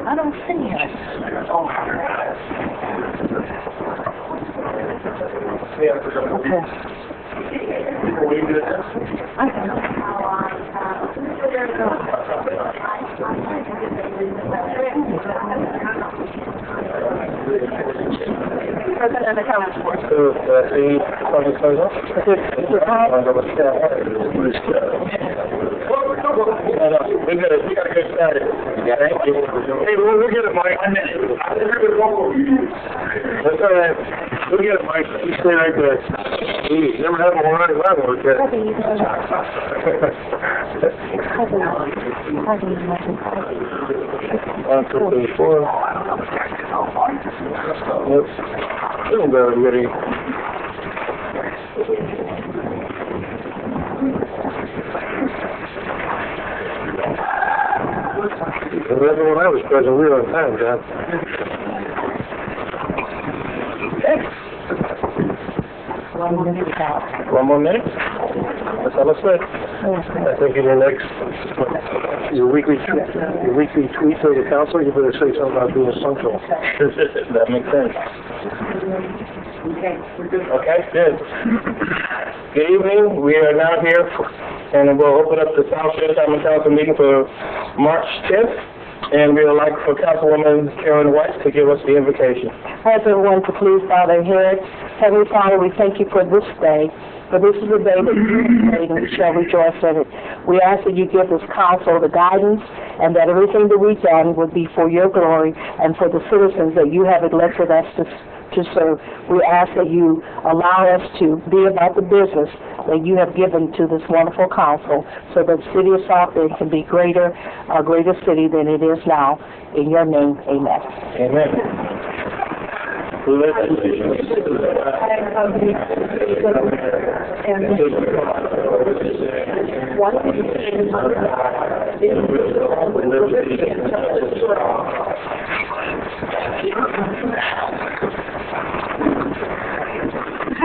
I don't see him. Okay. President of the Council. We gotta get started. Thank you. Hey, we'll get it, Mike. That's all right. We'll get it, Mike. You stay right there. You never had one running around with that. 1, 2, 3, 4. Yep. Little bit of ready. When I was present, we were on time, John. One more minute? That's all I said. I think in your weekly tweet to the council, you better say something about being punctual. That makes sense. Okay, good. Good evening. We are now here, and we'll open up the South Shore Common Council meeting for March 10th. And we would like for Councilwoman Karen White to give us the invocation. I ask everyone to please bow their heads. Heavenly Father, we thank you for this day. For this is a day that you have made, and we shall rejoice in it. We ask that you give this council the guidance, and that everything that we've done would be for your glory and for the citizens that you have elected us to serve. We ask that you allow us to be about the business that you have given to this wonderful council, so that the city of South Bend can be a greater city than it is now. In your name, amen. Amen.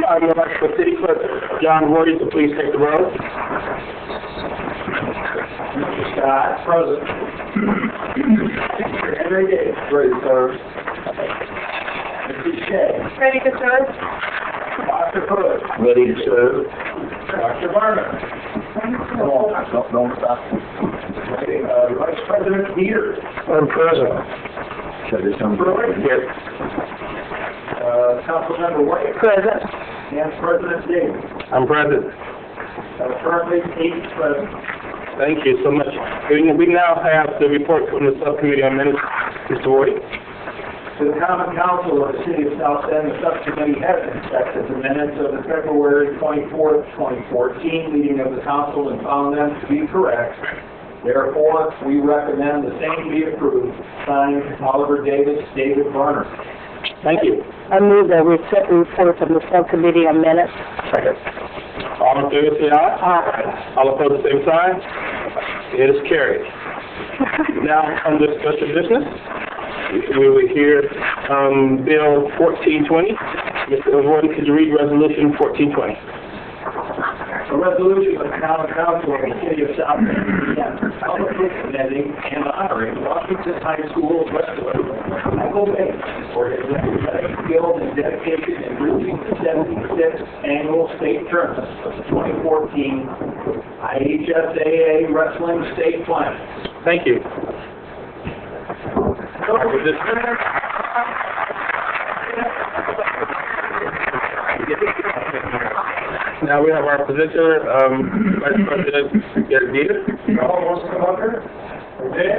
I would like for City Clerk John Wardy to please take the roll. Mr. Scott, present. Henry Davis, ready to serve. Mr. Shea, Ready to serve? Dr. Hood, ready to serve. Dr. Varner. Come on, don't stop. Vice President Peters. I'm present. Yes. Councilmember White. Present. And President Davis. I'm present. Currently 8 present. Thank you so much. We now have the report from the subcommittee on minutes. Mr. Wardy. To the Common Council of the City of South Bend, the subcommittee has inspected the minutes of the February 24th, 2014 meeting of the council and found them to be correct. Therefore, we recommend the same be approved. Signed, Oliver Davis, David Varner. Thank you. I move that we accept the report from the subcommittee on minutes. Second. All in favor, say aye. Aye. All opposed, same sign. It is carried. Now, under special business, we will hear Bill 1420. Mr. Warden, could you read Resolution 1420? A resolution of the Common Council of the City of South Bend, publicly commending and honoring Washington High School wrestler Michael Bates for his athletic skills and dedication in reaching the 76th annual state tournament of the 2014 IHSAA Wrestling State Finals. Thank you. Now we have our presenter, Vice President Dieter. Y'all want to come up here? Okay.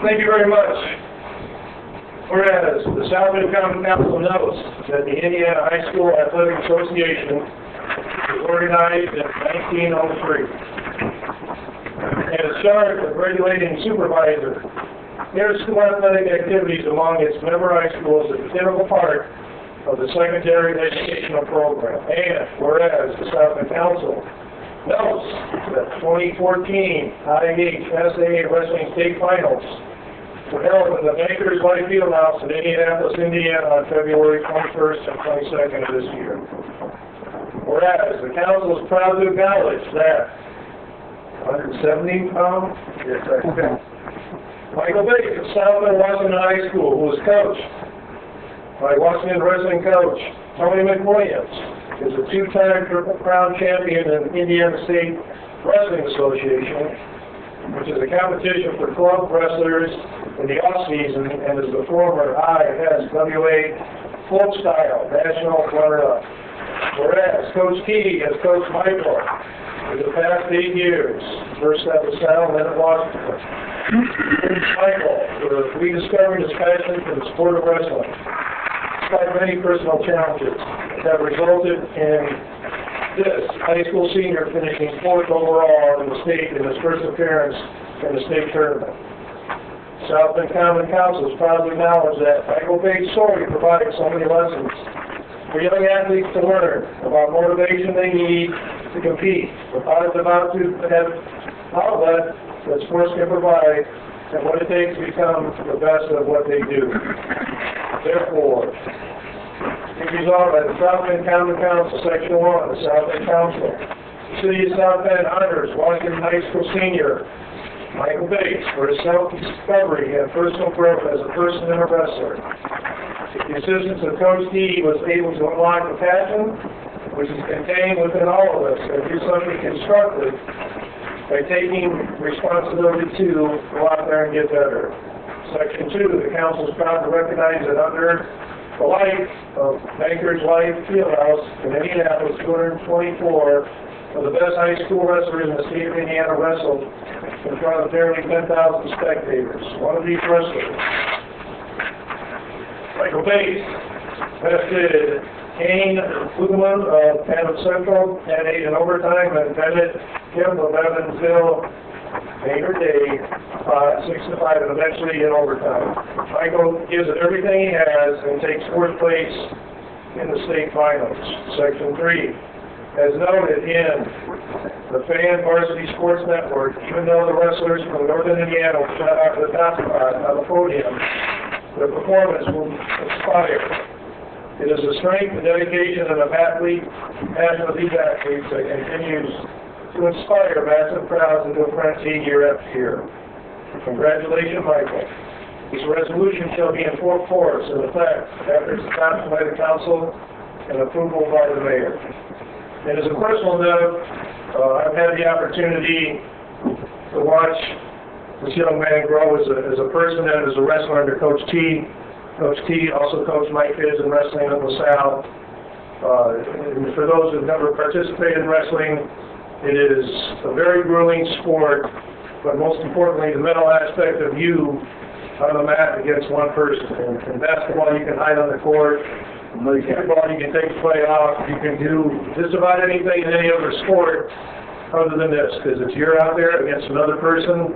Thank you very much. Whereas the South Bend Common Council knows that the Indiana High School Athletic Association was organized in 1903 and is charged with regulating and supervising inter-school athletic activities among its member high schools as a integral part of the secondary educational program. And whereas the South Bend Council notes that 2014 IHSAA Wrestling State Finals were held in the Bankers Life Fieldhouse in Indianapolis, Indiana on February 21st and 22nd of this year. Whereas the council is proud to acknowledge that 170 pounds? Yes, okay. Michael Bates of South Bend Washington High School, who was coached by Washington wrestling coach Tony McWilliams, is a two-time Triple Crown champion in Indiana State Wrestling Association, which is a competition for club wrestlers in the off-season, and is the former ISWA Folk Style National runner-up. Whereas Coach T has coached Michael for the past 8 years, first at LaSalle, then at Washington. Michael for rediscovering his passion for the sport of wrestling, despite many personal challenges that resulted in this high school senior finishing 4th overall in the state in his first appearance in the state tournament. South Bend Common Council is proud to acknowledge that Michael Bates' story provides so many lessons for young athletes to learn about motivation they need to compete, the positive outlet that sports can provide, and what it takes to become the best of what they do. Therefore, it is resolved by the South Bend Common Council, Section 1, the South Bend Council. The City of South Bend honors Washington High School senior Michael Bates for his self-discovery and personal growth as a person and a wrestler. The assistance of Coach D was able to unlock the passion which is contained within all of us and do something constructive by taking responsibility to go out there and get better. Section 2, the council is proud to recognize that under the light of Bankers Life Fieldhouse in Indianapolis, 224 of the best high school wrestlers in the state of Indiana wrestled in front of nearly 10,000 spectators. One of these wrestlers, Michael Bates, bested Kane Fugman of Canada Central at 8 in overtime, and Bennett Kim of Evansville Baker Day 6-5, and eventually in overtime. Michael gives it everything he has and takes 4th place in the state finals. Section 3. As noted in the Fan Varsity Sports Network, even though the wrestlers from Northern Indiana were shot out to the top spot on the podium, their performance will inspire. It is the strength and dedication of an athlete, passion of these athletes that continues to inspire massive crowds into a frenzy year after year. Congratulations, Michael. This resolution shall be in full force and effect after it's adopted by the council and approval by the mayor. And as a personal note, I've had the opportunity to watch this young man grow as a person and as a wrestler under Coach T. Coach T also coached Mike Fizz in wrestling at LaSalle. And for those who have never participated in wrestling, it is a very grueling sport, but most importantly, the mental aspect of you on the mat against one person. In basketball, you can hide on the court. Football, you can take the play off. You can do just about anything in any other sport other than this, because it's you're out there against another person.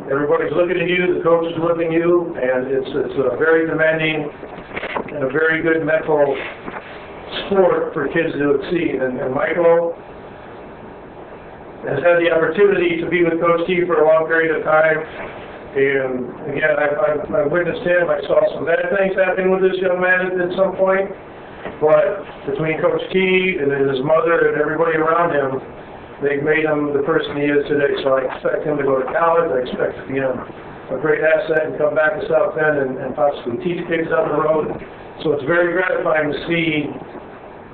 Everybody's looking at you, the coach is looking at you, and it's a very demanding and a very good mental sport for kids to exceed. And Michael has had the opportunity to be with Coach T for a long period of time. And again, I witnessed him. I saw some bad things happening with this young man at some point. But between Coach T and his mother and everybody around him, they've made him the person he is today. So I expect him to go to college. I expect to be a great asset and come back to South Bend and possibly teach kids down the road. So it's very gratifying to see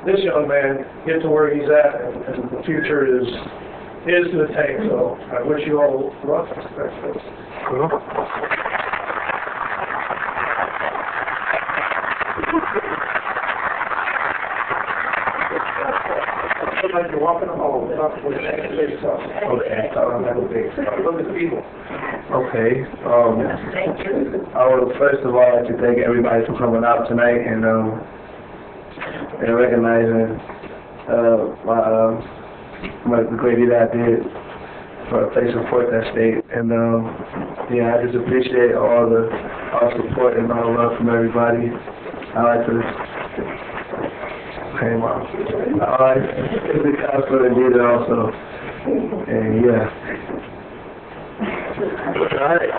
this young man get to where he's at, and the future is to the tank. So I wish you all luck. Cool. You're walking home. Okay. I would first of all like to thank everybody for coming out tonight and recognizing the great deed I did for a place support that state. And yeah, I just appreciate all the support and all the love from everybody. I like to pay my, I like the counselor and do that also. And yeah. All right.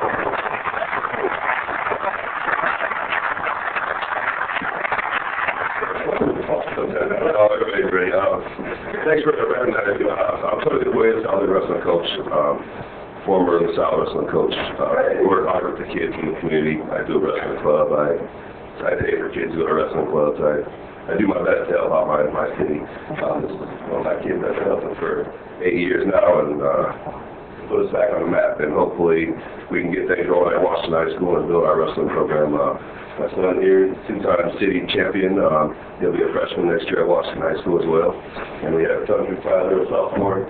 Everybody's ready. Thanks for recognizing. I'm Tony DeWitt, Solid Wrestling Coach, former Solid Wrestling Coach. Work hard with the kids in the community. I do a wrestling club. I pay for kids to go to wrestling clubs. I do my best to help out my city. One of my kids I've been helping for 8 years now, and put us back on the map. And hopefully we can get things rolling at Washington High School and build our wrestling program. My son here, two-time city champion. He'll be a freshman next year at Washington High School as well. And we have Tony Tyler, a sophomore,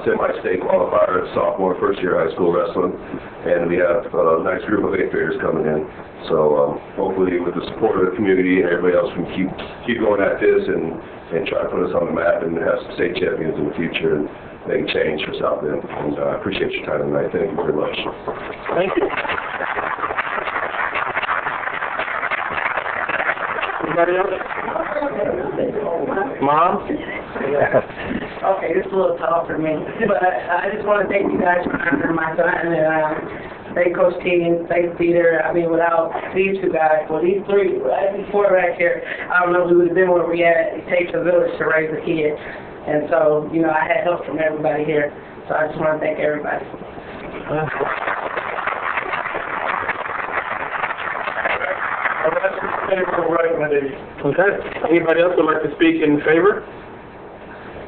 semi-state qualifier, sophomore, first-year high school wrestling. And we have a nice group of eighth-graders coming in. So hopefully with the support of the community and everybody else, we can keep going at this and try to put us on the map and have some state champions in the future and make a change for South Bend. And I appreciate your time tonight. Thank you very much. Thank you. Anybody else? Mom? Okay, this is a little tough for me, but I just want to thank you guys for honoring my son and thank Coach T and thank Peter. I mean, without these two guys, well, these three, these four right here, I don't know if we would have been where we at. It takes a village to raise a kid, and so, you know, I had help from everybody here, so I just want to thank everybody. Okay. Anybody else would like to speak in favor?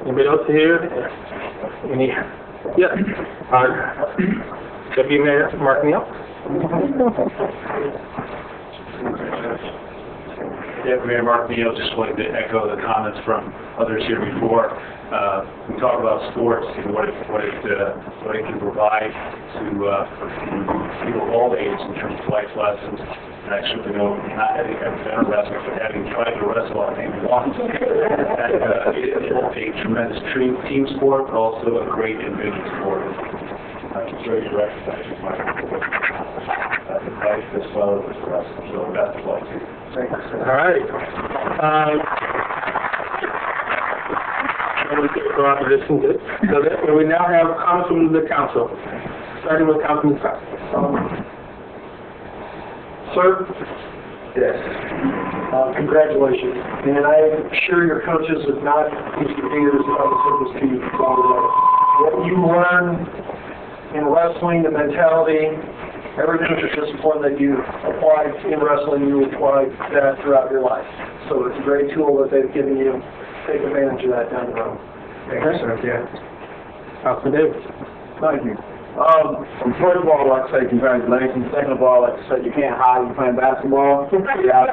Anybody else here? Any? Yes. Deputy Mayor Mark Neal. Deputy Mayor Mark Neal, just wanted to echo the comments from others here before. We talk about sports and what it can provide to people of all ages in terms of life lessons. And I certainly know not having ever been a wrestler, but having tried to wrestle, I think once, it's a tremendous team sport, but also a great individual sport. I'm sure you recognize my advice as well as the rest. So best of luck to you. Thanks. All right. So we now have comments from the council, starting with Councilman Scott. Sir? Yes. Congratulations. And I'm sure your coaches have not, Mr. Peters, I said this to you before, what you learn in wrestling, the mentality, everything is a discipline that you apply in wrestling, you apply that throughout your life. So it's a great tool that they've given you. Take advantage of that down the road. Thank you, sir. Yeah. Councilman Davis. Thank you. First of all, I'd like to say congratulations. Second of all, like I said, you can't hide when playing basketball. Yeah.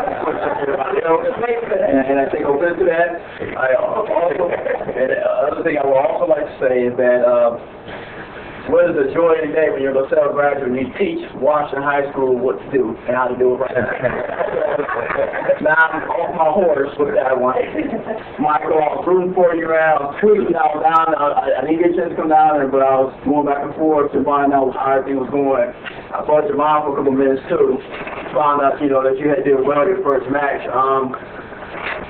And I take offense to that. Other thing I would also like to say is that what is a joy in the day when you're going to celebrate and you teach Washington High School what to do and how to do it right. Now I'm off my horse with that one. Michael, I was rooting for you around 2 I was down. I didn't get a chance to come down there, but I was going back and forth to find out how everything was going. I fought your mom for a couple minutes too. Found out, you know, that you had to do well your first match.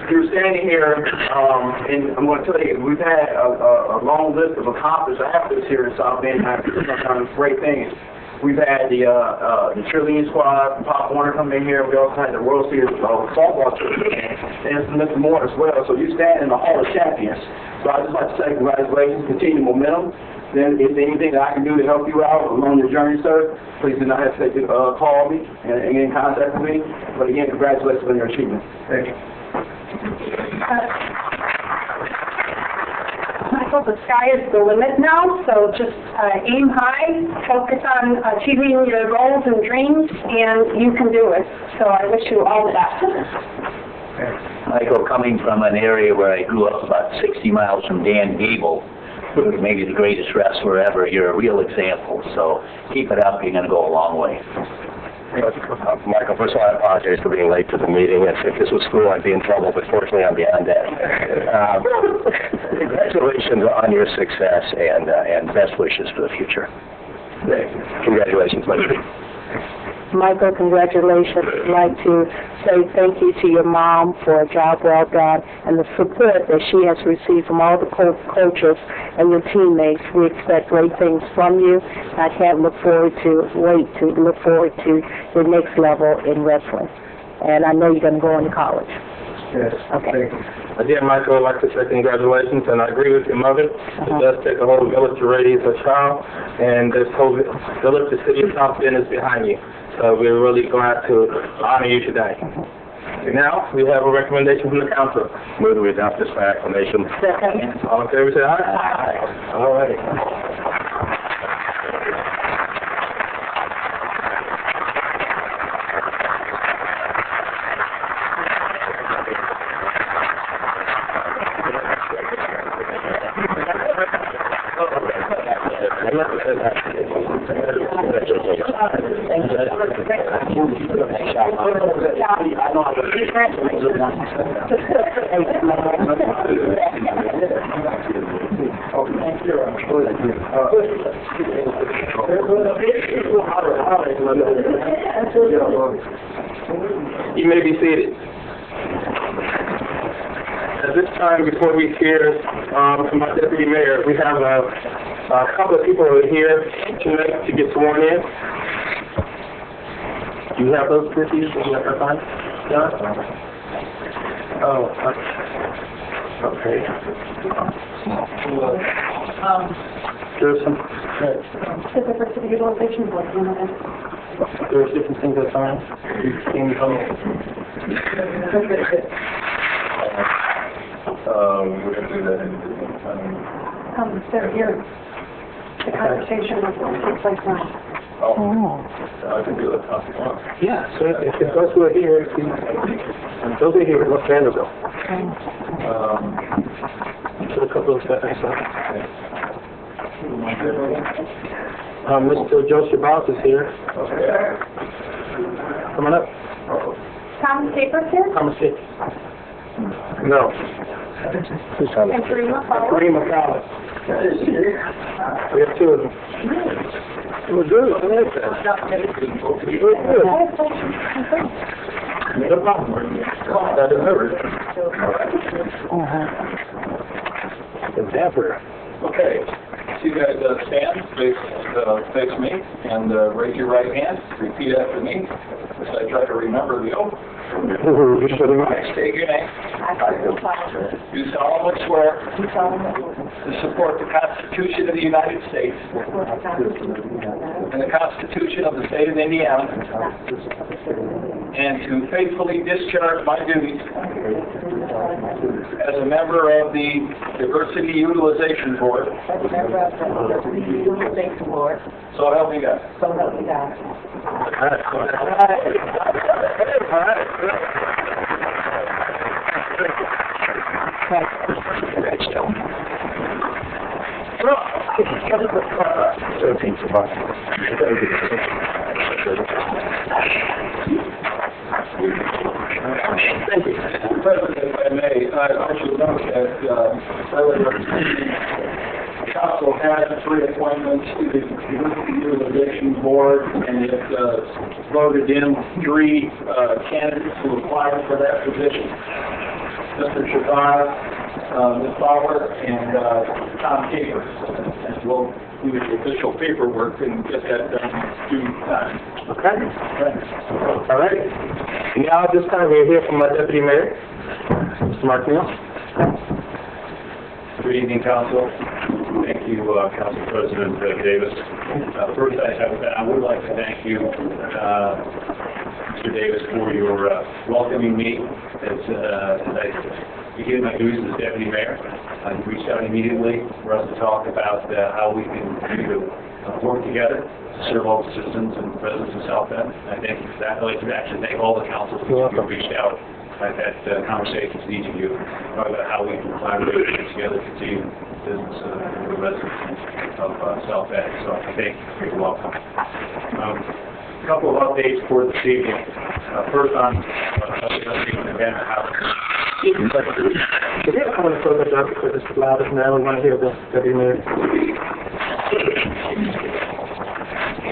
You're standing here, and I'm going to tell you, we've had a long list of accomplished athletes here in South Bend, and I've done great things. We've had the cheerleading squad, Pop Warner come in here. We also had the World Series softball team, and some more as well. So you stand in the Hall of Champions. So I'd just like to say congratulations, continue momentum. Then if there's anything that I can do to help you out along your journey, sir, please do not hesitate to call me and get in contact with me. But again, congratulations on your achievement. Thank you. Michael, the sky is the limit now, so just aim high, focus on achieving your goals and dreams, and you can do it. So I wish you all the best. Michael, coming from an area where I grew up about 60 miles from Dan Gable, maybe the greatest wrestler ever, you're a real example. So keep it up, you're going to go a long way. Michael, first of all, I apologize for being late to the meeting. If this was school, I'd be in trouble, but fortunately, I'm beyond that. Congratulations on your success and best wishes for the future. Congratulations, Michael. Michael, congratulations. I'd like to say thank you to your mom for a job well done and the support that she has received from all the coaches and your teammates. We expect great things from you. I can't wait to look forward to the next level in wrestling. And I know you're going to go into college. Yes. Okay. Again, Michael, I'd like to say congratulations, and I agree with your mother. It does take a whole village to raise a child, and this whole village, the city of South Bend, is behind you. So we're really glad to honor you today. And now, we have a recommendation from the council. Move that we adopt this by acclamation. Second. All in favor, say aye. Aye. All right. You may be seated. At this time, before we hear from our deputy mayor, we have a couple of people who are here tonight to get sworn in. Do you have those with you? Do you have that fine? John? Oh, okay. There's some, there's different things that time. We're going to do that in They're here. The conversation takes place now. I can do it. Yeah, so if it goes through here, those are here, Los Vanderbilt. So a couple of seconds. Mr. Joseph Boss is here. Come on up. Thomas Capers here? Come and sit. No. And Karima Fowler? Karima Fowler. We have two of them. We're good. I like that. We're good. No problem. That is heard. Example. Okay, so you guys stand, face me, and raise your right hand. Repeat after me as I try to remember the oath. I state your name. Do solemnly swear to support the Constitution of the United States and the Constitution of the State of Indiana, and to faithfully discharge my duties as a member of the Diversity Utilization Board. So help me God. Thank you. President, if I may, I should note that council had three appointments to the Diversity Utilization Board, and it voted in three candidates who applied for that position. Mr. Shabazz, Ms. Fowler, and Tom Capers. And we'll do the official paperwork and get that done due time. Okay. All right. Now, at this time, we'll hear from our deputy mayor, Mr. Mark Neal. Good evening, Council. Thank you, Council President Davis. First, I would like to thank you, Mr. Davis, for your welcoming me as I begin my duties as Deputy Mayor. I reached out immediately for us to talk about how we can continue to work together to serve all the citizens and residents of South Bend. I thank you for that. I'd like to actually thank all the councils who reached out. I've had conversations with each of you about how we can collaborate and get together to continue business for the residents of South Bend. So I thank you for your welcome. A couple of updates for this evening. First on the event house. Could you come and close it up because it's loud now? We want to hear the deputy mayor.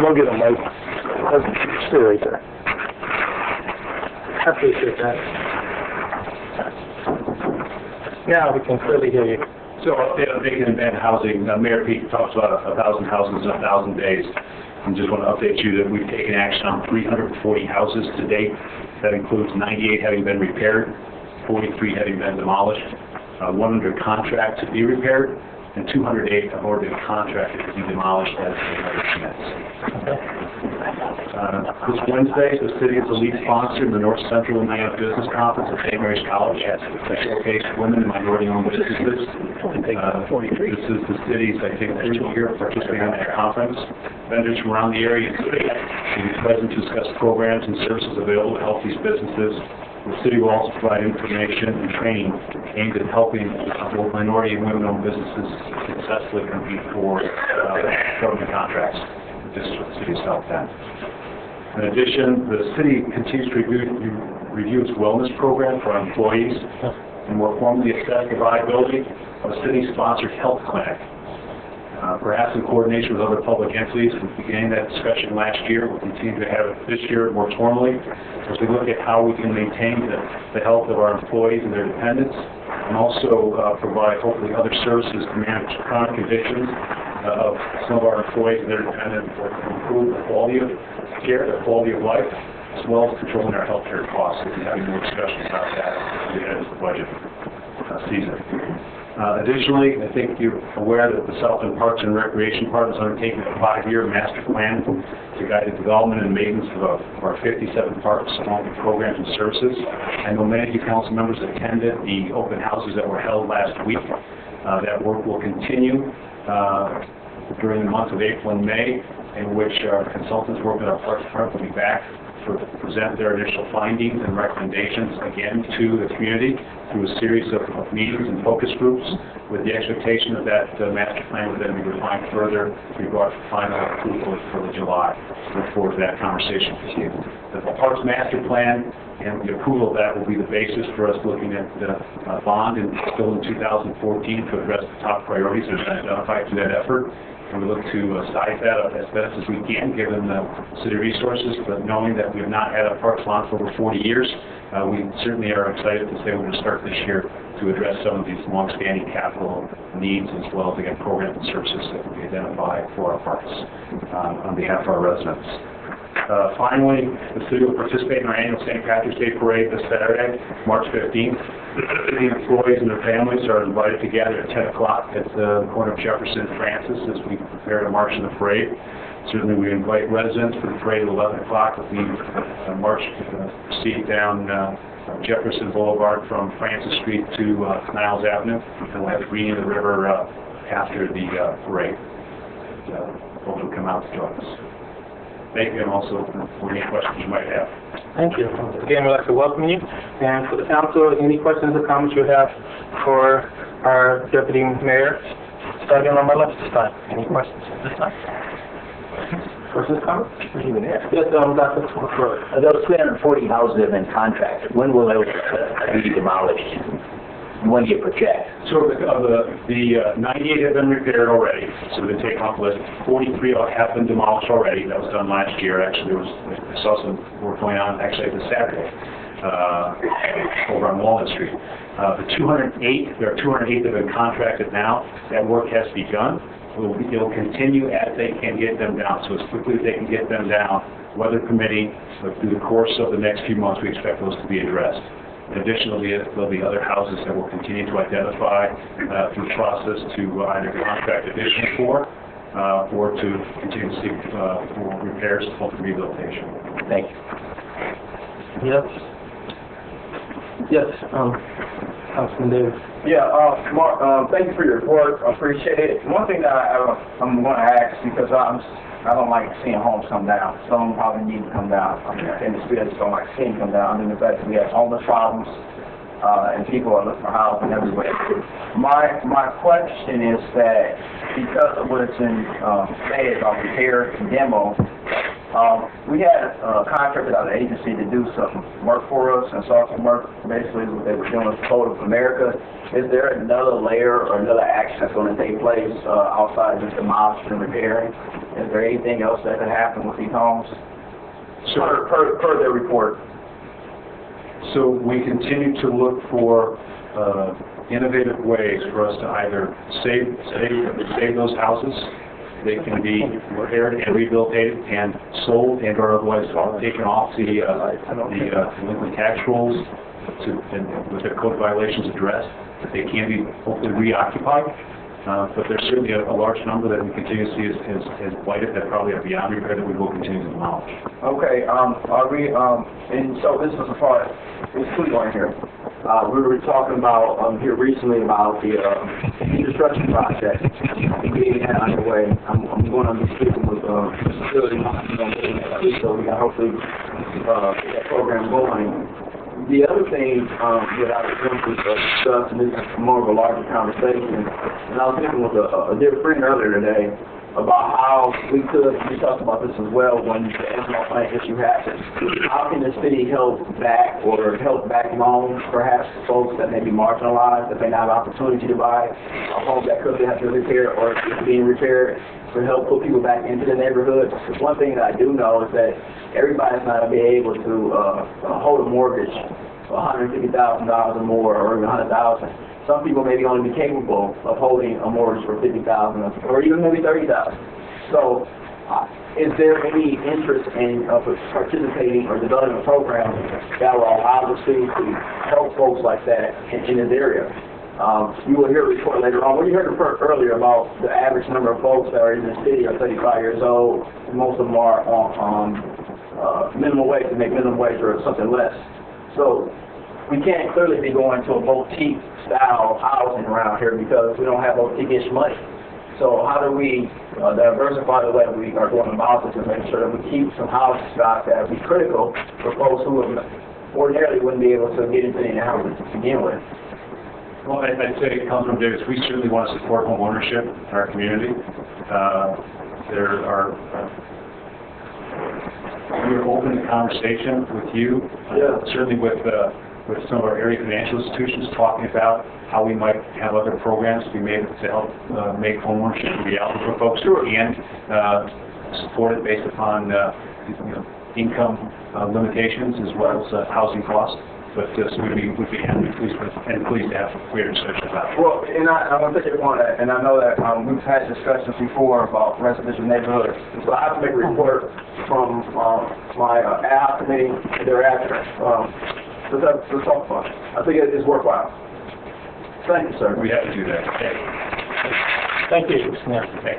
We'll get a mic. Stay right there. I appreciate that. Now we can clearly hear you. So, update on vacant and abandoned housing. Mayor Pete talks about 1,000 houses in 1,000 days. I just want to update you that we've taken action on 340 houses to date. That includes 98 having been repaired, 43 having been demolished, 100 contract to be repaired, and 208 have already been contracted to be demolished as another commence. This Wednesday, the city is the lead sponsor in the North Central Indiana Business Conference at St. Mary's College to showcase women and minority-owned businesses. This is the city's, I think, third year participating in that conference. Vendors from around the area will be present to discuss programs and services available to help these businesses. The city will also provide information and training aimed at helping both minority and women-owned businesses successfully compete for government contracts. This is what the city has helped them. In addition, the city continues to review its wellness program for our employees and more formally assess the viability of a city-sponsored health clinic. Perhaps in coordination with other public entities, we began that discussion last year. We'll continue to have it this year more formally as we look at how we can maintain the health of our employees and their dependents, and also provide hopefully other services to manage chronic conditions of some of our employees and their dependents to improve the quality of care, the quality of life, as well as controlling our health care costs. We'll be having more discussions about that as we head into the budget season. Additionally, I think you're aware that the Southland Parks and Recreation Department is undertaking a 5-year master plan to guide the development and maintenance of our 57 parks, along with programs and services. I know many of you council members attended the open houses that were held last week. That work will continue during the months of April and May, in which our consultants working with our parks department will be back to present their initial findings and recommendations again to the community through a series of meetings and focus groups, with the expectation that master plan would then be refined further to be brought for final approval for July. Look forward to that conversation with you. The Parks Master Plan and the approval of that will be the basis for us looking at the bond still in 2014 to address the top priorities that have been identified through that effort. And we look to size that up as best as we can, given the city resources, but knowing that we have not had a parks bond for over 40 years, we certainly are excited to say we're going to start this year to address some of these long-standing capital needs, as well as again programs and services that we identify for our parks on behalf of our residents. Finally, the city will participate in our annual St. Patrick's Day Parade this Saturday, March 15th. The employees and their families are invited to gather at 10 o'clock at the corner of Jefferson and Francis as we prepare to march in the parade. Certainly we invite residents for the parade at 11 o'clock as we march proceed down Jefferson Boulevard from Francis Street to Niles Avenue, and we'll have Green in the River after the parade. Hope you'll come out to join us. Thank you, and also for any questions you might have. Thank you. Again, we'd like to welcome you. And for the council, any questions or comments you have for our deputy mayor? Starting on my left this time. Any questions this time? Questions, comments? Yes, Dr. McCrory. Those 340 houses have been contracted. When will they be demolished? When do you project? So the 98 have been repaired already, so they've taken off the list. 43 have been demolished already. That was done last year. Actually, I saw some work going on actually this Saturday over on Walnut Street. The 208, there are 208 that have been contracted now. That work has begun. It'll continue as they can get them down. So as quickly as they can get them down, weather permitting, but through the course of the next few months, we expect those to be addressed. Additionally, there'll be other houses that we'll continue to identify through the process to either contract additional for or to continue to seek for repairs and rehabilitation. Thank you. Yes. Yes, Councilman Davis. Yeah, Mark, thank you for your report. I appreciate it. One thing that I'm going to ask, because I don't like seeing homes come down. Some probably need to come down. In the street, I just don't like seeing them come down. I mean, the fact that we have homeless problems, and people are looking for housing everywhere. My question is that because of what's been said about repair and demo, we had contracted out an agency to do some work for us and saw some work. Basically, what they were doing with Code of America. Is there another layer or another action that's going to take place outside of just demolishing and repairing? Is there anything else that could happen with these homes? per their report? So we continue to look for innovative ways for us to either save those houses. They can be repaired and rehabilitated and sold and or otherwise taken off the delinquent tax rolls and with their code violations addressed. That they can be hopefully reoccupied. But there's certainly a large number that we continue to see as blighted that probably are beyond repair that we will continue to demolish. Okay, and so this was a part, it's two going here. We were talking about, here recently about the construction project getting that underway. I'm going to be speaking with facility so we can hopefully get that program going. The other thing that I was going to discuss, and this is more of a larger conversation, and I was speaking with a dear friend earlier today about how we talked about this as well when the ethanol plant issue happened. How can the city help back loans perhaps to folks that may be marginalized, that may not have opportunity to buy a home that could have been repaired or is being repaired, to help put people back into the neighborhood? One thing that I do know is that everybody's not going to be able to hold a mortgage for $150,000 or more, or even $100,000. Some people may only be capable of holding a mortgage for $50,000 or even maybe $30,000. So, is there any interest in participating or developing a program that will allow the city to help folks like that in this area? You will hear a report later on. Well, you heard earlier about the average number of folks that are in the city are 35 years old. Most of them are on minimum wage, to make minimum wage or something less. So we can't clearly be going to a boutique-style housing around here because we don't have boutique-ish money. So how do we diversify the way we are going about this and make sure that we keep some housing stock that would be critical for folks who ordinarily wouldn't be able to get into any houses to begin with? Well, I'd say, Councilman Davis, we certainly want to support home ownership in our community. We're open to conversation with you, certainly with some of our area financial institutions, talking about how we might have other programs to be made to help make home ownership a reality for folks who and support it based upon income limitations as well as housing costs. But so we'd be happy and pleased to have greater discussion about it. Well, and I want to take your point, and I know that we've had discussions before about residential neighborhoods. So I have to make a report from my ad hoc committee thereafter. Let's talk about it. I think it is worthwhile. Thank you, sir. We have to do that. Okay. Thank you. Okay.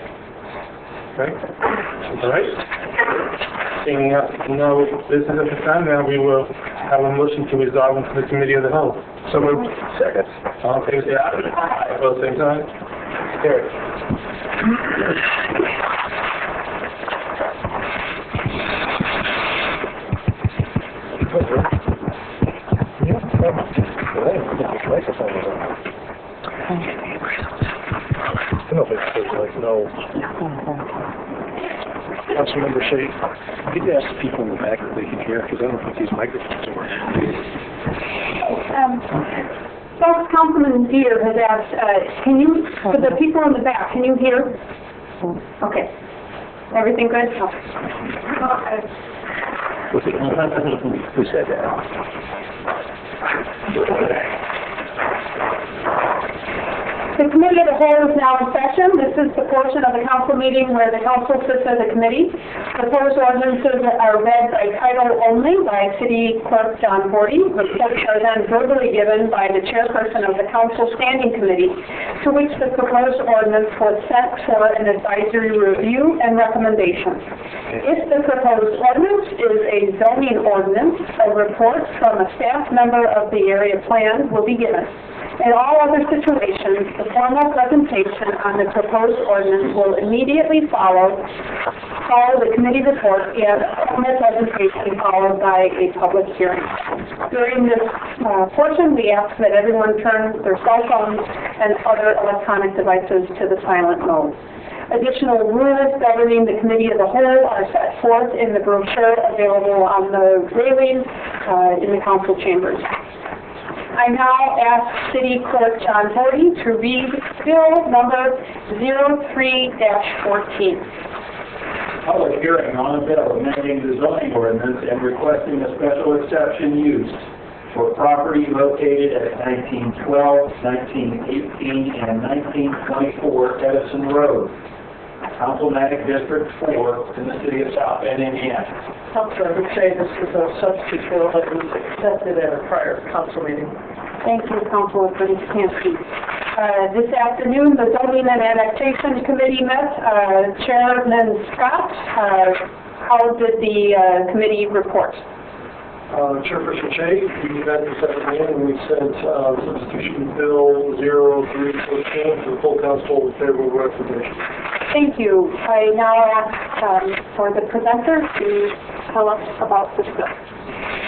Okay. All right. Seeing no business at this time, now we will have a motion to resolve into the committee of the whole. So moved. Second. All in favor, say aye. Opposed, same sign. Carried. Councilmember Shea, could you ask the people in the back if they can hear, because I don't think these microphones are working. Folks, Councilman Deere has asked, for the people in the back, can you hear? Okay. Everything good? Okay. Who said that? The Committee of the Whole is now in session. This is the portion of the council meeting where the council sits as a committee. Proposed ordinances are read by title only by City Clerk John Forty. Reports are then verbally given by the chairperson of the Council Standing Committee, to which the proposed ordinance was sent for an advisory review and recommendation. If the proposed ordinance is a zoning ordinance, a report from a staff member of the area plan will be given. In all other situations, the formal presentation on the proposed ordinance will immediately follow the committee report and formal presentation followed by a public hearing. During this portion, we ask that everyone turn their cell phones and other electronic devices to the silent mode. Additional rules governing the Committee of the Whole are set forth in the brochure available on the railing in the council chambers. I now ask City Clerk John Forty to read Bill number 03-14. public hearing on a bill amending the zoning ordinance and requesting a special exception use for property located at 1912, 1918, and 1924 Edison Road, Councilmanic District 4 in the city of South Bend, Indiana. Councilor, I would say this is a substitute bill that was accepted at a prior council meeting. Thank you, Councilor Kansky. This afternoon, the Zoning and Annexation Committee met. Chairman Scott, how did the committee report? Chairperson Shea, we met this afternoon and we sent substitution bill 0314 to the full council with favorable recommendation. Thank you. I now ask for the presenter to tell us about this bill.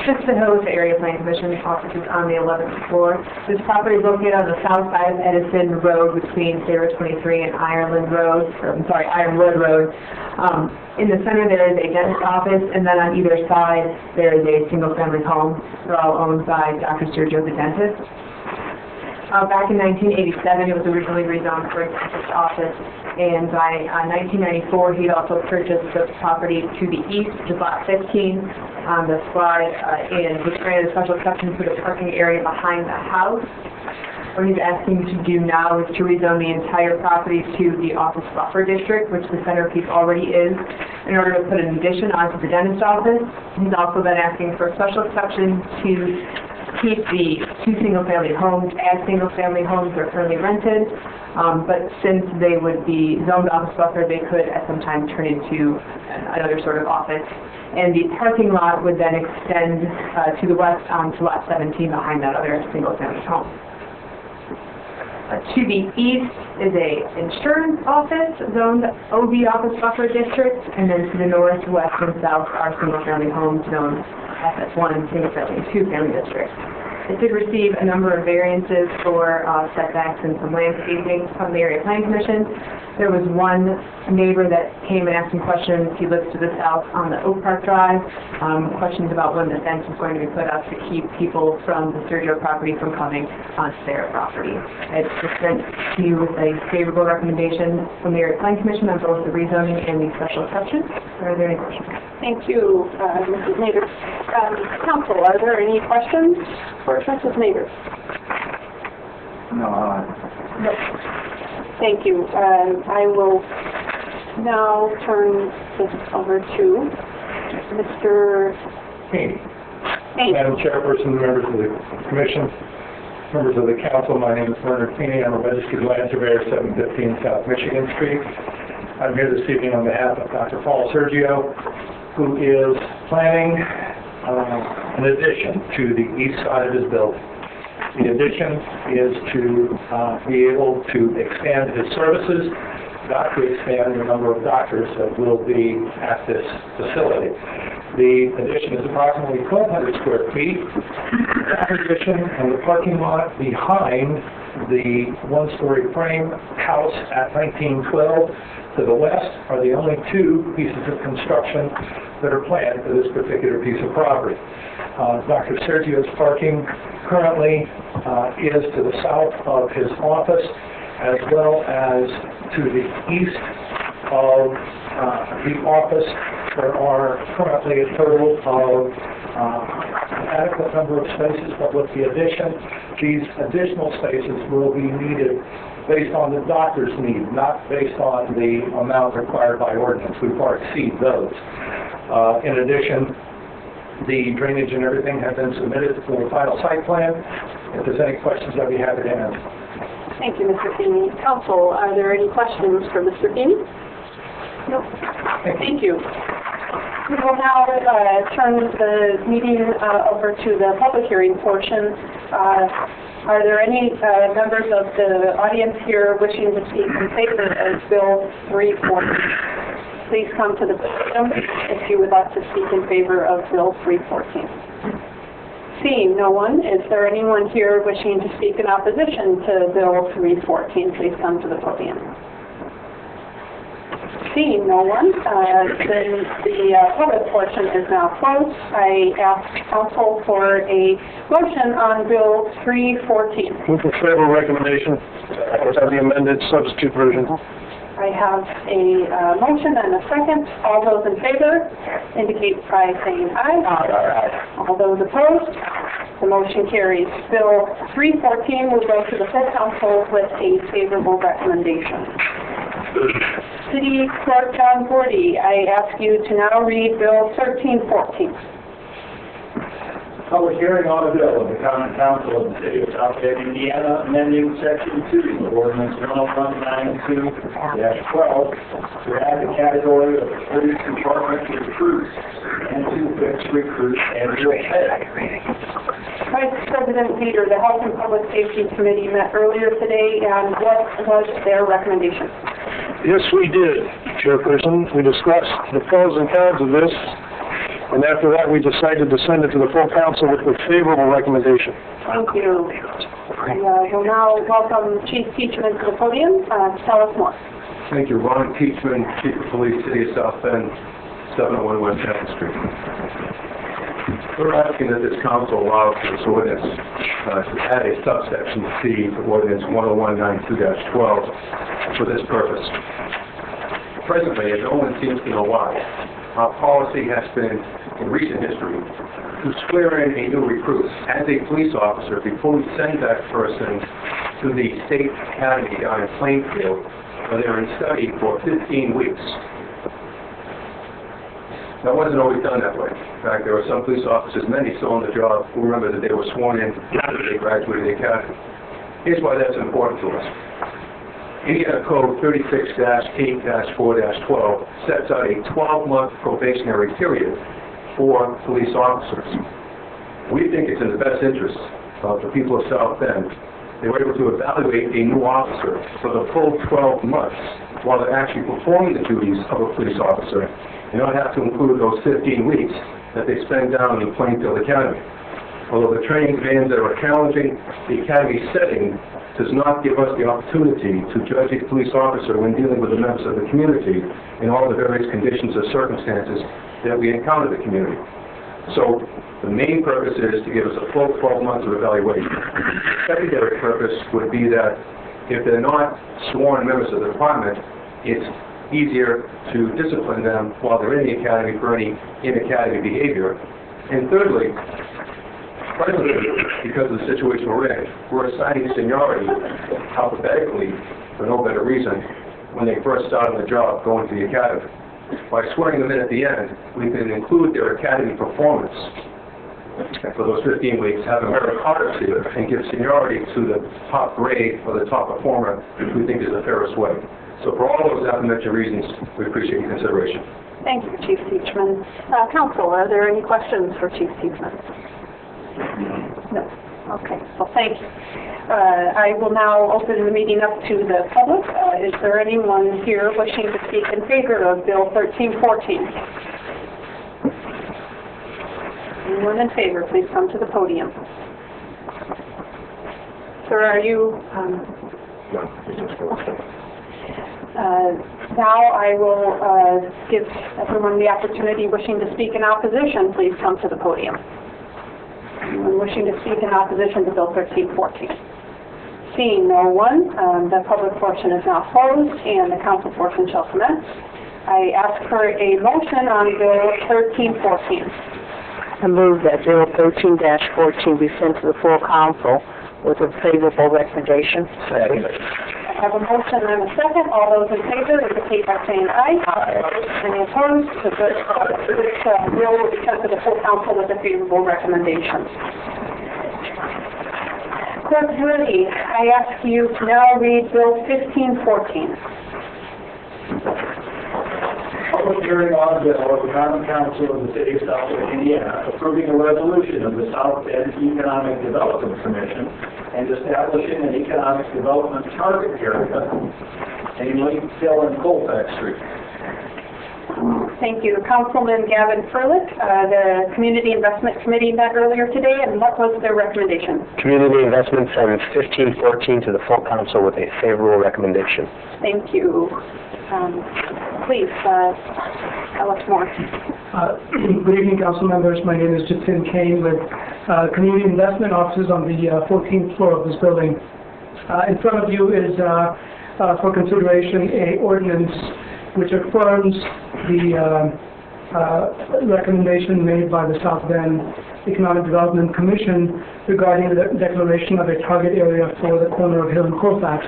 Citizen Hills Area Plan Commission office is on the 11th floor. This property is located on the south side of Edison Road between Sarah 23 and Ironwood Road. In the center there is a dentist office, and then on either side there is a single-family home. They're all owned by Dr. Sergio the dentist. Back in 1987, it was originally rezoned for a dentist office, and by 1994, he also purchased the property to the east, which is lot 15 on the slide, and was granted a special exception for the parking area behind the house. What he's asking to do now is to rezone the entire property to the office buffer district, which the centerpiece already is, in order to put an addition onto the dentist office. He's also been asking for a special exception to keep the two single-family homes as single-family homes. They're currently rented, but since they would be zoned office buffer, they could at some time turn into another sort of office. And the parking lot would then extend to the west onto lot 17 behind that other single-family home. To the east is a insurance office, zoned OB office buffer district, and then to the north, west, and south are single-family homes zoned FS1 and single-family and two-family districts. It did receive a number of variances for setbacks and some landscaping from the Area Planning Commission. There was one neighbor that came and asked some questions. He lives to the south on the Oak Park Drive. Questions about when the fence is going to be put up to keep people from the Sergio property from coming onto their property. It's just sent to you with a favorable recommendation from the Area Planning Commission on both the rezoning and the special exception. Are there any questions? Thank you, Mrs. Neighbors. Council, are there any questions for Mrs. Neighbors? No. Thank you. I will now turn this over to Mr. Haney. Haney. Madam Chairperson, members of the Commission, members of the Council, my name is Leonard Feeney. I'm a registered land surveyor, 715 South Michigan Street. I'm here this evening on behalf of Dr. Paul Sergio, who is planning an addition to the east side of his building. The addition is to be able to expand his services, not to expand the number of doctors that will be at this facility. The addition is approximately 1,200 square feet. That addition and the parking lot behind the one-story frame house at 1912 to the west are the only two pieces of construction that are planned for this particular piece of property. Dr. Sergio's parking currently is to the south of his office, as well as to the east of the office. There are currently a total of adequate number of spaces, but with the addition, these additional spaces will be needed based on the doctor's need, not based on the amount required by ordinance. We far exceed those. In addition, the drainage and everything have been submitted for the final site plan. If there's any questions, I'd be happy to answer. Thank you, Mr. Feeney. Council, are there any questions for Mr. Feeney? No. Thank you. We will now turn the meeting over to the public hearing portion. Are there any members of the audience here wishing to speak in favor of Bill 314? Please come to the podium if you would like to speak in favor of Bill 314. Seeing no one, is there anyone here wishing to speak in opposition to Bill 314? Please come to the podium. Seeing no one, then the public portion is now closed. I ask council for a motion on Bill 314. Move for favorable recommendation. Of course, have the amended substitute version. I have a motion and a second. All those in favor indicate by saying aye. Aye. All those opposed, the motion carries. Bill 314 will go to the full council with a favorable recommendation. City Clerk John Gordy, I ask you to now read Bill 1314. Public hearing on a bill of the Common Council of the City of South Bend, Indiana, amending Section 2 of Ordinance 10192-12 to add the category of police department recruits and to fix recruit annual pay. Vice President Peter, the Health and Public Safety Committee met earlier today, and what was their recommendation? Yes, we did, Chairperson. We discussed the pros and cons of this, and after that, we decided to send it to the full council with a favorable recommendation. Thank you. We'll now welcome Chief Peachman to the podium to tell us more. Thank you. Ron Peachman, Chief of Police, City of South Bend, 701 West Hampton Street. We're asking that this council allow this ordinance to add a subsection C to Ordinance 10192-12 for this purpose. Presently, and no one seems to know why, our policy has been, in recent history, to swear in a new recruit as a police officer before we send that person to the state academy down in Plainfield, where they're in study for 15 weeks. That wasn't always done that way. In fact, there were some police officers, many still on the job, who remember that they were sworn in after they graduated the academy. Here's why that's important to us. Indiana Code 36-8-4-12 sets out a 12-month probationary period for police officers. We think it's in the best interest of the people of South Bend. They were able to evaluate a new officer for the full 12 months while they're actually performing the duties of a police officer, and not have to include those 15 weeks that they spend down in Plainfield Academy. Although the training demands that are challenging, the academy setting does not give us the opportunity to judge a police officer when dealing with the members of the community in all the various conditions or circumstances that we encounter in the community. So the main purpose is to give us a full 12 months of evaluation. The secondary purpose would be that if they're not sworn members of the department, it's easier to discipline them while they're in the academy for any in-academy behavior. And thirdly, presently, because of the situation we're in, we're assigning seniority alphabetically for no better reason when they first start on the job going to the academy. By swearing them in at the end, we can include their academy performance. And for those 15 weeks, have a meritocracy and give seniority to the top grade or the top performer, which we think is the fairest way. So for all those aforementioned reasons, we appreciate your consideration. Thank you, Chief Peachman. Council, are there any questions for Chief Peachman? No. Okay. Well, thank you. I will now open the meeting up to the public. Is there anyone here wishing to speak in favor of Bill 1314? Anyone in favor, please come to the podium. Sir, are you... now I will give everyone the opportunity wishing to speak in opposition. Please come to the podium. Anyone wishing to speak in opposition to Bill 1314? Seeing no one, the public portion is now closed and the council portion shall commence. I ask for a motion on Bill 1314. I move that Bill 13-14 be sent to the full council with a favorable recommendation. Second. I have a motion and a second. All those in favor indicate by saying aye. Aye. Any opposed? This bill will be sent to the full council with a favorable recommendation. Clerk Zerdy, I ask you to now read Bill 1514. Public hearing on a bill of the Common Council of the City of South Bend, Indiana, approving a resolution of the South Bend Economic Development Commission and establishing an economic development target area, namely Hill and Colfax Street. Thank you. Councilman Gavin Furlick, the Community Investment Committee met earlier today, and what was their recommendation? Community Investment sends 1514 to the full council with a favorable recommendation. Thank you. Please, tell us more. Good evening, council members. My name is Jatin Kane with Community Investment offices on the 14th floor of this building. In front of you is for consideration a ordinance which affirms the recommendation made by the South Bend Economic Development Commission regarding the declaration of a target area for the corner of Hill and Colfax.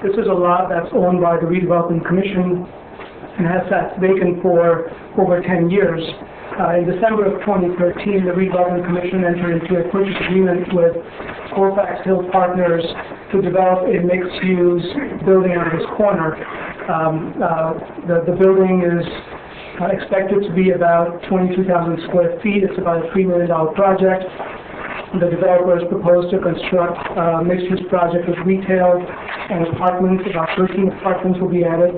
This is a lot that's owned by the Redevelopment Commission and has sat vacant for over 10 years. In December of 2013, the Redevelopment Commission entered into a purchase agreement with Colfax Hill Partners to develop a mixed-use building on this corner. The building is expected to be about 22,000 square feet. It's about a $3 million project. The developers propose to construct a mixed-use project with retail and apartments. About 13 apartments will be added.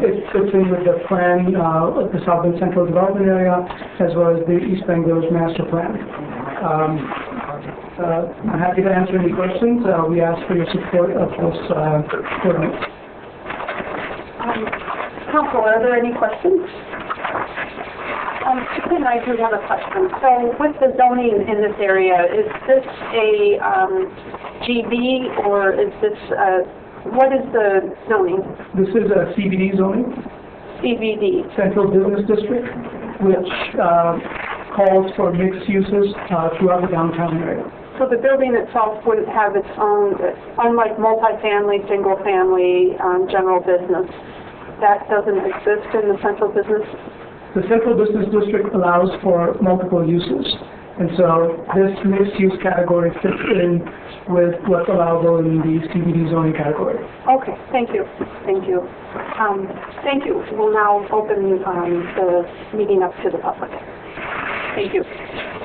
It fits in with the plan of the South Bend Central Development Area, as well as the East Bend Village Master Plan. I'm happy to answer any questions. We ask for your support of this ordinance. Council, are there any questions? Japan, I do have a question. So with the zoning in this area, is this a GB or is this, what is the zoning? This is a CBD zoning, CBD. Central Business District, which calls for mixed uses throughout the downtown area. So the building itself wouldn't have its own, unlike multifamily, single-family, general business, that doesn't exist in the central business? The Central Business District allows for multiple uses, and so this mixed-use category fits in with what's allowable in the CBD zoning category. Okay, thank you. Thank you. Thank you. We'll now open the meeting up to the public. Thank you.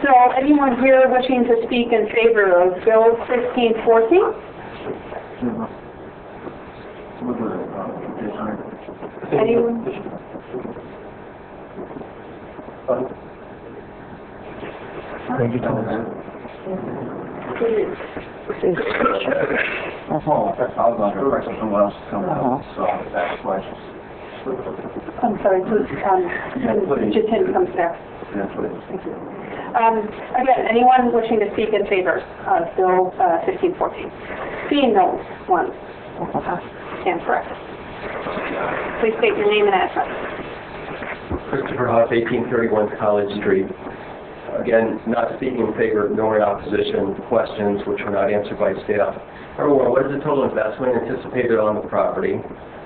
So anyone here wishing to speak in favor of Bill 1514? Anyone? I'm sorry, Jatin comes there. Thank you. Again, anyone wishing to speak in favor of Bill 1514? Seeing no one, stand correct. Please state your name and address. Christopher Huff, 1831 College Street. Again, not speaking in favor nor in opposition to questions which were not answered by staff. Number one, what is the total investment anticipated on the property?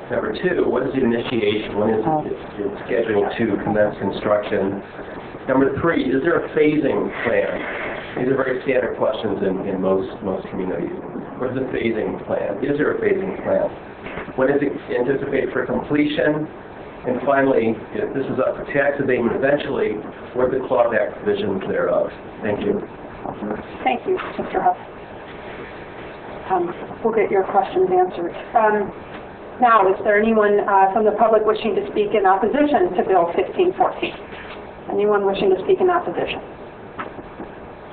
Number two, what is the initiation? When is it scheduled to commence construction? Number three, is there a phasing plan? These are very standard questions in most communities. What is the phasing plan? Is there a phasing plan? When is it anticipated for completion? And finally, if this is up for tax abatement eventually, what are the clawback provisions thereof? Thank you. Thank you, Mr. Huff. We'll get your questions answered. Now, is there anyone from the public wishing to speak in opposition to Bill 1514? Anyone wishing to speak in opposition?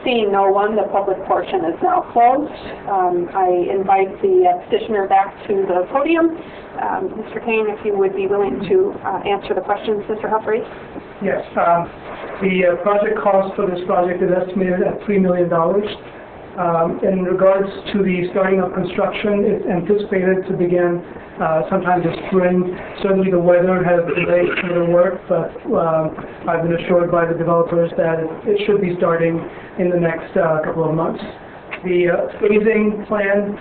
Seeing no one, the public portion is now closed. I invite the petitioner back to the podium. Mr. Kane, if you would be willing to answer the questions Mr. Huff raised. Yes. The project cost for this project is estimated at $3 million. In regards to the starting of construction, it's anticipated to begin sometime this spring. Certainly the weather has delayed some of the work, but I've been assured by the developers that it should be starting in the next couple of months. The phasing plan,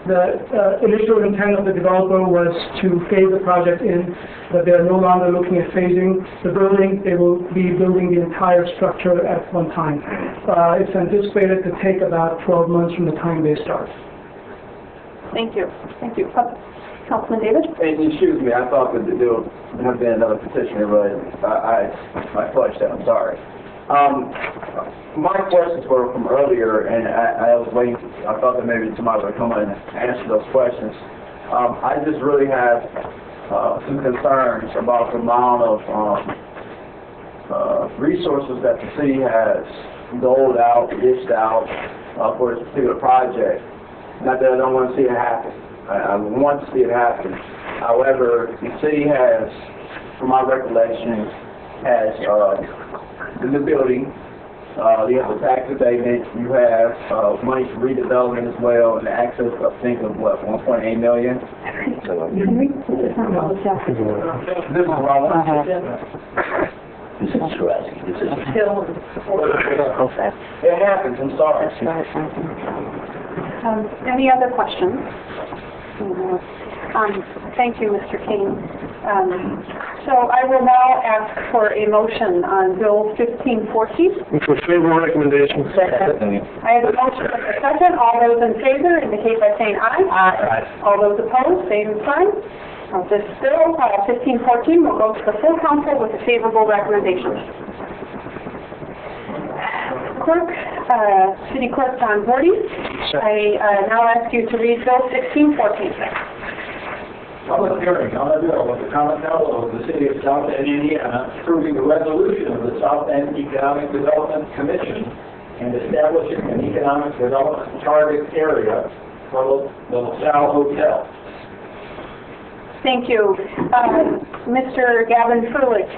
the initial intent of the developer was to phase the project in, but they're no longer looking at phasing the building. They will be building the entire structure at one time. It's anticipated to take about 12 months from the time they start. Thank you. Thank you. Councilman David? Excuse me, I thought that there would have been another petitioner, but I flushed that. I'm sorry. My questions were from earlier, and I was waiting. I thought that maybe somebody would come in and answer those questions. I just really have some concerns about the amount of resources that the city has doled out, dished out for this particular project. Not that I don't want to see it happen. I want to see it happen. However, the city has, from my recollection, has the building, You have the tax abatement, you have, money for redevelopment as well, and the access, I think, of what, 1.8 million? This is wrong. This is interesting. This is... It happens, I'm sorry. Any other questions? Thank you, Mr. King. So I will now ask for a motion on Bill 1514. Move for favorable recommendation. I have a motion and a second. All those in favor indicate by saying aye. Aye. All those opposed, same sign. This bill, 1514, will go to the full council with a favorable recommendation. Clerk, City Clerk John Bordy, I now ask you to read Bill 1614. Public hearing on a bill of the Common Council of the City of South Bend, Indiana, approving a resolution of the South Bend Economic Development Commission and establishing an economic development target area for the LaSalle Hotel. Thank you. Mr. Gavin Furlick,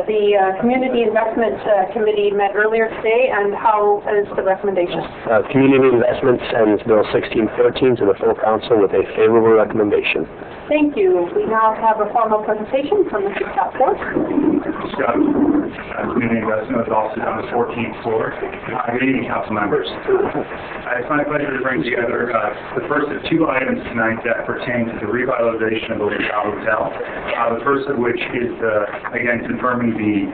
the Community Investment Committee met earlier today, and how is the recommendation? Community Investment sends Bill 1614 to the full council with a favorable recommendation. Thank you. We now have a formal presentation from Mr. Scott Ford. Scott, Community Investment is also on the 14th floor. Good evening, council members. It's my pleasure to bring together the first of two items tonight that pertain to the revitalization of the LaSalle Hotel. The first of which is, again, confirming the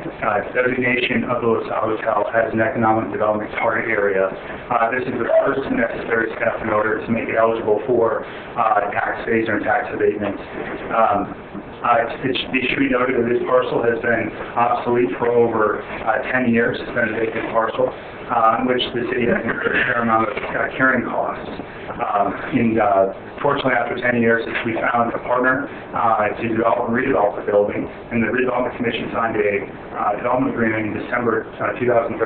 designation of the LaSalle Hotel as an economic development target area. This is the first necessary step in order to make it eligible for tax phase or tax abatement. It should be noted that this parcel has been obsolete for over 10 years. It's been a vacant parcel in which the city has incurred a fair amount of carrying costs. Fortunately, after 10 years, we found a partner to develop and redevelop the building, and the Redevelopment Commission signed a development agreement in December 2013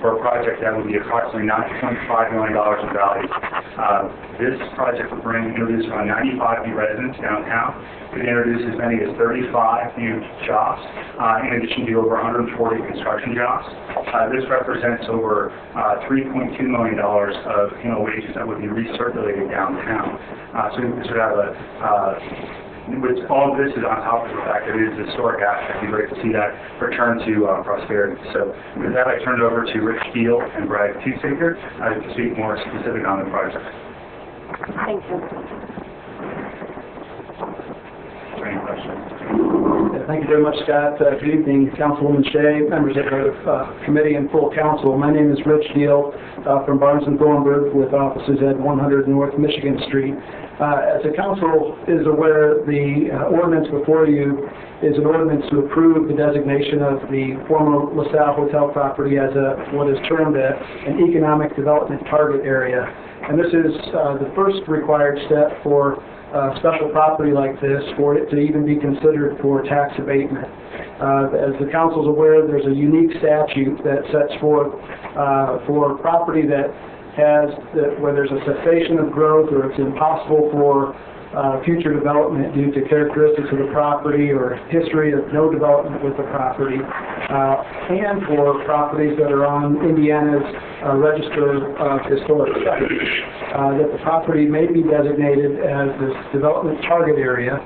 for a project that would be approximately $9.5 million in value. This project would introduce around 95 new residents downtown. It introduces as many as 35 new jobs, in addition to over 140 construction jobs. This represents over $3.2 million of annual wages that would be recirculated downtown. So this would have which all of this is on top of the fact that it is a historic asset. It'd be great to see that return to prosperity. So with that, I turn it over to Rich Deal and Brad Tusaker to speak more specific on the project. Thank you. Any questions? Thank you very much, Scott. Good evening, Councilwoman Shea, members of the committee and full council. My name is Rich Deal from Barnes & Thornburg with offices at 100 North Michigan Street. As the council is aware, the ordinance before you is an ordinance to approve the designation of the former LaSalle Hotel property as what is termed an economic development target area. And this is the first required step for special property like this for it to even be considered for tax abatement. As the council is aware, there's a unique statute that sets forth for property that where there's a cessation of growth or it's impossible for future development due to characteristics of the property or history of no development with the property, and for properties that are on Indiana's Register of Historic Sites, that the property may be designated as this development target area,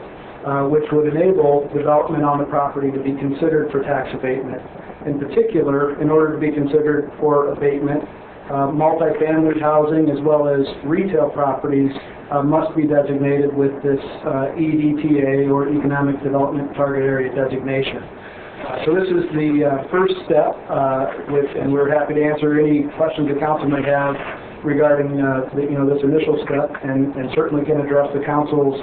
which would enable development on the property to be considered for tax abatement. In particular, in order to be considered for abatement, multifamily housing as well as retail properties must be designated with this EDTA, or Economic Development Target Area designation. So this is the first step, and we're happy to answer any questions the council may have regarding this initial step, and certainly can address the council's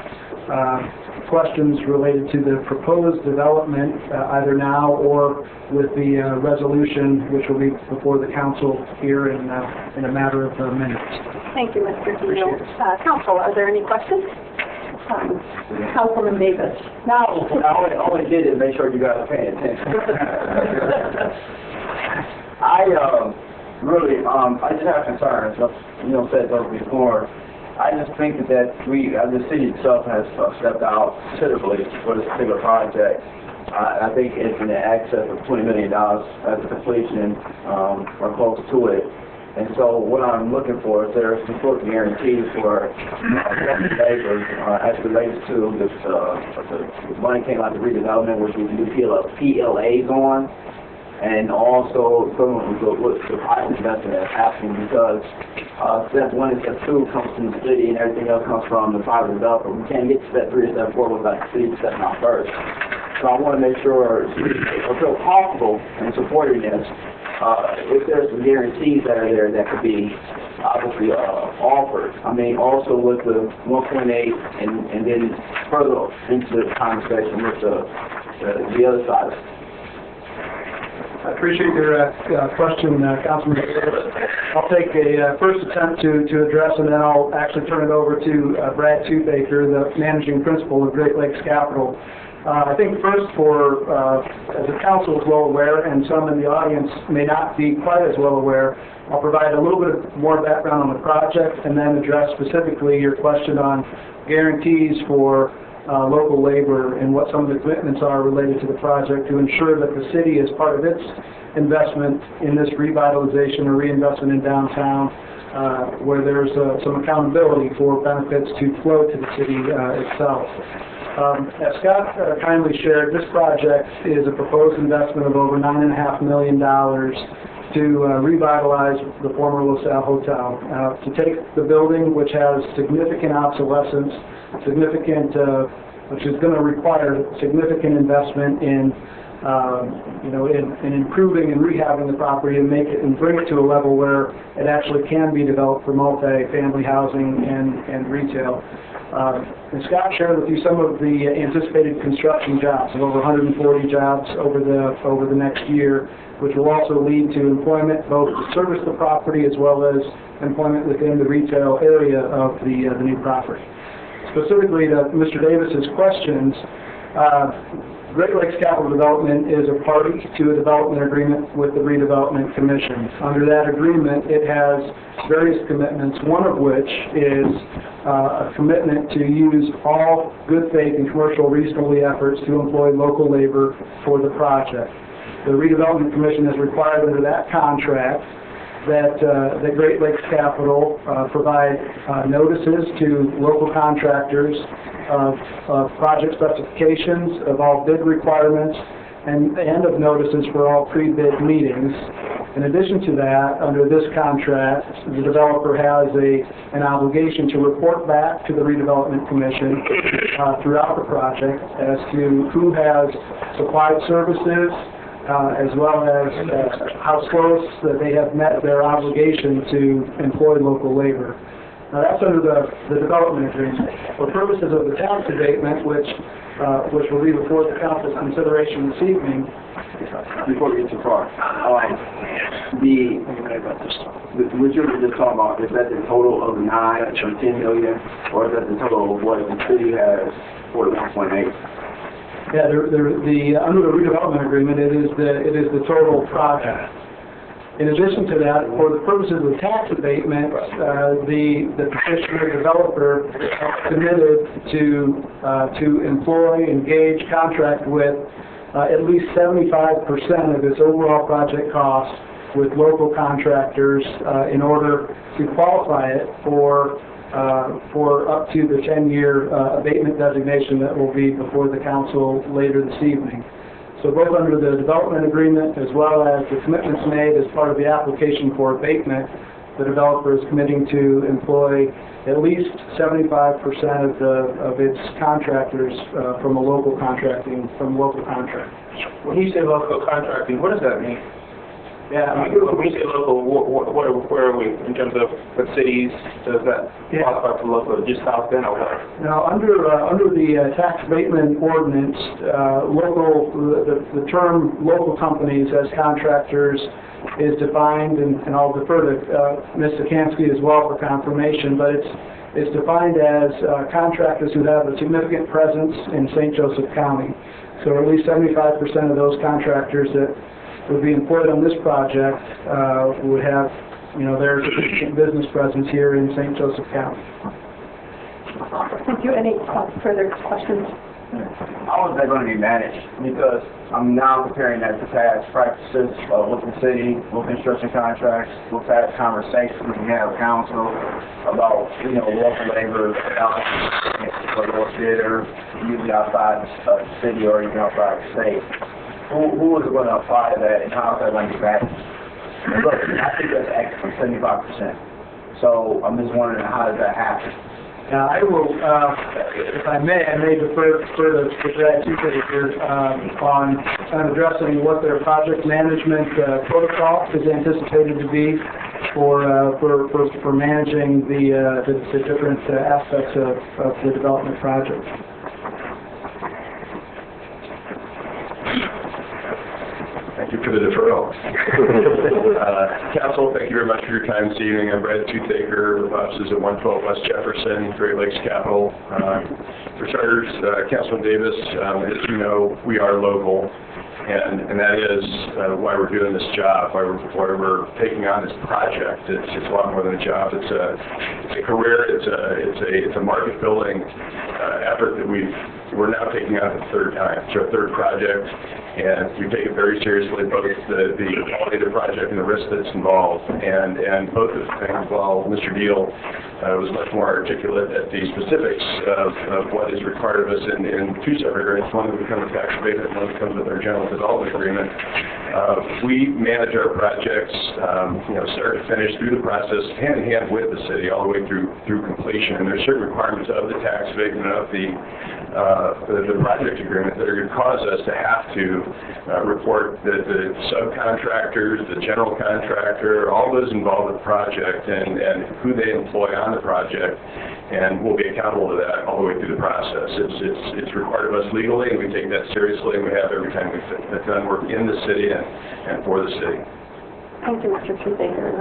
questions related to the proposed development either now or with the resolution, which will be before the council here in a matter of minutes. Thank you, Mr. Deal. Council, are there any questions? Councilman Davis. Now, All I did is make sure you guys are paying attention. I just have concerns. Said those before. I just think that the city itself has stepped out considerably for this particular project. I think it's in the excess of $20 million at the completion, or close to it. And so what I'm looking for is there some sort of guarantees for labor as it relates to this, the money came out of redevelopment, which we do PLAs on, and also equivalent with the private investment that's happening, because step 1 and step 2 comes from the city and everything else comes from the private developer. We can't get to step 3 and step 4 without the city stepping out first. So I want to make sure I feel comfortable in supporting this. If there's some guarantees that are there that could be obviously offered. I mean, also with the 1.8 and then further into the conversation with the other side. I appreciate your question, Councilman. I'll take a first attempt to address, and then I'll actually turn it over to Brad Toothacre, the managing principal of Great Lakes Capital. I think first, as the council is well aware, and some in the audience may not be quite as well aware, I'll provide a little bit more background on the project and then address specifically your question on guarantees for local labor and what some of the commitments are related to the project to ensure that the city, as part of its investment in this revitalization or reinvestment in downtown, where there's some accountability for benefits to flow to the city itself. As Scott kindly shared, this project is a proposed investment of over $9.5 million to revitalize the former LaSalle Hotel. To take the building, which has significant obsolescence, which is going to require significant investment in improving and rehabbing the property and bring it to a level where it actually can be developed for multi-family housing and retail. And Scott shared with you some of the anticipated construction jobs, of over 140 jobs over the next year, which will also lead to employment both to service the property as well as employment within the retail area of the new property. Specifically to Mr. Davis's questions, Great Lakes Capital Development is a party to a development agreement with the Redevelopment Commission. Under that agreement, it has various commitments, one of which is a commitment to use all good faith and commercial reasonably efforts to employ local labor for the project. The Redevelopment Commission has required under that contract that Great Lakes Capital provide notices to local contractors of project specifications, of all bid requirements, and of notices for all pre-bid meetings. In addition to that, under this contract, the developer has an obligation to report back to the Redevelopment Commission throughout the project as to who has supplied services, as well as how close that they have met their obligation to employ local labor. Now that's under the development agreement. For purposes of the tax abatement, which will be before the council's consideration this evening, Before we get too far, what you were just talking about, is that the total of 9 or 10 million, or is that the total of what the city has for the 1.8? Yeah, under the redevelopment agreement, it is the total project. In addition to that, for the purposes of the tax abatement, the petitioner developer committed to employ, engage, contract with at least 75% of its overall project costs with local contractors in order to qualify it for up to the 10-year abatement designation that will be before the council later this evening. So both under the development agreement as well as the commitments made as part of the application for abatement, the developer is committing to employ at least 75% of its contractors from local contractors. When you say local contracting, what does that mean? Yeah, when you say local, where are we in terms of what cities does that qualify for local? Just South Bend or what? Now, under the tax abatement ordinance, the term local companies as contractors is defined, and I'll defer to Ms. Sikansky as well for confirmation, but it's defined as contractors who have a significant presence in St. Joseph County. So at least 75% of those contractors that would be employed on this project would have, their business presence here in St. Joseph County. Thank you. Any further questions? how is that going to be managed? Because I'm now comparing that to past practices with the city, with construction contracts, with past conversations we have with council about, local labor, for lower bidder, usually outside the city or even outside the state. Who is going to apply that and how is that going to be managed? Look, I think that's excellent, 75%. So I'm just wondering, how does that happen? Now, I will, if I may defer to Brad Supervisor on addressing what their project management protocol is anticipated to be for managing the different aspects of the development project. Thank you for the deferral. Council, thank you very much for your time this evening. I'm Brad Toothaker with offices at 112 West Jefferson, Great Lakes Capital. For starters, Councilman Davis, as you know, we are local, and that is why we're doing this job, why we're taking on this project. It's a lot more than a job. It's a career. It's a market building effort that we're now taking on the third time. It's our third project, and we take it very seriously, both the quality of the project and the risk that's involved. And both of the things, while Mr. Deal was much more articulate at the specifics of what is required of us in two separate areas, one that becomes a tax abatement and one that comes with our general development agreement. We manage our projects, start to finish through the process, hand in hand with the city, all the way through completion. And there's certain requirements of the tax abatement of the project agreement that are going to cause us to have to report the subcontractors, the general contractor, all those involved in the project, and who they employ on the project, and we'll be accountable to that all the way through the process. It's required of us legally, and we take that seriously, and we have every time we've done work in the city and for the city. Thank you, Mr. Toothaker.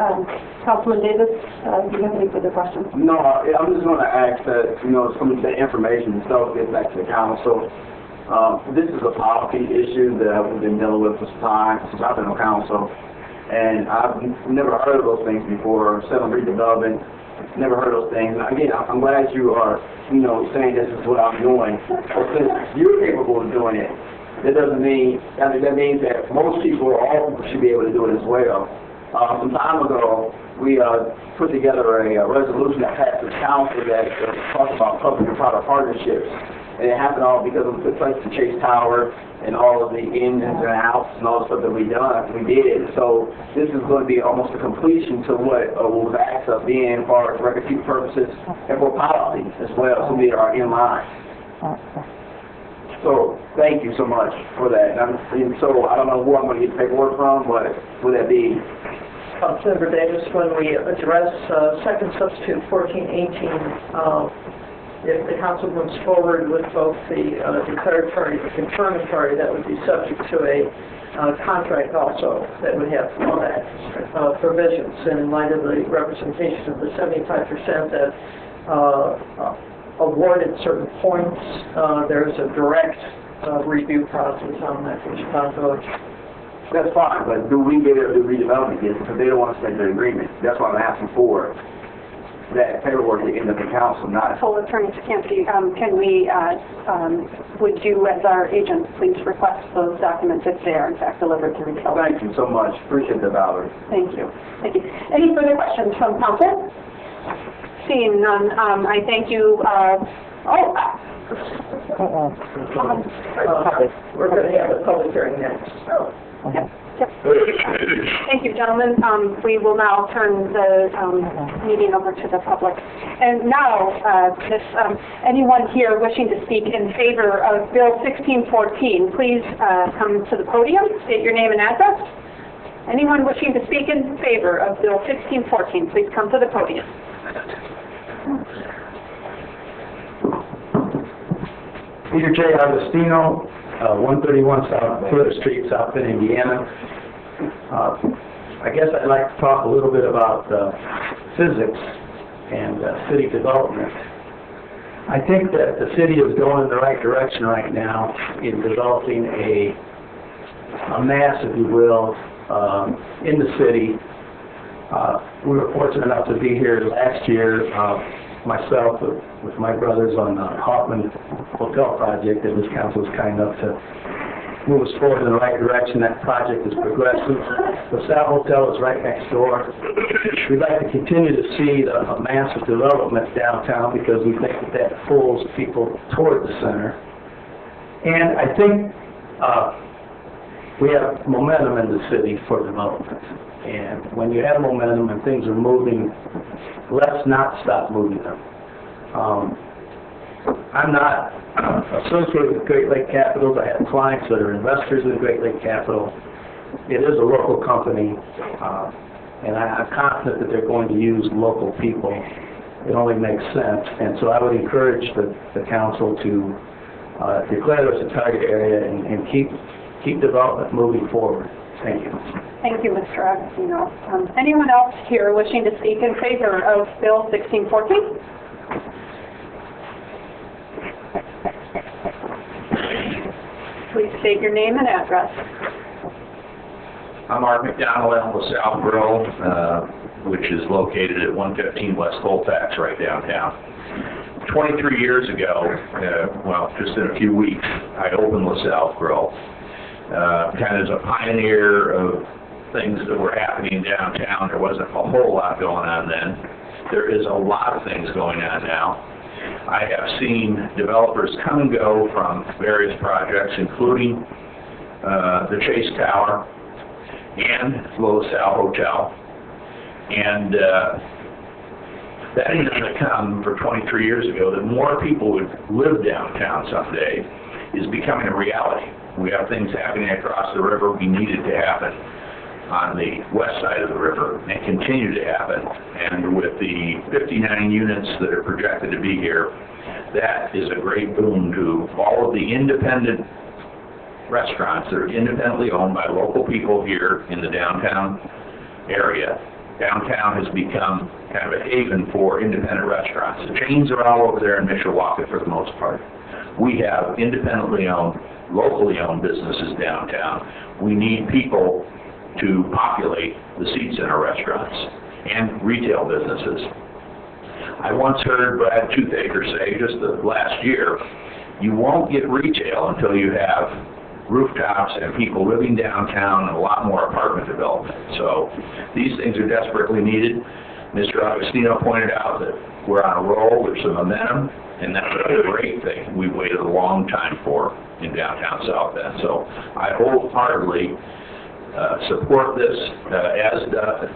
Councilman Davis, do you have any further questions? No, I'm just going to ask that, some of the information itself gets back to the council. This is a policy issue that we've been dealing with for some time, since I've been on council, and I've never heard of those things before. Settlement redevelopment, never heard of those things. Again, I'm glad you are, saying this is what I'm doing. But since you're capable of doing it, that doesn't mean, that means that most people or all people should be able to do it as well. Some time ago, we put together a resolution that passed the council that talks about public and private partnerships. And it happened all because of the place to Chase Tower and all of the ins and outs and all the stuff that we did. So this is going to be almost a completion to what was asked of being for record keeping purposes and for policy as well, so we are in line. So thank you so much for that. And so I don't know who I'm going to get paperwork from, but would that be? Councilmember Davis, when we address second substitute 1418, if the council moves forward with both the declaratory and confirmatory, that would be subject to a contract also that would have all that provisions. And in light of the representation of the 75% that awarded certain points, there's a direct review process on that responsibility. That's fine, but do we get a redevelopment yet? Because they don't want to take the agreement. That's why I'm asking for that paperwork to end up in council, not... Full Attorney Scampy, can we, would you, as our agent, please request those documents if they are in fact delivered to retail? Thank you so much. Appreciate that, Valerie. Thank you. Thank you. Any further questions from council? Seeing none, I thank you. We're going to have a public hearing next. Yep. Thank you, gentlemen. We will now turn the meeting over to the public. And now, anyone here wishing to speak in favor of Bill 1614, please come to the podium, state your name and address. Anyone wishing to speak in favor of Bill 1614, please come to the podium. Peter J. Agostino, 131 South Taylor Street, South Bend, Indiana. I guess I'd like to talk a little bit about physics and city development. I think that the city is going in the right direction right now in developing a mass, if you will, in the city. We were fortunate enough to be here last year myself with my brothers on the Hoffman Hotel project, and this council was kind enough to move us forward in the right direction. That project is progressing. The South Hotel is right next door. We'd like to continue to see a massive development downtown because we think that pulls people toward the center. And I think we have momentum in the city for development. And when you have momentum and things are moving, let's not stop moving them. I'm not associated with Great Lake Capitals. I have clients that are investors in Great Lake Capital. It is a local company, and I'm confident that they're going to use local people. It only makes sense. And so I would encourage the council to declare this a target area and keep development moving forward. Thank you. Thank you, Mr. Agostino. Anyone else here wishing to speak in favor of Bill 1614? Please state your name and address. I'm Art McDonald at LaSalle Grill, which is located at 115 West Colfax, right downtown. 23 years ago, well, just in a few weeks, I opened LaSalle Grill, kind of as a pioneer of things that were happening downtown. There wasn't a whole lot going on then. There is a lot of things going on now. I have seen developers come and go from various projects, including the Chase Tower and the LaSalle Hotel. And that didn't come for 23 years ago, that more people would live downtown someday is becoming a reality. We have things happening across the river. We need it to happen on the west side of the river and continue to happen. And with the 59 units that are projected to be here, that is a great boon to all of the independent restaurants that are independently owned by local people here in the downtown area. Downtown has become kind of a haven for independent restaurants. The chains are all over there in Mishawaka for the most part. We have independently owned, locally owned businesses downtown. We need people to populate the seats in our restaurants and retail businesses. I once heard Brad Toothaker say just the last year, you won't get retail until you have rooftops and people living downtown and a lot more apartment development. So these things are desperately needed. Mr. Agostino pointed out that we're on a roll, there's some momentum, and that's a great thing we've waited a long time for in downtown South Bend. So I wholeheartedly support this, as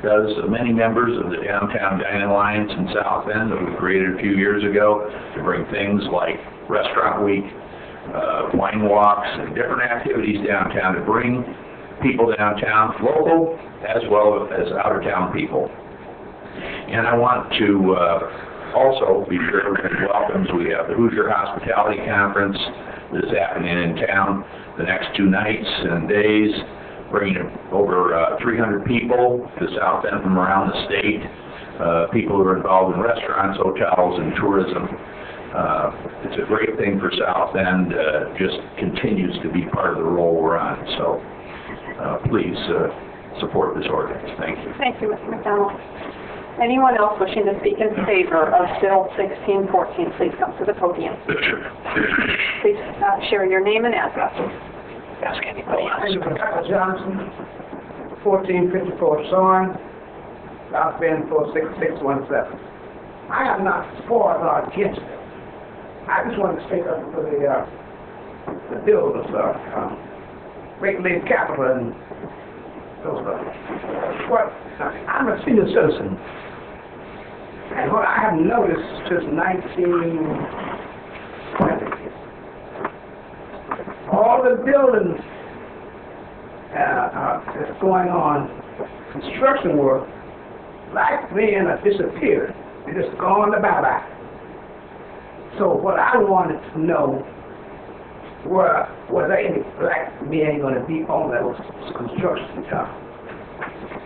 does many members of the Downtown Dining Alliance in South Bend that we created a few years ago to bring things like Restaurant Week, wine walks, and different activities downtown to bring people downtown, local as well as out-of-town people. And I want to also be sure everybody welcomes. We have the Hoosier Hospitality Conference that is happening in town the next 2 nights and days, bringing over 300 people to South Bend from around the state, people who are involved in restaurants, hotels, and tourism. It's a great thing for South Bend, just continues to be part of the role we're on. So please support this ordinance. Thank you. Thank you, Mr. McDonald. Anyone else wishing to speak in favor of Bill 1614, please come to the podium. Please share your name and address. Ask anybody else. Michael Johnson, 1454 Soren, South Bend 46617. I am not for or against it. I just want to speak up for the builders, Great Lake Capital and those. What I'm a senior citizen, and what I have noticed since 1920. All the buildings that's going on, construction work, black men have disappeared. They're just gone to bye-bye. So what I wanted to know, were there any black men going to be on those construction jobs?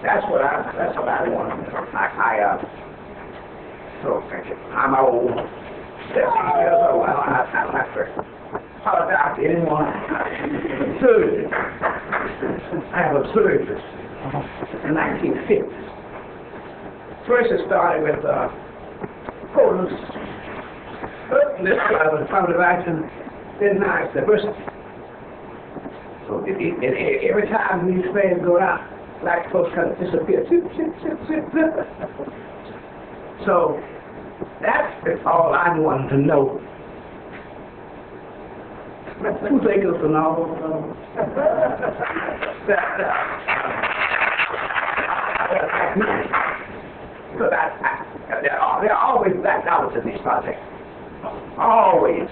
That's what I want to know. So I'm old, 70 years old. I'm not very. Apologize to anyone. Surgery. I have a surgery in the 1950s. First it started with proposals. But this time, affirmative action denies the person. So every time these flags go out, black folks kind of disappear. Zip, zip, zip, zip, zip. So that's all I wanted to know. Who think it's an awful Because there are always black dollars in these projects. Always.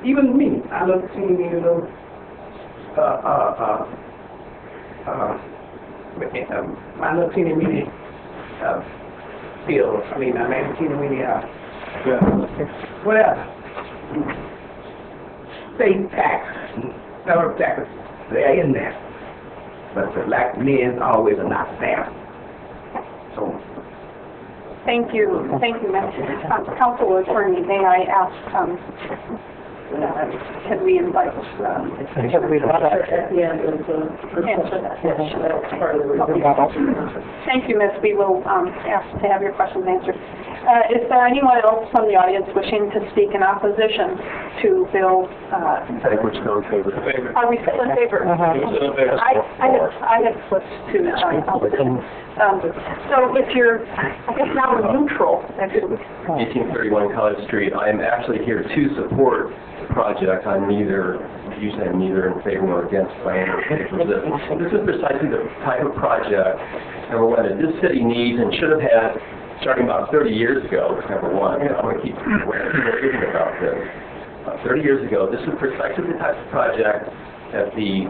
Even me, I look to me, you know, my little teeny weeny bill. I mean, my teeny weeny whatever. State tax, federal tax, they're in there. But the black men always are not there. So. Thank you, Mr. Council Attorney. May I ask, can we invite, at the end of the answer that question? That's part of the rebuttal. Thank you, Ms. We will ask to have your questions answered. Is there anyone else from the audience wishing to speak in opposition to Bill? I think we're still in favor. Are we still in favor? I had flipped to opposition. So if you're, I guess now we're neutral, actually. 1831 College Street. I'm actually here to support the project. Usually I'm neither in favor nor against by any means. This is precisely the type of project, number one, that this city needs and should have had starting about 30 years ago, number one. I want to keep worrying about this. 30 years ago, this is precisely the type of project that the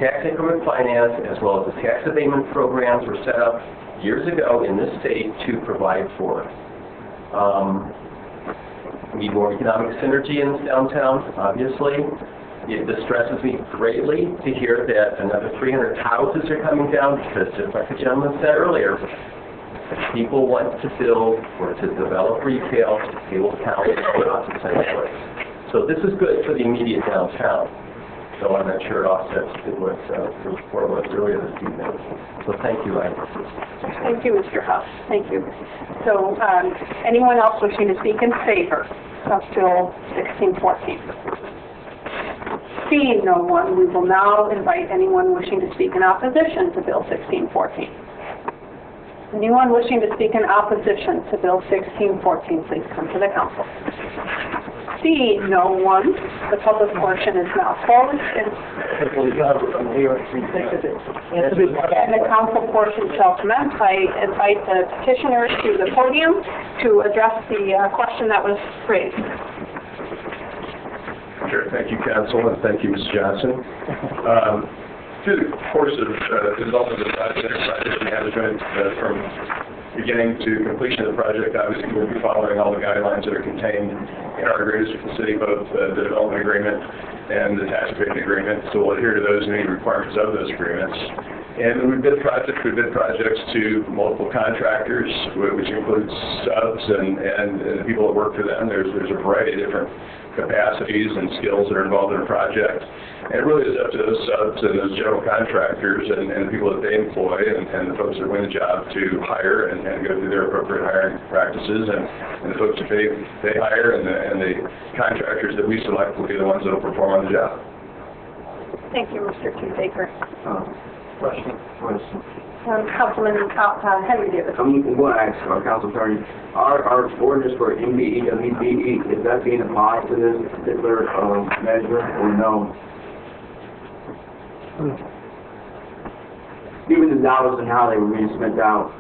tax increment finance as well as the tax abatement programs were set up years ago in this state to provide for. We need more economic synergy in this downtown, obviously. It distresses me greatly to hear that another 300 houses are coming down because, just like the gentleman said earlier, people want to build or to develop retail, they will count not the same place. So this is good for the immediate downtown. So I'm not sure it offsets what the report was earlier this evening. So thank you, Ida. Thank you, Mr. Huff. Thank you. So anyone else wishing to speak in favor of Bill 1614? Seeing no one, we will now invite anyone wishing to speak in opposition to Bill 1614. Anyone wishing to speak in opposition to Bill 1614, please come to the council. Seeing no one, the public portion is now closed, and the council portion shall commence. I invite the petitioners to the podium to address the question that was raised. Sure. Thank you, Council, and thank you, Ms. Johnson. Through the course of development of the project management, from beginning to completion of the project, obviously we'll be following all the guidelines that are contained in our agreements with the city, both the development agreement and the tax abatement agreement. So we'll adhere to those and any requirements of those agreements. And we bid projects to multiple contractors, which includes subs and people that work for them. There's a variety of different capacities and skills that are involved in a project. And it really is up to those subs and those general contractors and the people that they employ and the folks that win the job to hire and go through their appropriate hiring practices. And the folks that they hire and the contractors that we select will be the ones that will perform on the job. Thank you, Mr. Baker. Question. Councilman Henry Davis. I'm going to ask our council attorney, our ordinance for MBE, WBE, is that being applied to this particular measure or no? Given the dollars and how they were being spent out.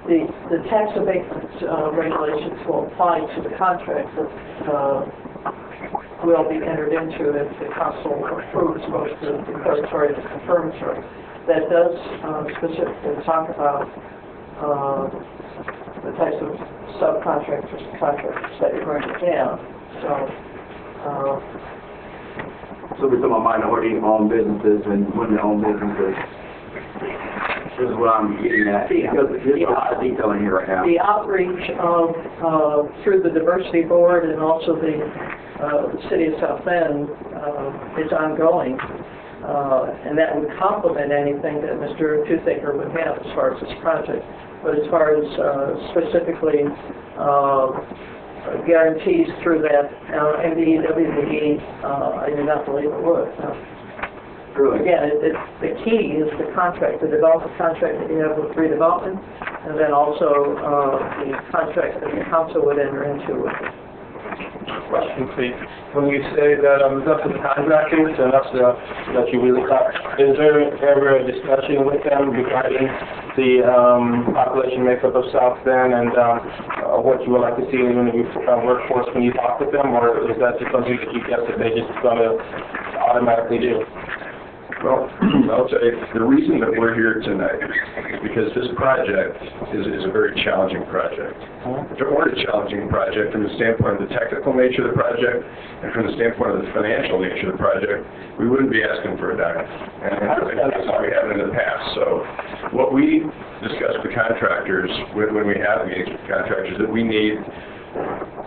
The tax abatement regulations will apply to the contracts that will be entered into if the council approves both the declaratory and the confirmatory. That does specifically talk about the types of subcontractors and contractors that you're going to have. So we're talking about minority-owned businesses and women-owned businesses. This is what I'm getting at. There's a lot of detail in here right now. The outreach of through the diversity board and also the city of South Bend is ongoing. And that would complement anything that Mr. Toothaker would have as far as this project. but as far as specifically guarantees through that MDE, I do not believe it would. Again, the key is the contract, the development contract that you have with redevelopment, and then also the contract that the council would enter into with it. Question, please. When you say that it's up to the contractors and that's that you really got, is there ever a discussion with them regarding the population makeup of South Bend and what you would like to see in your workforce when you talk with them, or is that just something that you guess that they just going to automatically do? Well, I'll tell you, the reason that we're here tonight is because this project is a very challenging project. If it weren't a challenging project from the standpoint of the technical nature of the project and from the standpoint of the financial nature of the project, we wouldn't be asking for a dime. And that's how we have in the past. So what we discuss with contractors when we have meetings with contractors is that we need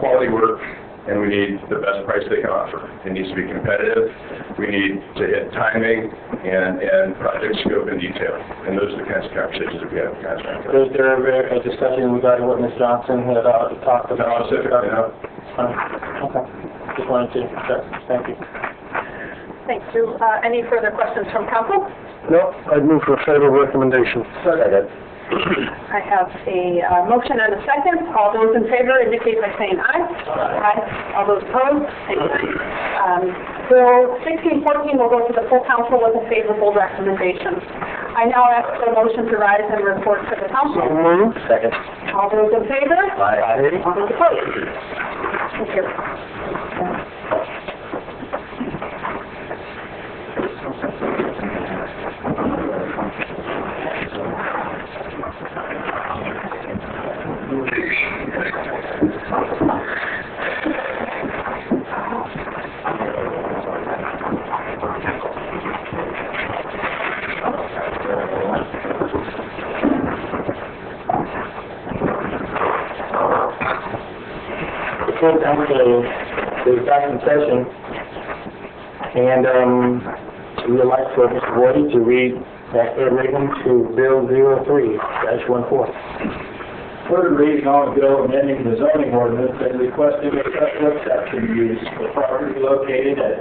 quality work, and we need the best price they can offer. It needs to be competitive. We need to hit timing and project scope and detail. And those are the kinds of conversations that we have with contractors. Was there ever a discussion regarding what Ms. Johnson had talked about? No, specifically, no. Okay. Just wanted to check. Thank you. Thank you. Any further questions from council? No, I'd move for a favorable recommendation. Second. I have a motion and a second. All those in favor indicate by saying aye. Aye. All those opposed, say nay. Bill 1614 will go to the full council with a favorable recommendation. I now ask for a motion to rise and report to the council. Second. All those in favor? Aye. All those opposed? Thank you. Full council is back in session, and we would like for Mr. Woody to read that third reading to Bill 03-14. Third reading on a bill amending the zoning ordinance and requesting a special exception use for property located at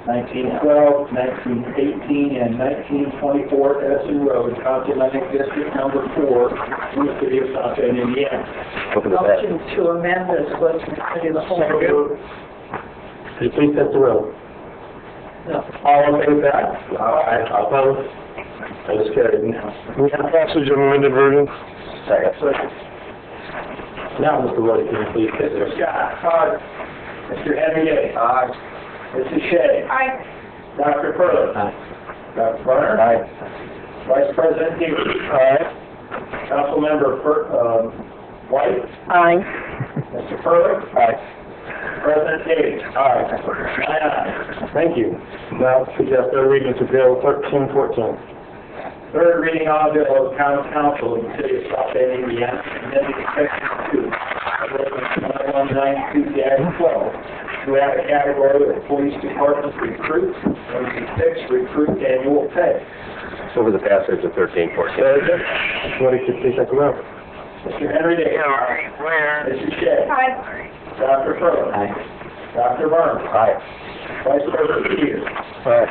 1912, 1918, and 1924 Edison Road, Continental District Number 4, in the city of South Bend, Indiana. Motion to amend this was committee of the whole. Could you please set the roll? No. All in favor, say aye. Aye. Opposed? That is carried. Move for passage of amended version. Second. Now, Mr. Woody, can you please set the roll? Aye. Mr. Henry Day. Aye. Mrs. Shea. Aye. Dr. Furley. Aye. Dr. Brenner. Aye. Vice President Davis. Aye. Councilmember White. Aye. Mr. Furley. Aye. President Davis. Aye. Aye. Thank you. Now, could you have third reading to Bill 13-14? Third reading on a bill of the common council of the city of South Bend, Indiana, amending section 2, ordinance 1192-12, to add a category of police department recruits, and to fix recruit annual pay. Over the passage of 13-14. Woody, could you please set the roll? Mr. Henry Day. Mrs. Shea. Aye. Dr. Furley. Aye. Dr. Brenner. Aye. Vice President Peters. Aye.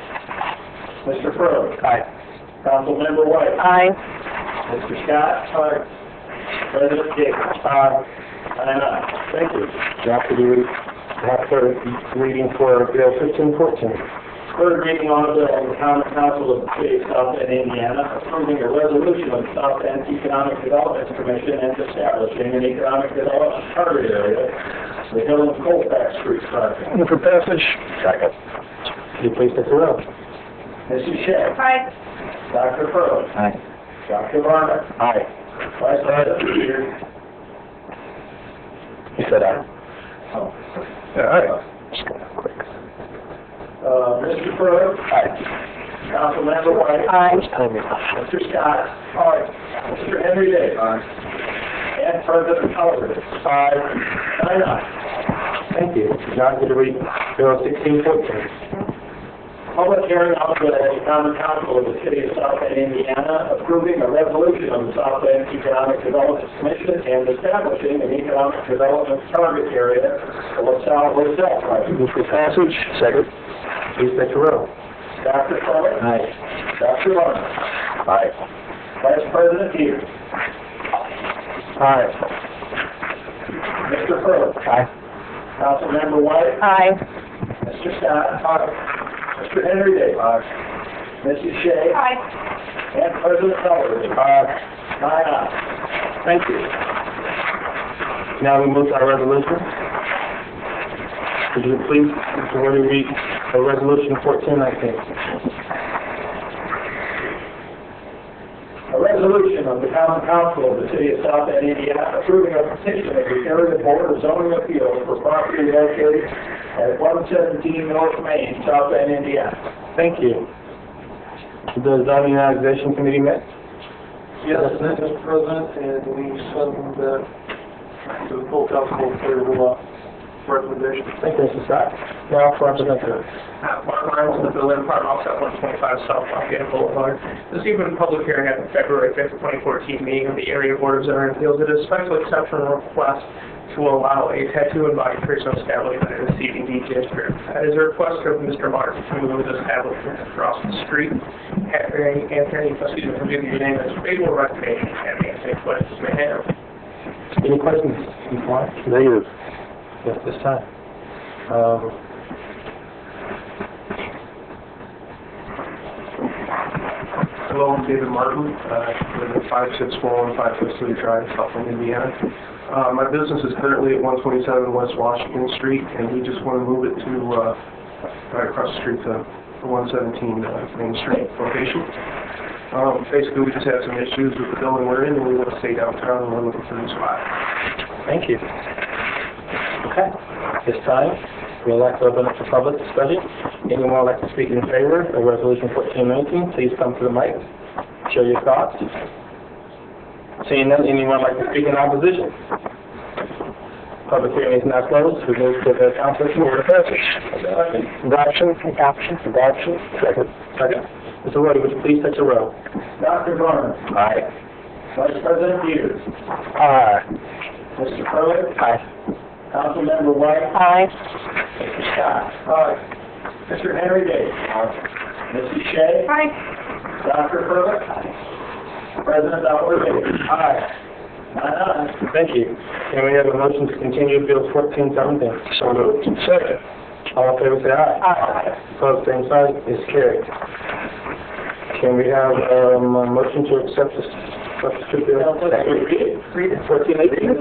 Mr. Furley. Aye. Councilmember White. Aye. Mr. Scott. Aye. President Davis. Aye. Aye. Thank you. Now, could you have third reading for Bill 15-14? Third reading on a bill of the common council of the city of South Bend, Indiana, approving a resolution of the South Bend Economic Development Commission and establishing an economic development target area, the Hill and Colfax Street project. Move for passage. Second. Could you please set the roll? Mrs. Shea. Aye. Dr. Furley. Aye. Dr. Varner. Aye. Vice President Peters. You said aye. Oh. Yeah, aye. Just go quick. Mr. Furley. Aye. Councilmember White. Aye. Timing. Mr. Scott. Aye. Mr. Henry Day. Aye. And President Howard. Aye. Aye. Thank you. Now, could you read Bill 16-14? public hearing of the Common Council of the City of South Bend, Indiana, approving a resolution of the South Bend Economic Development Commission and establishing an economic development target area for LaSalle Hotel project. Move for passage. Second. Please take the roll. Dr. Fuller. Aye. Dr. Lawrence. Aye. Vice President Peters. Aye. Mr. Furley. Aye. Councilmember White. Aye. Mr. Scott. Aye. Mr. Henry Davis. Aye. Mrs. Shea. Aye. And President Howard. Aye. 9 ayes. Thank you. Now we move to our resolution. Could you please, Mr. Woody, read resolution 1419? A resolution of the Common Council of the City of South Bend, Indiana, approving a petition of the Area Board of Zoning Appeals for property located at 117 North Main, South Bend, Indiana. Thank you. The Zoning and Annexation Committee met? Yes, Mr. President, and we send that to the full council for recommendation. Thank you, Mr. Scott. Now for our presenter. Mark Lyons with the Lynn Farm House at 125 South Lafayette Boulevard. This evening, public hearing at the February 5th, 2014 meeting of the Area Board of Zoning Appeals. It is a special exception request to allow a tattoo and body piercing establishment in the CBD district. That is a request of Mr. Martin to move this establishment across the street. Anthony, from giving your name as favorable recommendation. Have any questions you may have? Any questions? Negative. Yes, this time. Hello, I'm David Martin, live at 5641 563 Drive, South Bend, Indiana. My business is currently at 127 West Washington Street, and we just want to move it to right across the street to the 117 Main Street location. Basically, we just have some issues with the building we're in, and we want to stay downtown, and we're looking for a new spot. Thank you. Okay. This time, we'd like to open up for public discussion. Anyone would like to speak in favor of Resolution 1419, please come to the mic, share your thoughts. Seeing none, anyone would like to speak in opposition? Public hearing is now closed. We move to the council for passage. Adoption. Adoption. Second. Mr. Woody, would you please take the roll? Dr. Garner. Aye. Vice President Peters. Aye. Mr. Furley. Aye. Councilmember White. Aye. Mr. Scott. Aye. Mr. Henry Davis. Aye. Mrs. Shea. Aye. Dr. Furley. Aye. President Howard. Aye. 9 ayes. Thank you. Can we have a motion to continue Bill 1417? So moved. Second. All in favor say aye. Aye. Opposed, same sign, is carried. Can we have a motion to accept this substitute bill? Read it. 1418.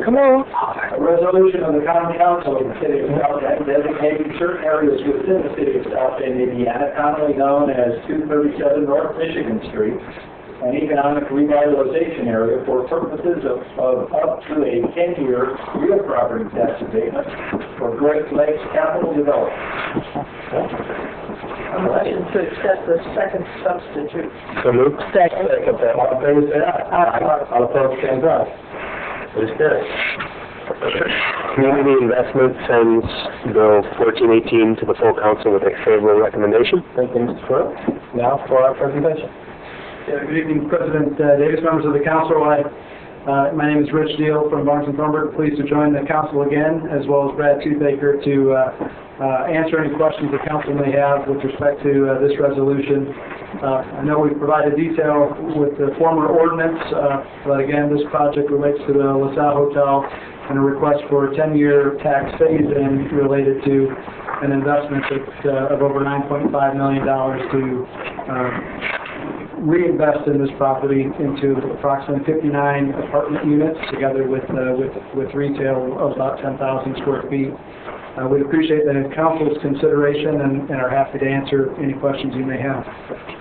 Come on. A resolution of the Common Council of the City of South Bend designating certain areas within the City of South Bend, Indiana, commonly known as 237 North Michigan Street, an economic revitalization area for purposes of up to a 10-year real property tax abatement for Great Lakes Capital Development. A motion to accept the second substitute. So moved. Second. All in favor say aye. Aye. All opposed, same sign. It is carried. Community Investment sends Bill 1418 to the full council with a favorable recommendation. Thank you, Mr. Furley. Now for our presentation. Good evening, President Davis, members of the council. My name is Rich Deal from Barnes & Thornburg. Pleased to join the council again, as well as Brad Toothaker, to answer any questions the council may have with respect to this resolution. I know we've provided detail with the former ordinance, but again, this project relates to the LaSalle Hotel and a request for a 10-year tax phase-in related to an investment of over $9.5 million to reinvest in this property into approximately 59 apartment units, together with retail of about 10,000 square feet. We'd appreciate the council's consideration and are happy to answer any questions you may have.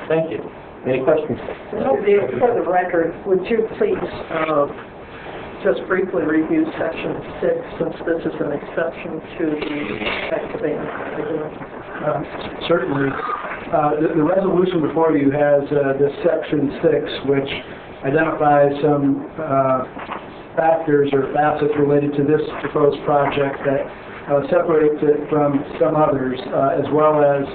Thank you. Any questions? For the record, would you please just briefly review Section 6, since this is an exception to the tax abatement agreement? Certainly. The resolution before you has this Section 6, which identifies some factors or facets related to this proposed project that separates it from some others, as well as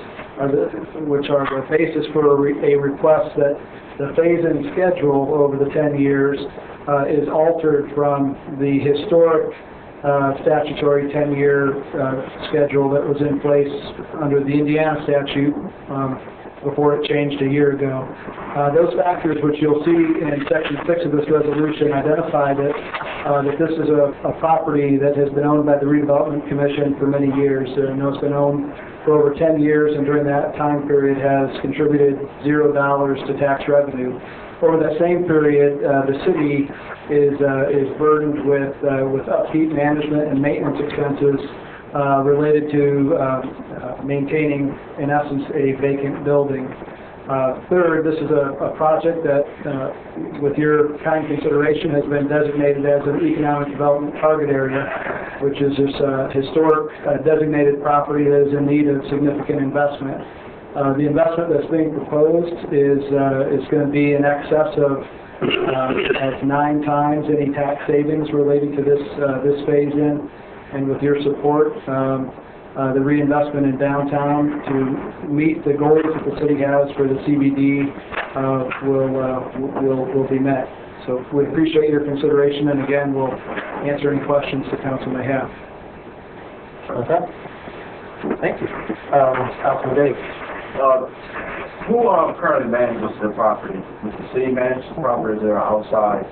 which are the basis for a request that the phase-in schedule over the 10 years is altered from the historic statutory 10-year schedule that was in place under the Indiana statute before it changed a year ago. Those factors, which you'll see in Section 6 of this resolution, identify that this is a property that has been owned by the Redevelopment Commission for many years. It's been owned for over 10 years, and during that time period has contributed $0 to tax revenue. Over that same period, the city is burdened with upkeep, management, and maintenance expenses related to maintaining, in essence, a vacant building. Third, this is a project that, with your kind consideration, has been designated as an economic development target area, which is this historic designated property that is in need of significant investment. The investment that's being proposed is going to be in excess of 9 times any tax savings relating to this phase-in. And with your support, the reinvestment in downtown to meet the goals that the city has for the CBD will be met. So we appreciate your consideration, and again, we'll answer any questions the council may have. Okay. Thank you. Councilman Davis. Who currently manages the property? Does the city manage the property, or is there an outside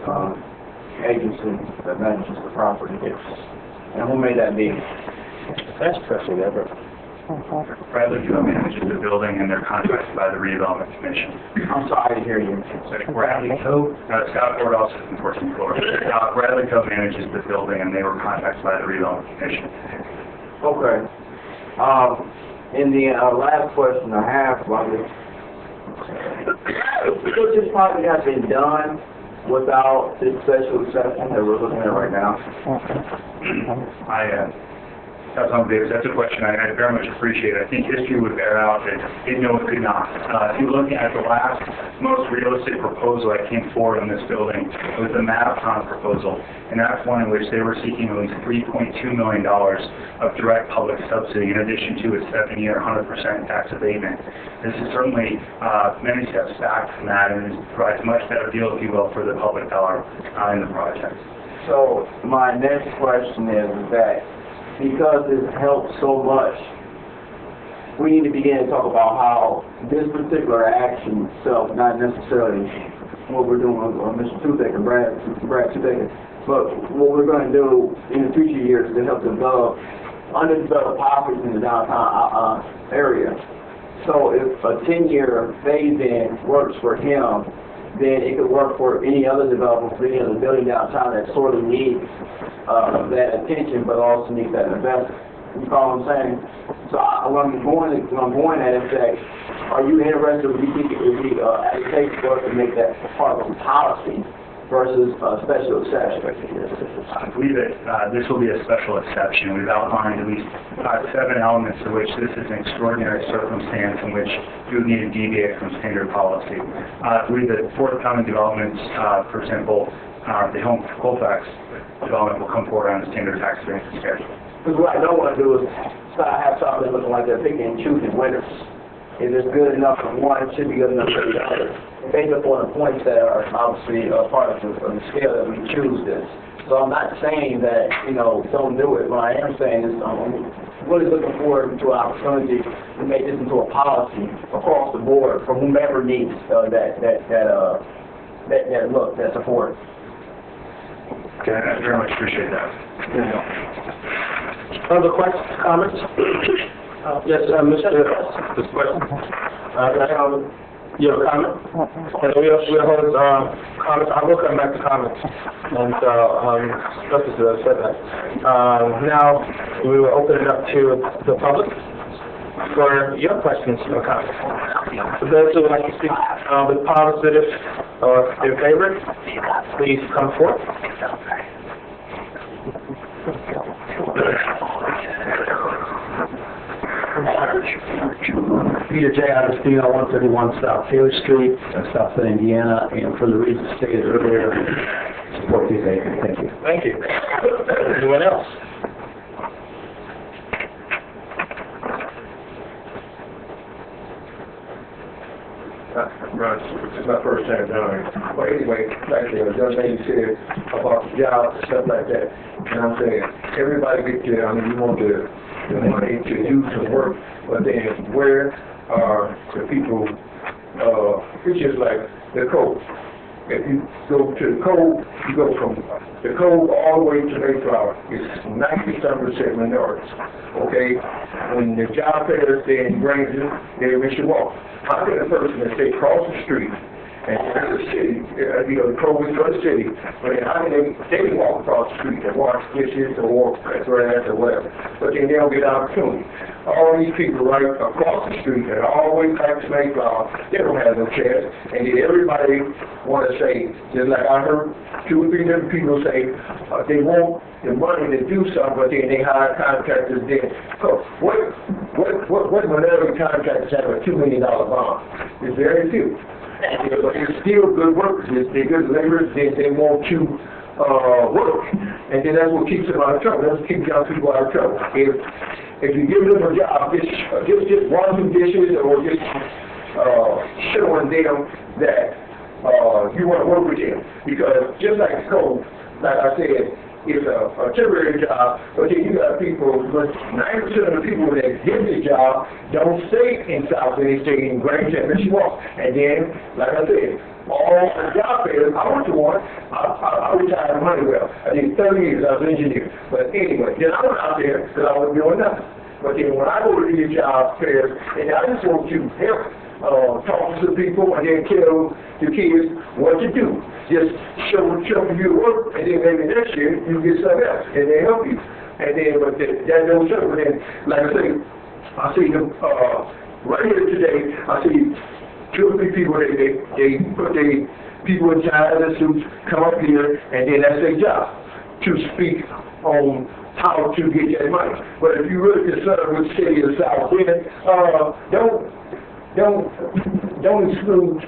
agency that manages the property? And who may that be? That's President Everett. Bradley Co. manages the building, and they're contracted by the Redevelopment Commission. I'm sorry, I didn't hear you. Bradley Co. Scott Ford also is enforcing Florida. Bradley Co. manages the building, and they were contracted by the Redevelopment Commission. Okay. In the last question I have about this, because this project has been done without this special exception that we're looking at right now. Councilman Davis, that's a question I very much appreciate. I think history would bear out that it could not. If you look at the last most realistic proposal that came forward on this building, it was the Mavcon proposal, and that's one in which they were seeking at least $3.2 million of direct public subsidy in addition to a 7-year 100% tax abatement. This is certainly many steps back from that, and it provides a much better deal, if you will, for the public dollar in the project. So my next question is that because it helps so much, we need to begin to talk about how this particular action itself, not necessarily what we're doing with Mr. Tuthek and Brad Tuthek, but what we're going to do in the future years to help develop underdeveloped properties in the downtown area. So if a 10-year phase-in works for him, then it could work for any other developer, for any other building downtown that sort of needs that attention, but also needs that investment. You know what I'm saying? So what I'm going at is that, are you interested, or do you think it would be advantageous for us to make that part of the policy versus a special exception? I believe that this will be a special exception. We've outlined at least 7 elements in which this is an extraordinary circumstance in which you would need to deviate from standard policy. I believe that forthcoming developments, for example, the Home Colfax development will come forward on a standard tax abatement schedule. Because what I don't want to do is have something looking like they're picking and choosing winners. If it's good enough for one, it should be good enough for the other. Based upon the points that are obviously part of the scale that we choose this. So I'm not saying that, don't do it. What I am saying is I'm really looking forward to an opportunity to make this into a policy across the board for whomever needs that support. Okay, I very much appreciate that. Other questions, comments? Yes, Mr. This question. You have a comment? And we'll hold comments. I will come back to comments. And Justice said that. Now we will open it up to the public for your questions or comments. For those who would like to speak with positive or in favor, please come forth. Peter J. Agostino, 131 South Taylor Street, South Bend, Indiana, and for the reasons stated earlier, support these acres. Thank you. Thank you. Anyone else? is my first time down here. But anyway, like the young lady said about the job and stuff like that, and I'm saying, everybody gets there, I mean, you want to do some work, but then where are the people, it's just like the code. If you go to the code, you go from the code all the way to Mayflower. It's 90% minorities, okay? When the job fairs, they in Granger, they in Mishawaka. How can a person that say cross the street and enter the city, the code is for the city, but then how can they walk across the street and wash dishes or walk grass or whatever, but then they don't get an opportunity. All these people right across the street and all the way back to Mayflower, they don't have no chance, and then everybody want to say, just like I heard 2 or 3 different people say, they want the money to do something, but then they hire contractors then. So what minority contractors have a $2 million bond? It's very few. But it's still good workers. They're good laborers. They want to work, and then that's what keeps them out of trouble. That's what keeps young people out of trouble. If you give them a job, just washing dishes or just showing them that you want to work with them, because just like the code, like I said, it's a temporary job, but then you got people, but 90% of the people that get the job don't stay in South Bend, they stay in Granger and Mishawaka. And then, like I said, all the job fairs, I went to one, I retired in Honeywell. I did 30 years, I was an engineer. But anyway, then I went out there because I wasn't doing nothing. But then when I go to these job fairs, and I just want to help talk to the people and then tell the kids what to do. Just show you work, and then maybe next year you get something else, and they help you. And then, but that don't show. And then, like I say, I see them right here today. I see 2 or 3 people. They put their people in ties and suits come up here, and then that's their job to speak on how to get that money. But if you really concerned with the city of South Bend, don't exclude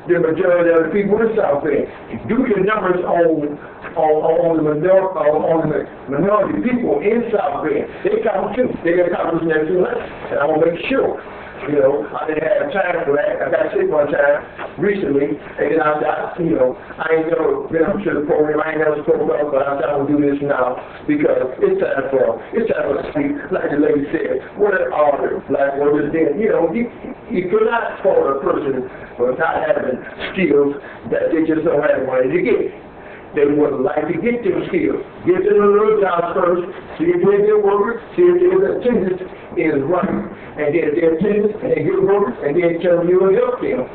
the majority of the people in South Bend. Do your numbers on the minority people in South Bend. They count too. They got Congress next to us, and I want to make sure. You know, I didn't have time for that. I got sick one time recently, and then I ain't never been up to the program. I ain't never spoke up, but I'm trying to do this now because it's time for speak. Like the lady said, what are the black workers then? You know, you could not fault a person for not having skills that they just don't have money to get. They would like to get them skills. Get them a little job first, see if they're workers, see if their attendance is right. And then if their attendance and they get workers, and then tell them you will help them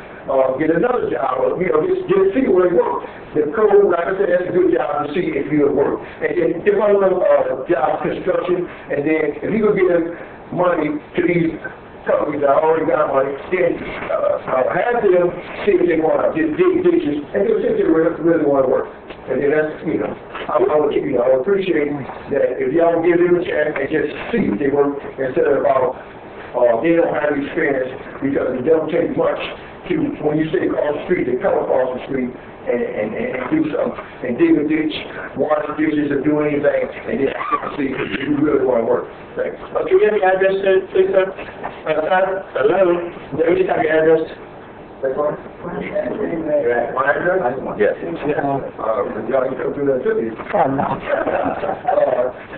get another job, or, just see where they work. The code, like I said, that's a good job to see if you work. And then if I love job construction, and then if you could get money to these companies that already got money, then have them see if they want to just dig ditches, and they'll see if they really want to work. And then that's, I would appreciate that if y'all give them a chance and just see if they work instead of they don't have experience, because it don't take much to, when you stay across the street, to come across the street and do something, and dig a ditch, wash dishes, or do anything, and then see if you really want to work. Thanks. Okay, you have your address, please, sir? Hello? Let me have your address. That's one? My address? Yes. Y'all can come through that city.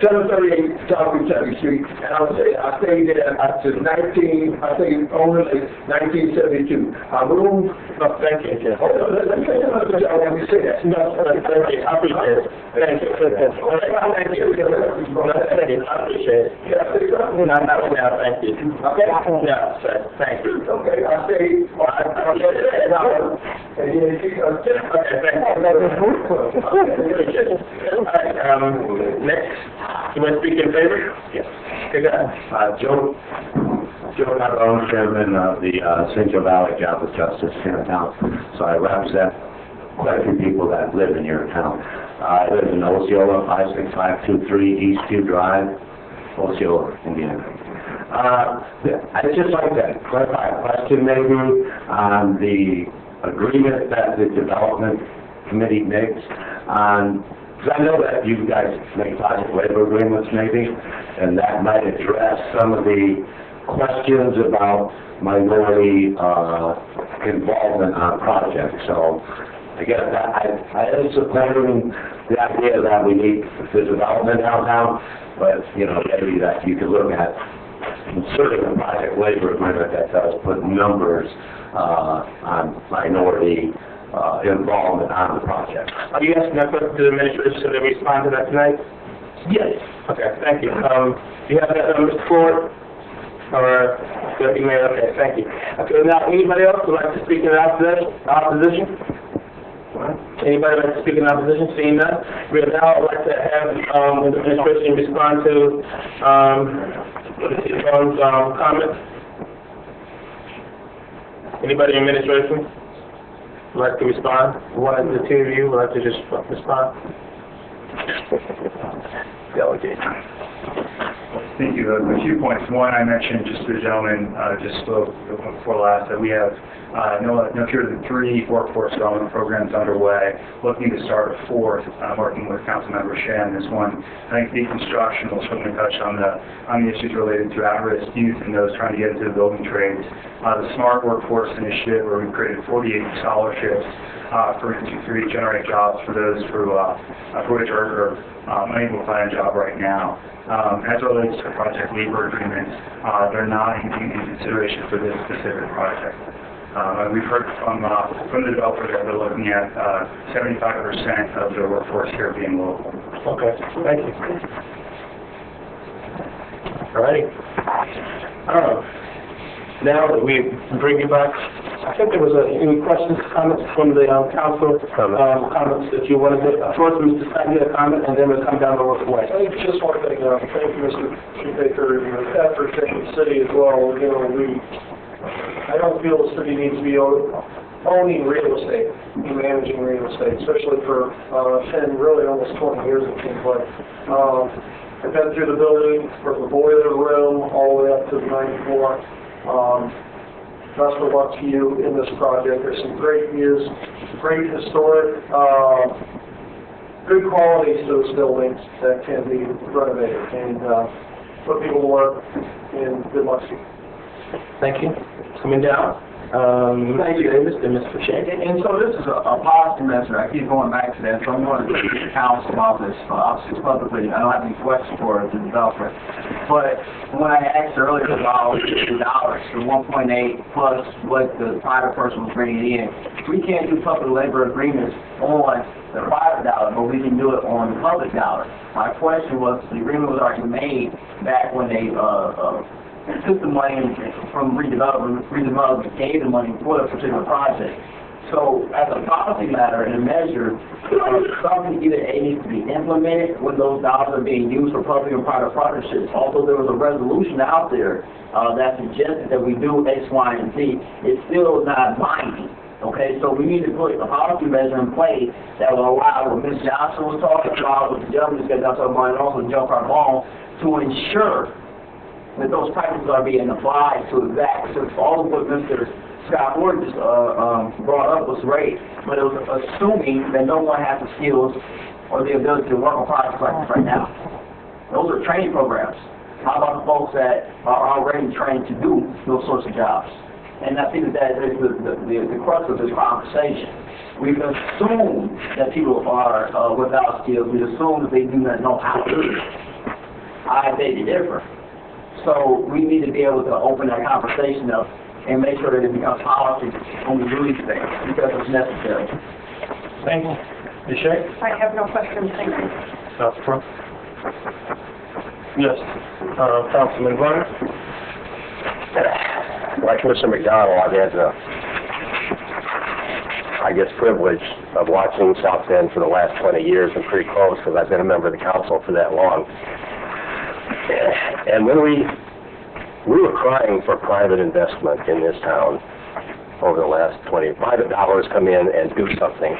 738 South Kentucky Street, and I stayed there since 1972. I moved. Thank you. Let me say that. I want to say that. No, thank you. I appreciate it. Thank you. Thank you. I appreciate it. No, thank you. Okay? Yeah, sir. Thank you. Okay, I stayed. Next, you want to speak in favor? Yes. Joe Navarone, Chairman of the Central Valley Job with Justice here in town. So I represent quite a few people that live in your town. I live in Osceola, 56523 Eastview Drive, Osceola, Indiana. I'd just like to clarify a question maybe on the agreement that the Development Committee makes on, because I know that you guys make project labor agreements maybe, and that might address some of the questions about minority involvement on projects. So, again, I am supporting the idea that we need the development downtown, but, you know, maybe that you could look at inserting a project labor agreement that does put numbers on minority involvement on the project. Are you asking that question to the administration so they respond to that tonight? Yes. Okay, thank you. Do you have that, Mr. Ford? Or, the email? Okay, thank you. Okay, now, anybody else would like to speak in opposition? Anybody like to speak in opposition? Seeing none, we would now like to have the administration respond to comments. Anybody in administration would like to respond? One of the two of you would like to just respond? Delegate. Thank you. A few points. One, I mentioned just the gentleman just spoke before last that we have no fewer than 3 workforce development programs underway, looking to start a 4th, working with Councilmember Shea on this one. I think deconstruction will certainly touch on the issues related to at-risk youth and those trying to get into the building trades. The Smart Workforce Initiative, where we've created 48 scholarships for to generate jobs for those for which are unable to find a job right now. As it relates to project labor agreements, they're not in consideration for this specific project. We've heard from the developer that they're looking at 75% of their workforce here being local. Okay, thank you. All righty. Now that we bring you back, I think there was any questions, comments from the council, comments that you wanted to, first Mr. Scott, you had a comment, and then we'll come down the way. I think just one thing, thank you, Mr. Shoemaker, and your effort in the city as well. You know, I don't feel the city needs to be owning real estate, managing real estate, especially for 10, really almost 20 years it seems like. I've been through the building from the boiler room all the way up to the 9th floor. Best of luck to you in this project. There's some great views, great historic, good qualities to this building that can be renovated and put people to work, and good luck to you. Thank you. Coming down. Thank you, Davis and Mr. Shea. And so this is a positive message. I keep going back to that, so I'm going to speak to the council about this, obviously publicly. I don't have any questions for the developer. But when I asked earlier about the dollars, the 1.8 plus what the private person was bringing in, we can't do public labor agreements on the private dollar, but we can do it on the public dollar. My question was, the agreement was already made back when they took the money from redevelopment, gave the money for the particular project. So, as a policy matter and a measure, something either A needs to be implemented when those dollars are being used for public and private partnerships. Although there was a resolution out there that suggested that we do X, Y, and Z, it's still not binding. Okay, so we need to put a policy measure in place that will allow what Ms. Johnson was talking about, what the gentleman just got talking about, and also Joe Carbone, to ensure that those practices are being applied to exact. So all of what Mr. Scott Ford just brought up was great, but it was assuming that no one has the skills or the ability to work on projects like this right now. Those are training programs. How about the folks that are already trained to do those sorts of jobs? And I think that is the crux of this conversation. We've assumed that people are without skills. We assume that they do not know how to do it. I beg to differ. So we need to be able to open that conversation up and make sure that it becomes policy when we do these things, because it's necessary. Thank you. Ms. Shea? I have no questions, thank you. Yes. Councilman Varner? Like Mr. McDonald, I've had the, privilege of watching South Bend for the last 20 years and pretty close because I've been a member of the council for that long. And when we were crying for private investment in this town over the last 20, private dollars come in and do something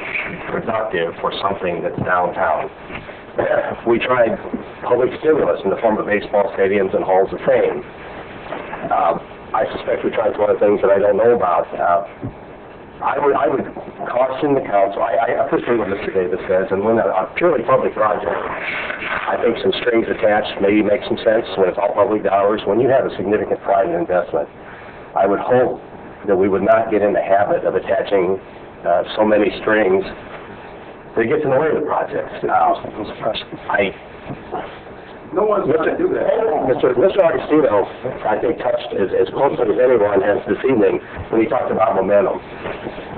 productive for something that's downtown. We tried public stimulus in the form of baseball stadiums and halls of fame. I suspect we tried some other things that I don't know about. I would caution the council. I appreciate what Mr. Davis says, and when a purely public project, I think some strings attached maybe make some sense when it's all public dollars. When you have a significant private investment, I would hope that we would not get in the habit of attaching so many strings that it gets in the way of the projects. No one's going to do that. Mr. Augustino, I think, touched as closely as anyone has this evening when he talked about momentum.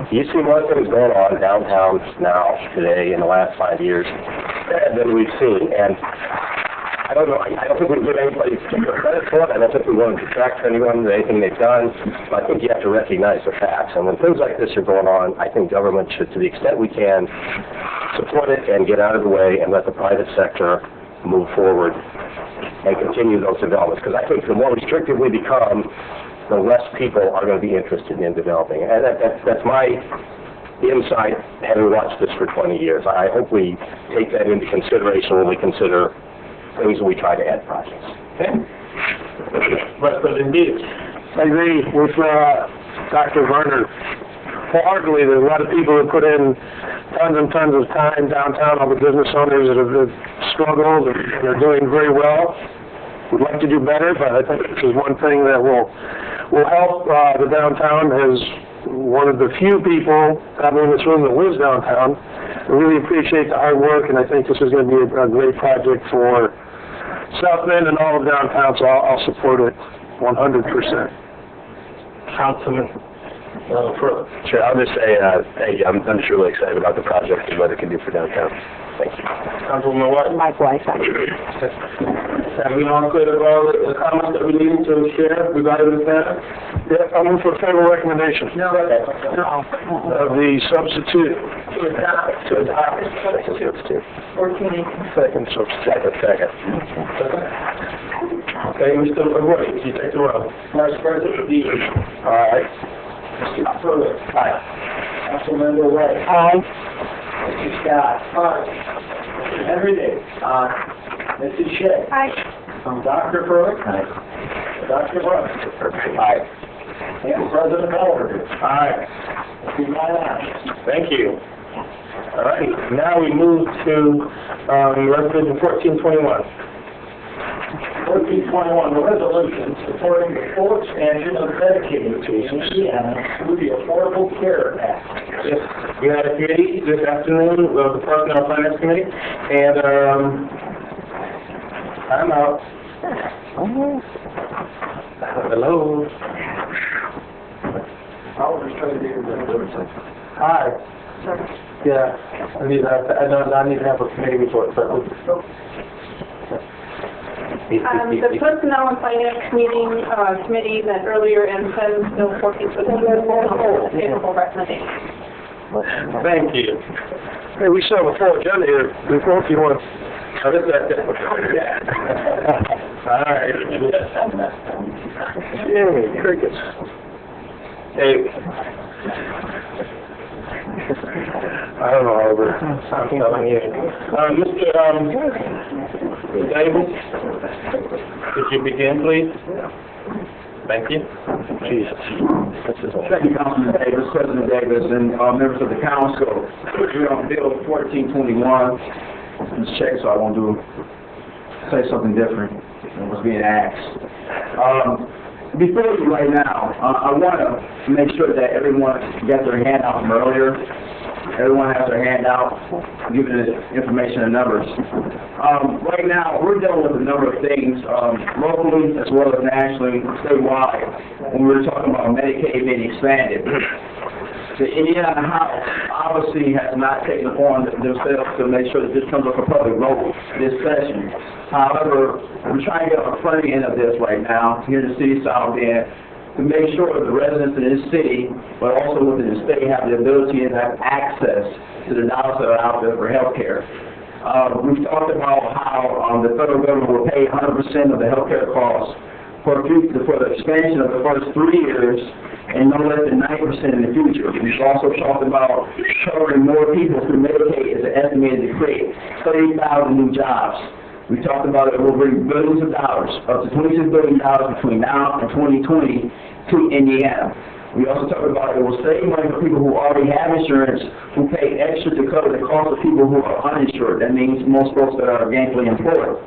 You see more things going on downtown now, today, in the last 5 years than we've seen. And I don't know, I don't think we give anybody particular credit for it. I don't think we want to detract from anyone for anything they've done. But I think you have to recognize the facts. And when things like this are going on, I think government should, to the extent we can, support it and get out of the way and let the private sector move forward and continue those developments. Because I think the more restrictive we become, the less people are going to be interested in developing. And that's my insight, having watched this for 20 years. I hope we take that into consideration when we consider things that we try to add projects. Okay. Vice President Dees. I agree with Dr. Varner. Wholeheartedly, there's a lot of people that put in tons and tons of time downtown, all the business owners that have struggled and are doing very well. We'd like to do better, but I think this is one thing that will help the downtown. As one of the few people probably in this room that lives downtown, I really appreciate the hard work, and I think this is going to be a great project for South Bend and all of downtown, so I'll support it 100%. Councilman Furley. Sure, I'll just say, I'm just really excited about the project and what it can do for downtown. Thank you. Councilwoman White. Likewise. Have we all cleared up all the comments that we need to share regarding this matter? Yeah, I'll move for a favorable recommendation. No. Of the substitute. To adopt. Second substitute. Second. Okay, Mr. Roy, would you take the roll? Vice President Dees. Aye. Mr. Pruitt. Aye. Councilmember White. Aye. Mr. Scott. Aye. Mr. Henry Davis. Aye. Mrs. Shea. Aye. Dr. Pruitt. Aye. Dr. Brown. Aye. And President Oliver. Aye. Thank you. All right, now we move to Resolution 1421. 1421, a resolution supporting the full expansion of Medicaid to Indiana through the Affordable Care Act. Yes, we had a committee this afternoon of the Personnel Finance Committee, and I'm out. Hello. I'll just try to do that. Hi. Yeah, I need to have a committee report, but The Personnel and Finance Committee met earlier and sent Bill 14 with a favorable recommendation. Thank you. hey, we still have a full agenda here. Before, if you want. All right. Yay, crickets. Hey. I don't know, Albert. I'm telling you. Mr. Davis, could you begin, please? Thank you. Jesus. Thank you, Councilman Davis, President Davis, and members of the council. We're on Bill 1421. Let's check so I won't say something different than what's being asked. Before you right now, I want to make sure that everyone got their handout from earlier. Everyone has their handout, giving the information and numbers. Right now, we're dealing with a number of things, locally as well as nationally, statewide, when we're talking about Medicaid being expanded. The Indiana House obviously has not taken upon themselves to make sure that this comes up for public vote this session. However, we're trying to get on the front end of this right now, here in the city of South Bend, to make sure that the residents in this city, but also within the state, have the ability and have access to the dollars that are out there for health care. We've talked about how the federal government will pay 100% of the health care costs for the expansion of the first 3 years and no less than 90% in the future. We've also talked about covering more people through Medicaid as estimated to create 30,000 new jobs. We talked about it will bring billions of dollars, up to $26 billion between now and 2020 to Indiana. We also talked about it will save money for people who already have insurance, who pay extra to cover the cost of people who are uninsured. That means most folks that are gainfully employed.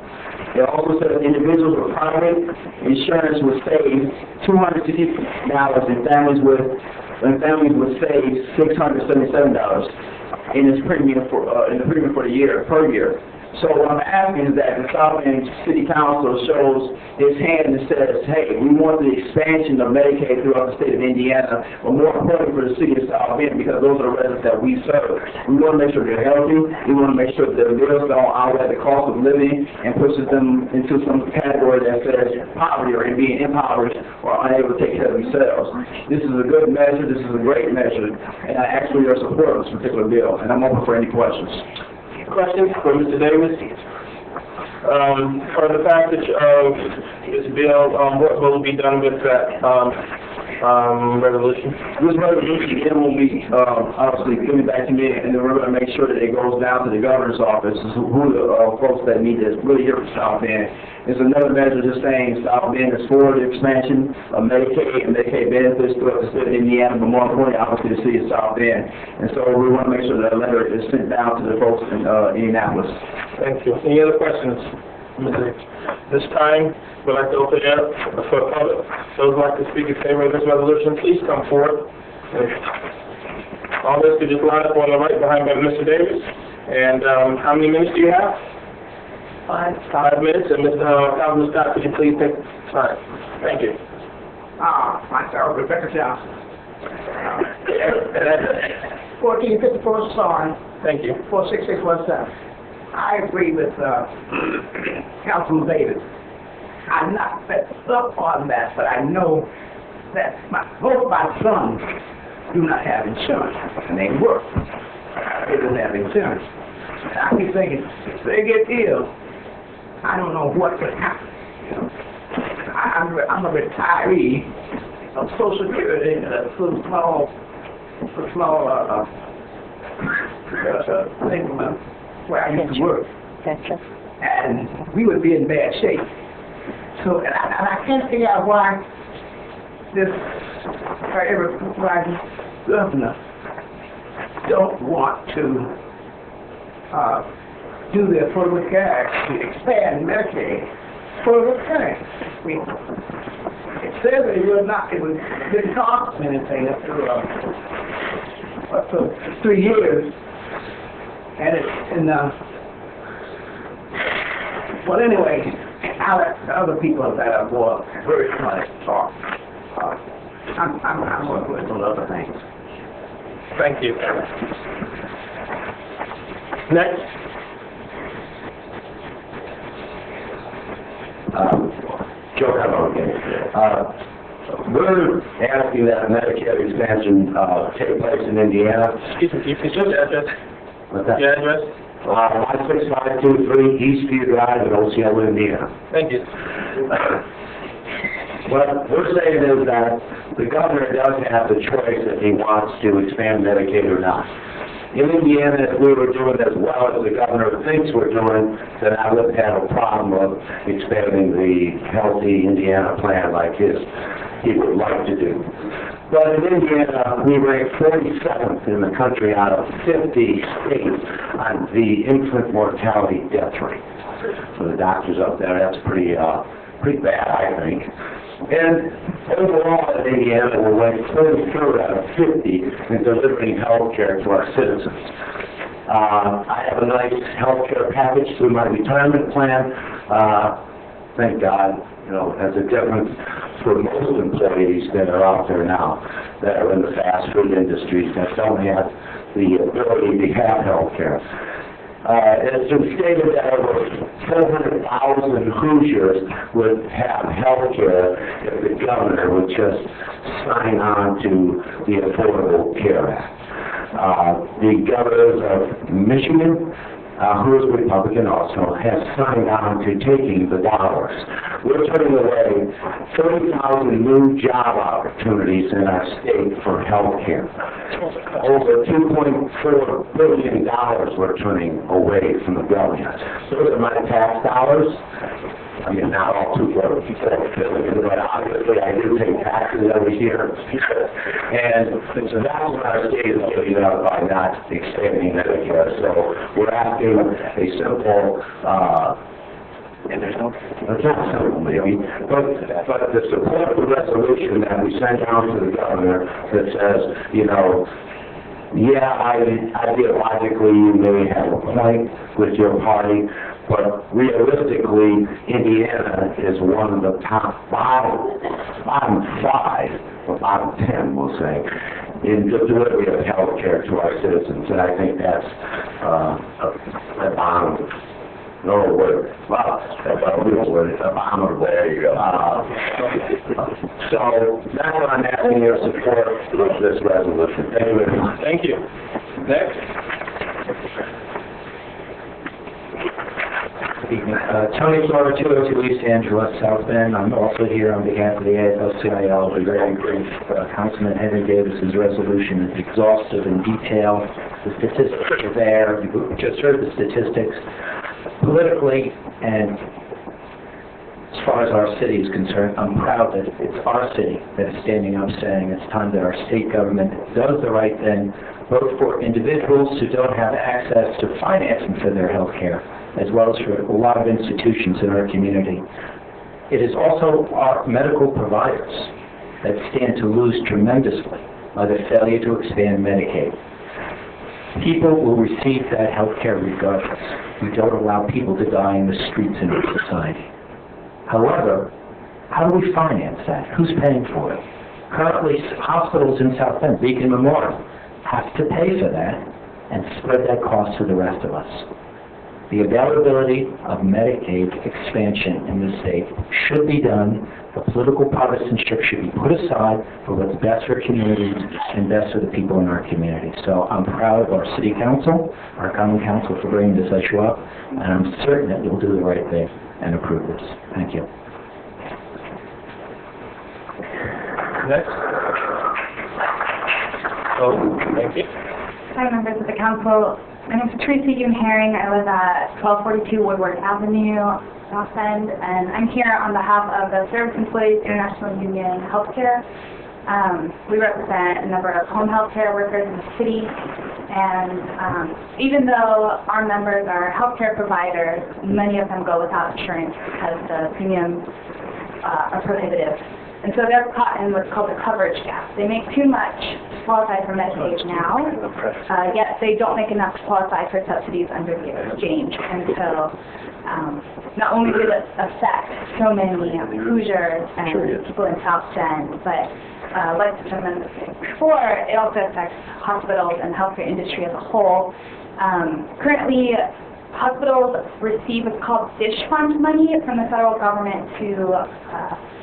It also says individuals with private insurance would save $260 and families would save $677 in its premium for the year, per year. So what I'm asking is that the South Bend City Council shows its hand and says, hey, we want the expansion of Medicaid throughout the state of Indiana, but more importantly for the city of South Bend, because those are the residents that we serve. We want to make sure they're healthy. We want to make sure that their bills don't outweigh the cost of living and pushes them into some category that says poverty or being impoverished or unable to take care of themselves. This is a good measure. This is a great measure, and I ask for your support of this particular bill, and I'm open for any questions. Questions for Mr. Davis? For the passage of this bill, what will be done with that resolution? This resolution again will be obviously given back to me, and then we're going to make sure that it goes down to the governor's office, who the folks that need to really hear from South Bend. It's another measure just saying South Bend is for the expansion of Medicaid and Medicaid benefits throughout the state of Indiana, but more importantly, obviously, the city of South Bend. And so we want to make sure that letter is sent down to the folks in Indianapolis. Thank you. Any other questions? This time, we'd like to open it up for the public. Those who would like to speak in favor of this resolution, please come forward. All this could just line up on the right behind Mr. Davis. And how many minutes do you have? 5 minutes. And Councilman Scott, could you please take time? Thank you. Myself, Rebecca Johnson. 1454 Sarn. Thank you. 46617. I agree with Councilman Davis. I'm not set up on that, but I know that both my sons do not have insurance, and they work. They don't have insurance. And I keep thinking, if they get ill, I don't know what would happen. You know? I'm a retiree of Social Security for small thing where I used to work. And we would be in bad shape. So, and I can't figure out why this governor don't want to do the Affordable Care Act to expand Medicaid. Affordable Care Act. It says that it didn't cost anything up to 3 years. And it's in well, anyway, I'll let the other people that are more very smart talk. I'm working with some other things. Thank you. Next. Joe Cabo again. We're asking that Medicare expansion take place in Indiana. Excuse me, can you just address? What's that? Your address? 16523 Eastview Drive in Osceola, Indiana. Thank you. What we're saying is that the governor does have the choice if he wants to expand Medicaid or not. In Indiana, if we were doing as well as the governor thinks we're doing, then I wouldn't have a problem of expanding the Healthy Indiana plan like he would like to do. But in Indiana, we rank 47th in the country out of 50 states on the infant mortality death rate. For the doctors up there, that's pretty bad, I think. And overall in Indiana, we're ranked 33rd out of 50 in delivering health care to our citizens. I have a nice health care package through my retirement plan. Thank God, you know, that's a difference for most employees that are out there now that are in the fast food industries that don't have the ability to have health care. It's been stated that over 400,000 Hoosiers would have health care if the governor would just sign on to the Affordable Care Act. The governors of Michigan, who is Republican also, has signed on to taking the dollars. We're turning away 30,000 new job opportunities in our state for health care. Over $2.4 billion we're turning away from the government. Those are my tax dollars. I mean, not all $2.4 billion, but obviously I do pay taxes every year. And so that's what our state is giving up by not expanding Medicare. So we're asking a simple And there's no... It's not simple, maybe, but to support the resolution that we sent down to the governor that says, you know, yeah, ideologically you may have a point with your party, but realistically, Indiana is one of the bottom 5, or bottom 10, we'll say, in the delivery of health care to our citizens. And I think that's abominable. No word. Well, abominable. There you go. So that's what I'm asking your support with this resolution. Thank you very much. Thank you. Next. Tony Flora, 202 East Angela, South Bend. I'm also here on behalf of the AFL-CIO. I'll be very brief. Councilman Henry Davis's resolution is exhaustive and detailed. The statistics are there. You just heard the statistics. Politically, and as far as our city is concerned, I'm proud that it's our city that is standing up saying it's time that our state government does the right thing, both for individuals who don't have access to financing for their health care, as well as for a lot of institutions in our community. It is also our medical providers that stand to lose tremendously by the failure to expand Medicaid. People will receive that health care regardless. We don't allow people to die in the streets in our society. However, how do we finance that? Who's paying for it? Currently, hospitals in South Bend, Beacon Memorial, have to pay for that and spread that cost to the rest of us. The availability of Medicaid expansion in this state should be done. The political partisanship should be put aside for what's best for communities and best for the people in our community. So I'm proud of our city council, our common council, for bringing this issue up, and I'm certain that you'll do the right thing and approve this. Thank you. Next. Oh, thank you. Hi, members of the council. My name is Teresa Yoon Herring. I live at 1242 Woodward Avenue, South Bend, and I'm here on behalf of the Service Employees International Union Healthcare. We represent a number of home health care workers in the city, and even though our members are healthcare providers, many of them go without insurance because the premiums are prohibitive. And so they're caught in what's called the coverage gap. They make too much to qualify for Medicaid now, yet they don't make enough to qualify for subsidies under the exchange. And so not only did it affect so many Hoosiers and people in South Bend, but like the gentleman before, it also affects hospitals and healthcare industry as a whole. Currently, hospitals receive what's called DISH fund money from the federal government to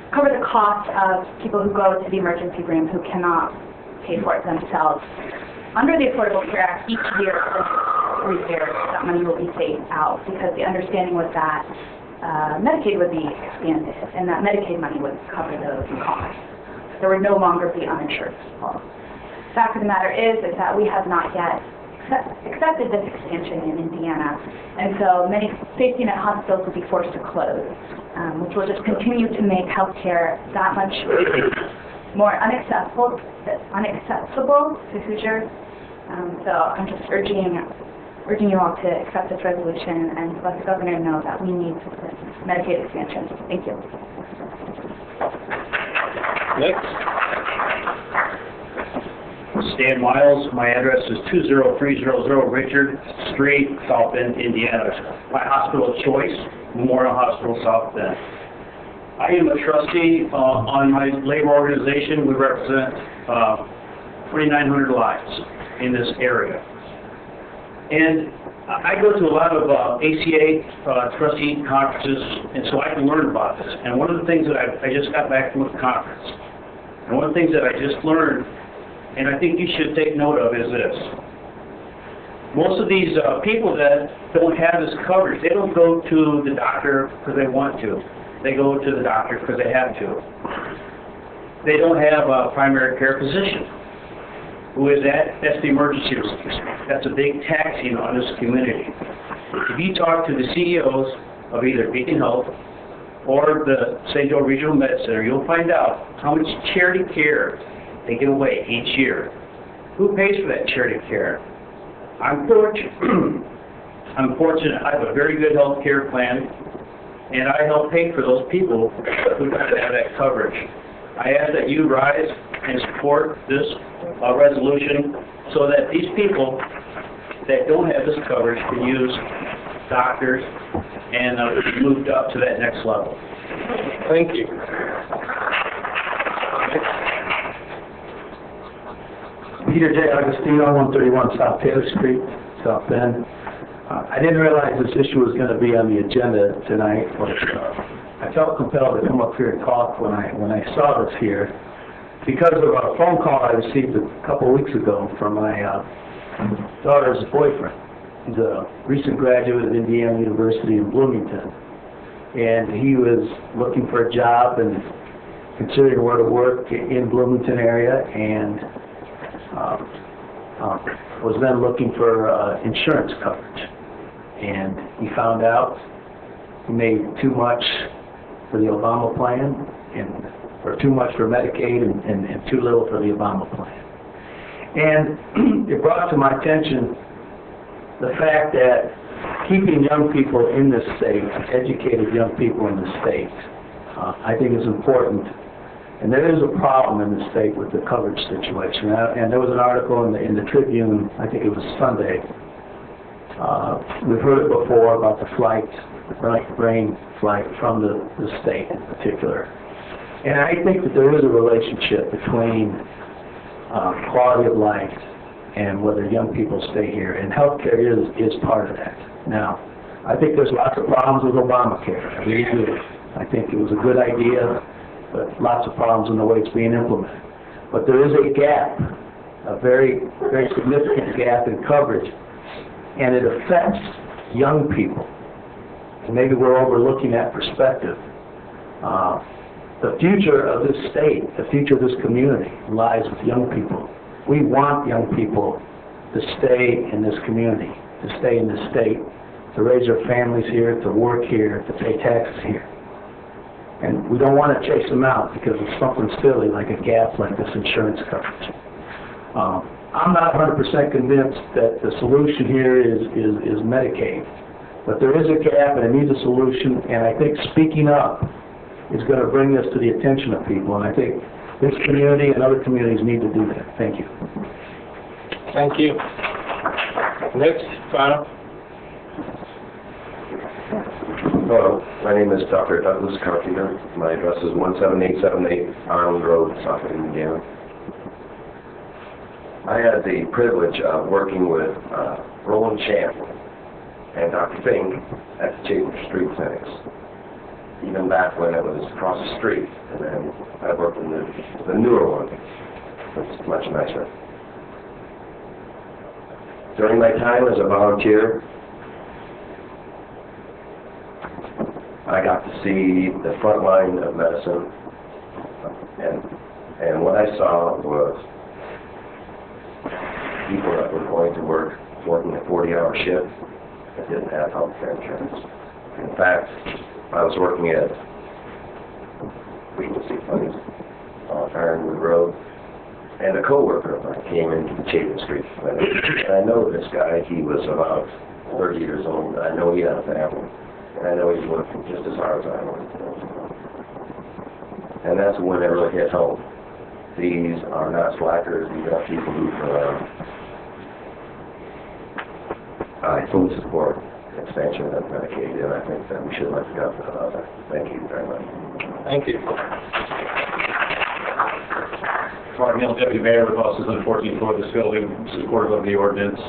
cover the cost of people who go to the emergency room who cannot pay for it themselves. Under the Affordable Care Act, each year, for 3 years, that money will be phased out because the understanding was that Medicaid would be expanded and that Medicaid money would cover those costs. There would no longer be uninsured people. The fact of the matter is that we have not yet accepted this expansion in Indiana, and so many safety net hospitals will be forced to close, which will just continue to make healthcare that much more inaccessible to Hoosiers. So I'm just urging you all to accept this resolution and let the governor know that we need this Medicaid expansion. Thank you. Next. Stan Miles. My address is 20300 Richard Street, South Bend, Indiana. My hospital of choice, Memorial Hospital, South Bend. I am a trustee on my labor organization. We represent 2,900 lives in this area. And I go to a lot of ACA trustee conferences, and so I can learn about this. And one of the things that I just got back from a conference, and one of the things that I just learned, and I think you should take note of, is this. Most of these people that don't have this coverage, they don't go to the doctor because they want to. They go to the doctor because they have to. They don't have a primary care physician. Who is that? That's the emergency room. That's a big taxing on this community. If you talk to the CEOs of either Beacon Health or the St. Joe Regional Med Center, you'll find out how much charity care they give away each year. Who pays for that charity care? I'm fortunate. I have a very good health care plan. and I help pay for those people who don't have that coverage. I ask that you rise and support this resolution so that these people that don't have this coverage can use doctors and be moved up to that next level. Thank you. Peter J. Agostino, 131 South Taylor Street, South Bend. I didn't realize this issue was going to be on the agenda tonight, but I felt compelled to come up here and talk when I saw this here because of a phone call I received a couple of weeks ago from my daughter's boyfriend. He's a recent graduate of Indiana University in Bloomington, and he was looking for a job and considering where to work in Bloomington area, and was then looking for insurance coverage. And he found out he made too much for the Obama plan, or too much for Medicaid and too little for the Obama plan. And it brought to my attention the fact that keeping young people in this state, educated young people in the state, I think is important. And there is a problem in the state with the coverage situation. And there was an article in the Tribune, I think it was Sunday. We've heard it before about the brain flight from the state in particular. And I think that there is a relationship between quality of life and whether young people stay here. And healthcare is part of that. Now, I think there's lots of problems with Obamacare. I really do. I think it was a good idea, but lots of problems in the way it's being implemented. But there is a gap, a very, very significant gap in coverage, and it affects young people. And maybe we're overlooking that perspective. The future of this state, the future of this community lies with young people. We want young people to stay in this community, to stay in this state, to raise their families here, to work here, to pay taxes here. And we don't want to chase them out because of something silly like a gap like this insurance coverage. I'm not 100% convinced that the solution here is Medicaid. But there is a gap and it needs a solution, and I think speaking up is going to bring this to the attention of people. And I think this community and other communities need to do that. Thank you. Thank you. Next, final. Hello, my name is Dr. Douglas Carpenter. My address is 17878 Ireland Road, South Bend, Indiana. I had the privilege of working with Roland Champ and Dr. Fink at the Chapin Street Clinics, even back when it was across the street. And then I worked in the newer one. It's much nicer. During my time as a volunteer, I got to see the front line of medicine, and what I saw was people that were going to work, working a 40-hour shift that didn't have health care insurance. In fact, I was working at Frequency Funds on Ironwood Road, and a co-worker of mine came into the Chapin Street Clinic, and I know this guy. He was about 30 years old. I know he had a family. And I know he's working just as hard as I work. And that's when it really hit home. These are not slackers. These are people who fully support expansion of Medicaid, and I think that we should let the government about that. Thank you very much. Thank you. Mark Neal, Deputy Mayor with offices on the 14th floor of this building, supportive of the ordinance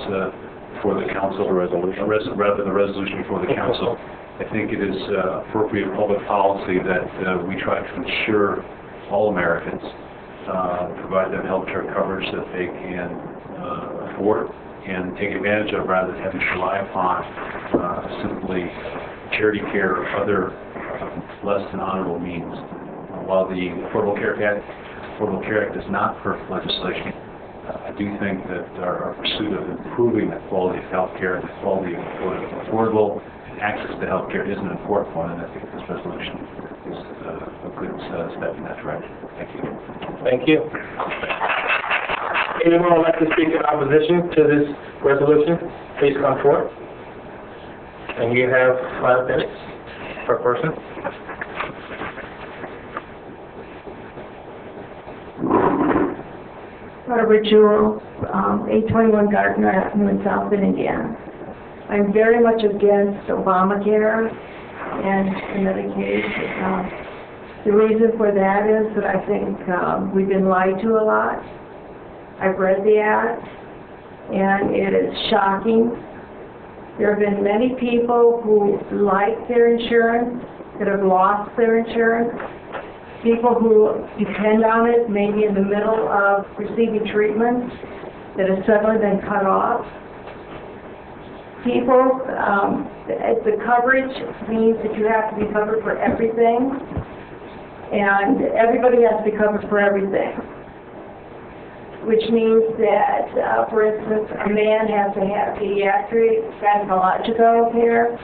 for the council, rather than the resolution for the council. I think it is appropriate public policy that we try to ensure all Americans provide them health care coverage that they can afford and take advantage of rather than having to rely upon simply charity care or other less than honorable means. While the Affordable Care Act is not perfect legislation, I do think that our pursuit of improving the quality of health care and the quality of affordable access to health care is an important one, and I think this resolution is a good step in that direction. Thank you. Thank you. Anyone would like to speak in opposition to this resolution? Please come forward. And you have 5 minutes. per person. Barbara Jewell, 821 Gardner Avenue in South Bend, Indiana. I'm very much against Obamacare and Medicaid. The reason for that is that I think we've been lied to a lot. I've read the ad, and it is shocking. There have been many people who like their insurance that have lost their insurance. People who depend on it, maybe in the middle of receiving treatment, that have suddenly been cut off. People, the coverage means that you have to be covered for everything, and everybody has to be covered for everything, which means that, for instance, a man has to have pediatric gynecological care.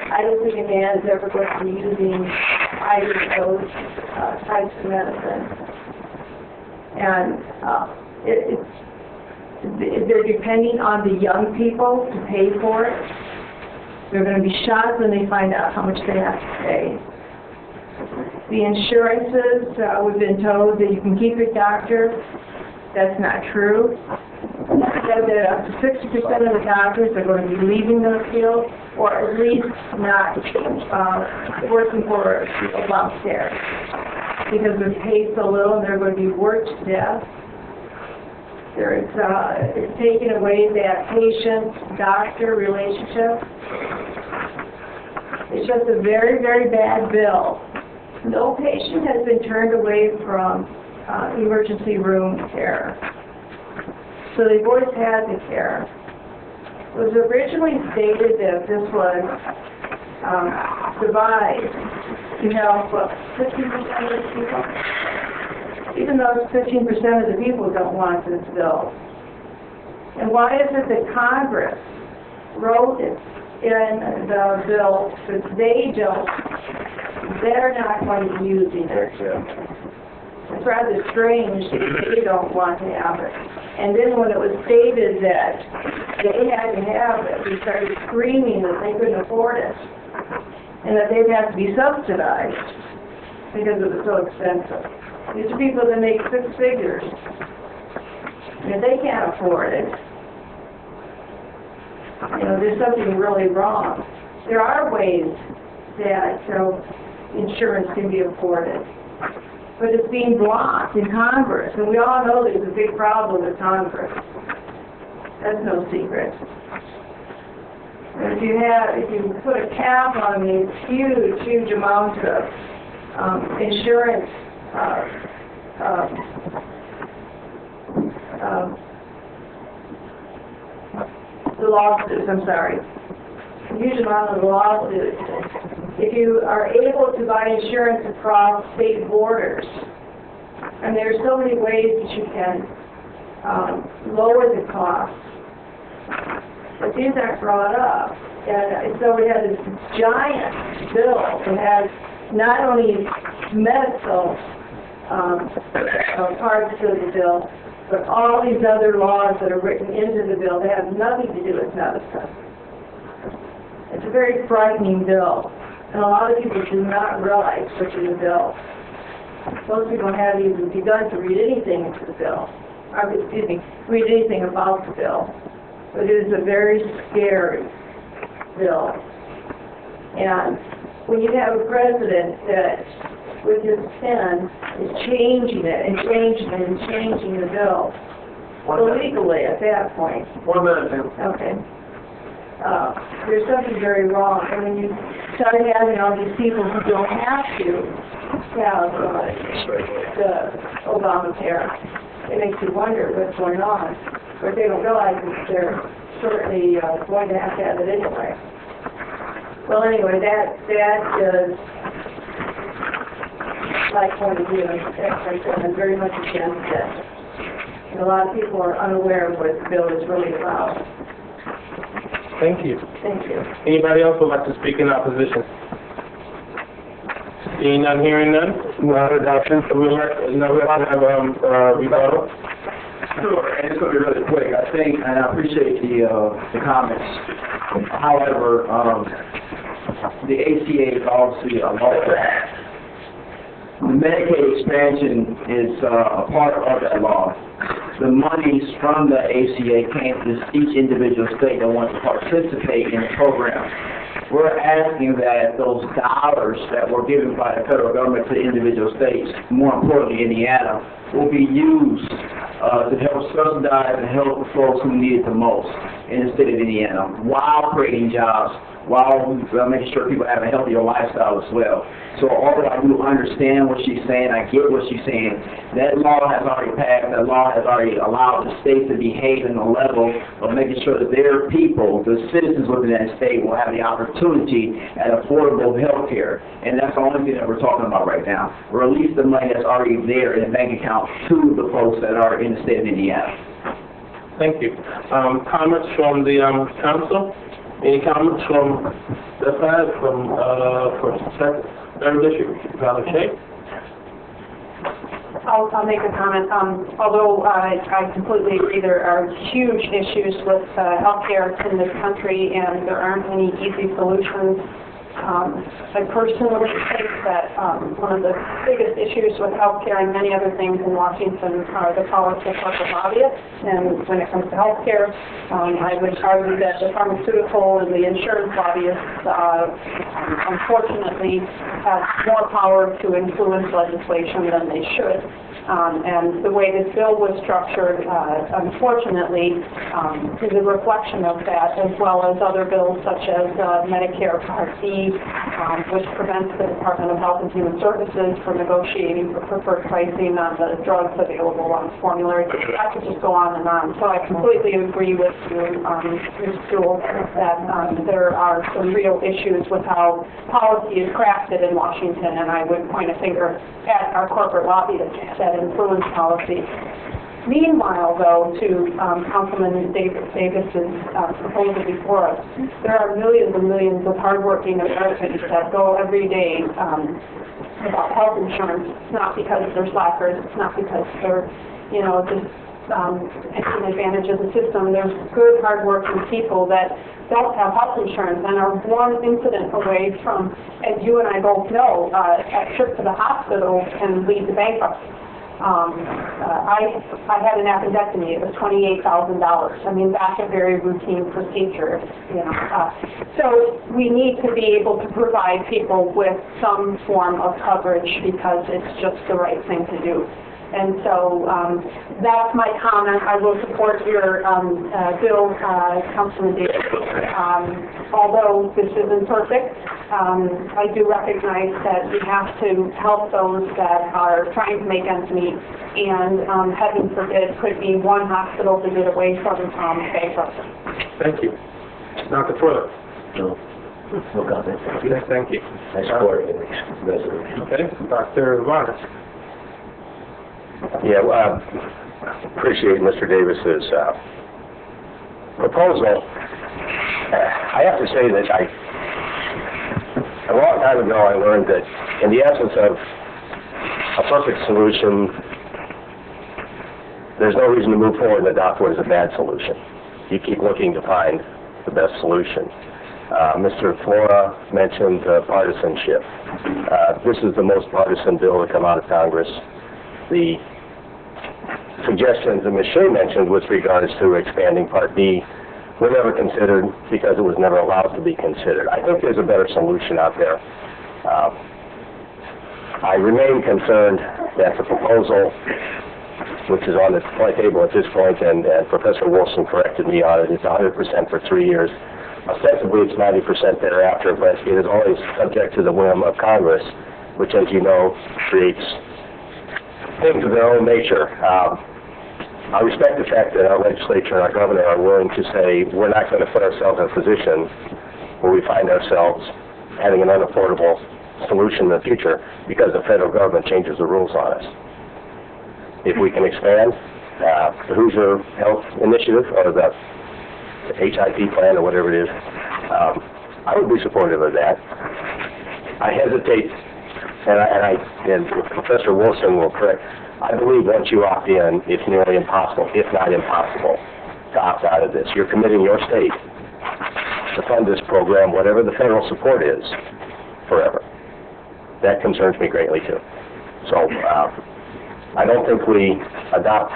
I don't think a man is ever going to be using either of those types of medicine. And they're depending on the young people to pay for it. They're going to be shocked when they find out how much they have to pay. The insurances, we've been told that you can keep your doctor. That's not true. Said that up to 60% of the doctors are going to be leaving the field, or at least not working for Obamacare, because they're paid so little and they're going to be worked to death. It's taking away that patient-doctor relationship. It's just a very, very bad bill. No patient has been turned away from emergency room care. So they've always had the care. It was originally stated that this was devised to help 15% of the people. Even though 15% of the people don't want this bill. And why is it that Congress wrote it in the bill that they're not going to be using it? It's rather strange that they don't want to have it. And then when it was stated that they had to have it, we started screaming that they couldn't afford it and that they'd have to be subsidized because it was so expensive. These are people that make six figures, and if they can't afford it, there's something really wrong. There are ways that insurance can be afforded, but it's being blocked in Congress, and we all know there's a big problem with Congress. That's no secret. And if you put a cap on these huge amounts of insurance, the lawsuits, I'm sorry, a huge amount of lawsuits. If you are able to buy insurance across state borders, and there are so many ways that you can lower the costs, but these aren't brought up. And so we have this giant bill that has not only medical parts of the bill, but all these other laws that are written into the bill that have nothing to do with medicine. It's a very frightening bill, and a lot of people do not realize what's in the bill. Most people haven't even begun to read anything into the bill, read anything about the bill. But it is a very scary bill. And when you have a president that, with his pen, is changing it and changing it and changing the bill, illegally at that point. 1 minute, ma'am. Okay. There's something very wrong. And when you start having all these people who don't have to have the Obamacare, it makes you wonder what's going on. But they don't realize that they're certainly going to have it anyway. Well, anyway, that is my point of view, and I'm very much against it. And a lot of people are unaware of what the bill is really about. Thank you. Thank you. Anybody else would like to speak in opposition? Seeing none, hearing none? No adoption. We have to have rebuttal. Sure, and it's going to be really quick. I think, and I appreciate the comments. However, the ACA is obviously a law. The Medicaid expansion is a part of that law. The monies from the ACA came to each individual state that wants to participate in the program. We're asking that those dollars that were given by the federal government to individual states, more importantly Indiana, will be used to help subsidize and help the folks who need it the most in the state of Indiana, while creating jobs, while making sure people have a healthier lifestyle as well. So although I do understand what she's saying, I get what she's saying, that law has already passed, that law has already allowed the states to behave in the level of making sure that their people, the citizens within that state, will have the opportunity at affordable health care. And that's the only thing that we're talking about right now. Release the money that's already there in the bank account to the folks that are in the state of Indiana. Thank you. Comments from the council? Any comments from the side, from Third District, Valerie Shea? I'll make a comment. Although I completely agree, there are huge issues with healthcare in this country, and there aren't any easy solutions. I personally think that one of the biggest issues with healthcare and many other things in Washington are the politics of the lobbyists. And when it comes to healthcare, I would argue that the pharmaceutical and the insurance lobbyists unfortunately have more power to influence legislation than they should. And the way this bill was structured, unfortunately, is a reflection of that, as well as other bills such as Medicare Part D, which prevents the Department of Health and Human Services from negotiating for preferred pricing on the drugs available on formulary. I could just go on and on. So I completely agree with you, Ms. Jewell, that there are some real issues with how policy is crafted in Washington, and I would point a finger at our corporate lobbyists that influence policy. Meanwhile, though, to Councilman Davis's proposal before us, there are millions and millions of hardworking Americans that go every day without health insurance. It's not because they're slackers. It's not because they're, just taking advantage of the system. There's good, hardworking people that don't have health insurance and are one incident away from, as you and I both know, a trip to the hospital can lead to bankruptcy. I had an appendectomy. It was $28,000. I mean, that's a very routine procedure, So we need to be able to provide people with some form of coverage because it's just the right thing to do. And so that's my comment. I will support your bill, Councilman Davis. Although this isn't perfect, I do recognize that we have to help those that are trying to make ends meet, and heaven forbid, could be one hospital visit away from bankruptcy. Thank you. Dr. Fuller? No comment. Thank you. I support the resolution. Okay. Dr. Vargas? Yeah, appreciate Mr. Davis's proposal. I have to say that a long time ago I learned that in the absence of a perfect solution, there's no reason to move forward and adopt what is a bad solution. You keep looking to find the best solution. Mr. Flora mentioned partisanship. This is the most partisan bill to come out of Congress. The suggestions that Ms. Shea mentioned with regards to expanding Part D were never considered because it was never allowed to be considered. I think there's a better solution out there. I remain concerned that the proposal, which is on the table at this point, and Professor Wilson corrected me on it, it's 100% for 3 years. Ostensibly, it's 90% thereafter, but it is always subject to the whim of Congress, which, as you know, creates things of their own nature. I respect the fact that our legislature and our governor are willing to say we're not going to put ourselves in a position where we find ourselves having an unaffordable solution in the future because the federal government changes the rules on us. If we can expand the Hoosier Health Initiative or the HIP plan or whatever it is, I would be supportive of that. I hesitate. And Professor Wilson will correct, I believe once you opt in, it's nearly impossible, if not impossible, to opt out of this. You're committing your state to fund this program, whatever the federal support is, forever. That concerns me greatly too. So, I don't think we adopt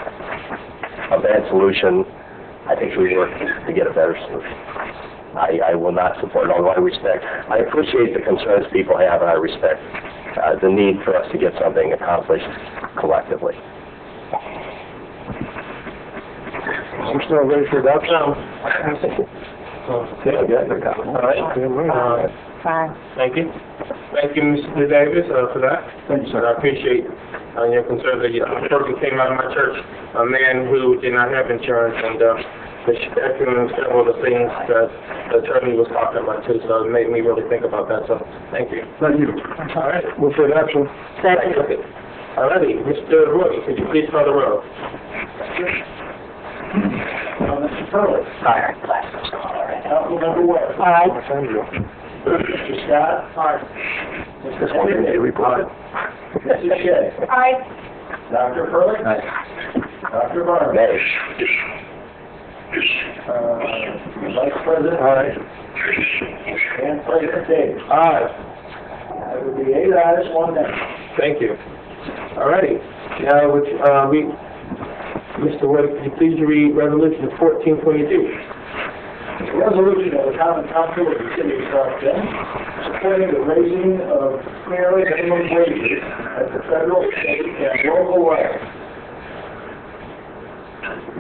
a bad solution. I think we work to get a better solution. I will not support it, although I appreciate the concerns people have, and I respect the need for us to get something accomplished collectively. I'm still ready for adoption. Okay. All right. Fine. Thank you. Thank you, Mr. Davis, for that. Thank you, sir. I appreciate your concern. A person came out of my church, a man who did not have insurance, and echoing several of the things that the attorney was talking about too, so it made me really think about that, so thank you. Thank you. All right. Move for adoption. Second. Okay. All righty, Mr. Roy, could you please call the roll? Mr. Curley. Aye. Councilmember Webb. Aye. Mr. Scott. Aye. Mr. Henry. Report. Mrs. Shea. Aye. Dr. Curley. Aye. Dr. Barnes. Nay. Vice President. Aye. And President Davis. Aye. That would be 8 ayes, 1 nay. Thank you. All righty. Now, Mr. Wood, could you please read Resolution 1422? Resolution of the Common Council of the City of South Bend supporting the raising of preliminary minimum wages at the federal, state, and local level.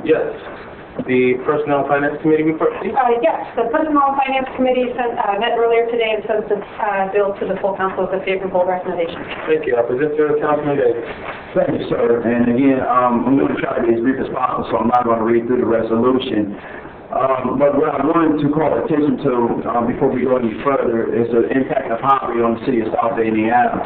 Yes. The Personnel and Finance Committee report, please. Yes, the Personnel and Finance Committee met earlier today and sent this bill to the full council with a favorable recommendation. Thank you. I'll present to Councilman Davis. Thank you, sir. And again, I'm going to try to be as brief as possible, so I'm not going to read through the resolution. But what I wanted to call attention to before we go any further is the impact of poverty on the city of South Bend, Indiana.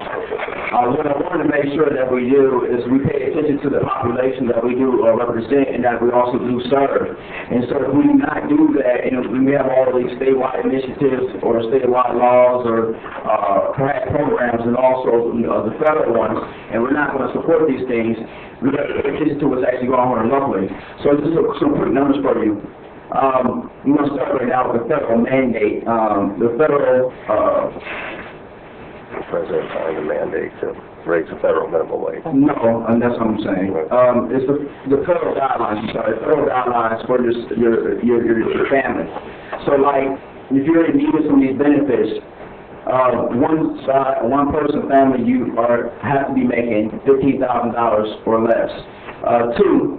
What I wanted to make sure that we do is we pay attention to the population that we do represent and that we also do serve. And so if we do not do that, and we have all these statewide initiatives or statewide laws or perhaps programs and also the federal ones, and we're not going to support these things, we have to pay attention to what's actually going on locally. So just some quick numbers for you. I'm going to start right now with the federal mandate. The federal The president signed a mandate to raise the federal minimum wage. No, and that's what I'm saying. It's the federal guidelines, federal guidelines for your family. So like, if you're in need of some of these benefits, one person family, you have to be making $15,000 or less. Two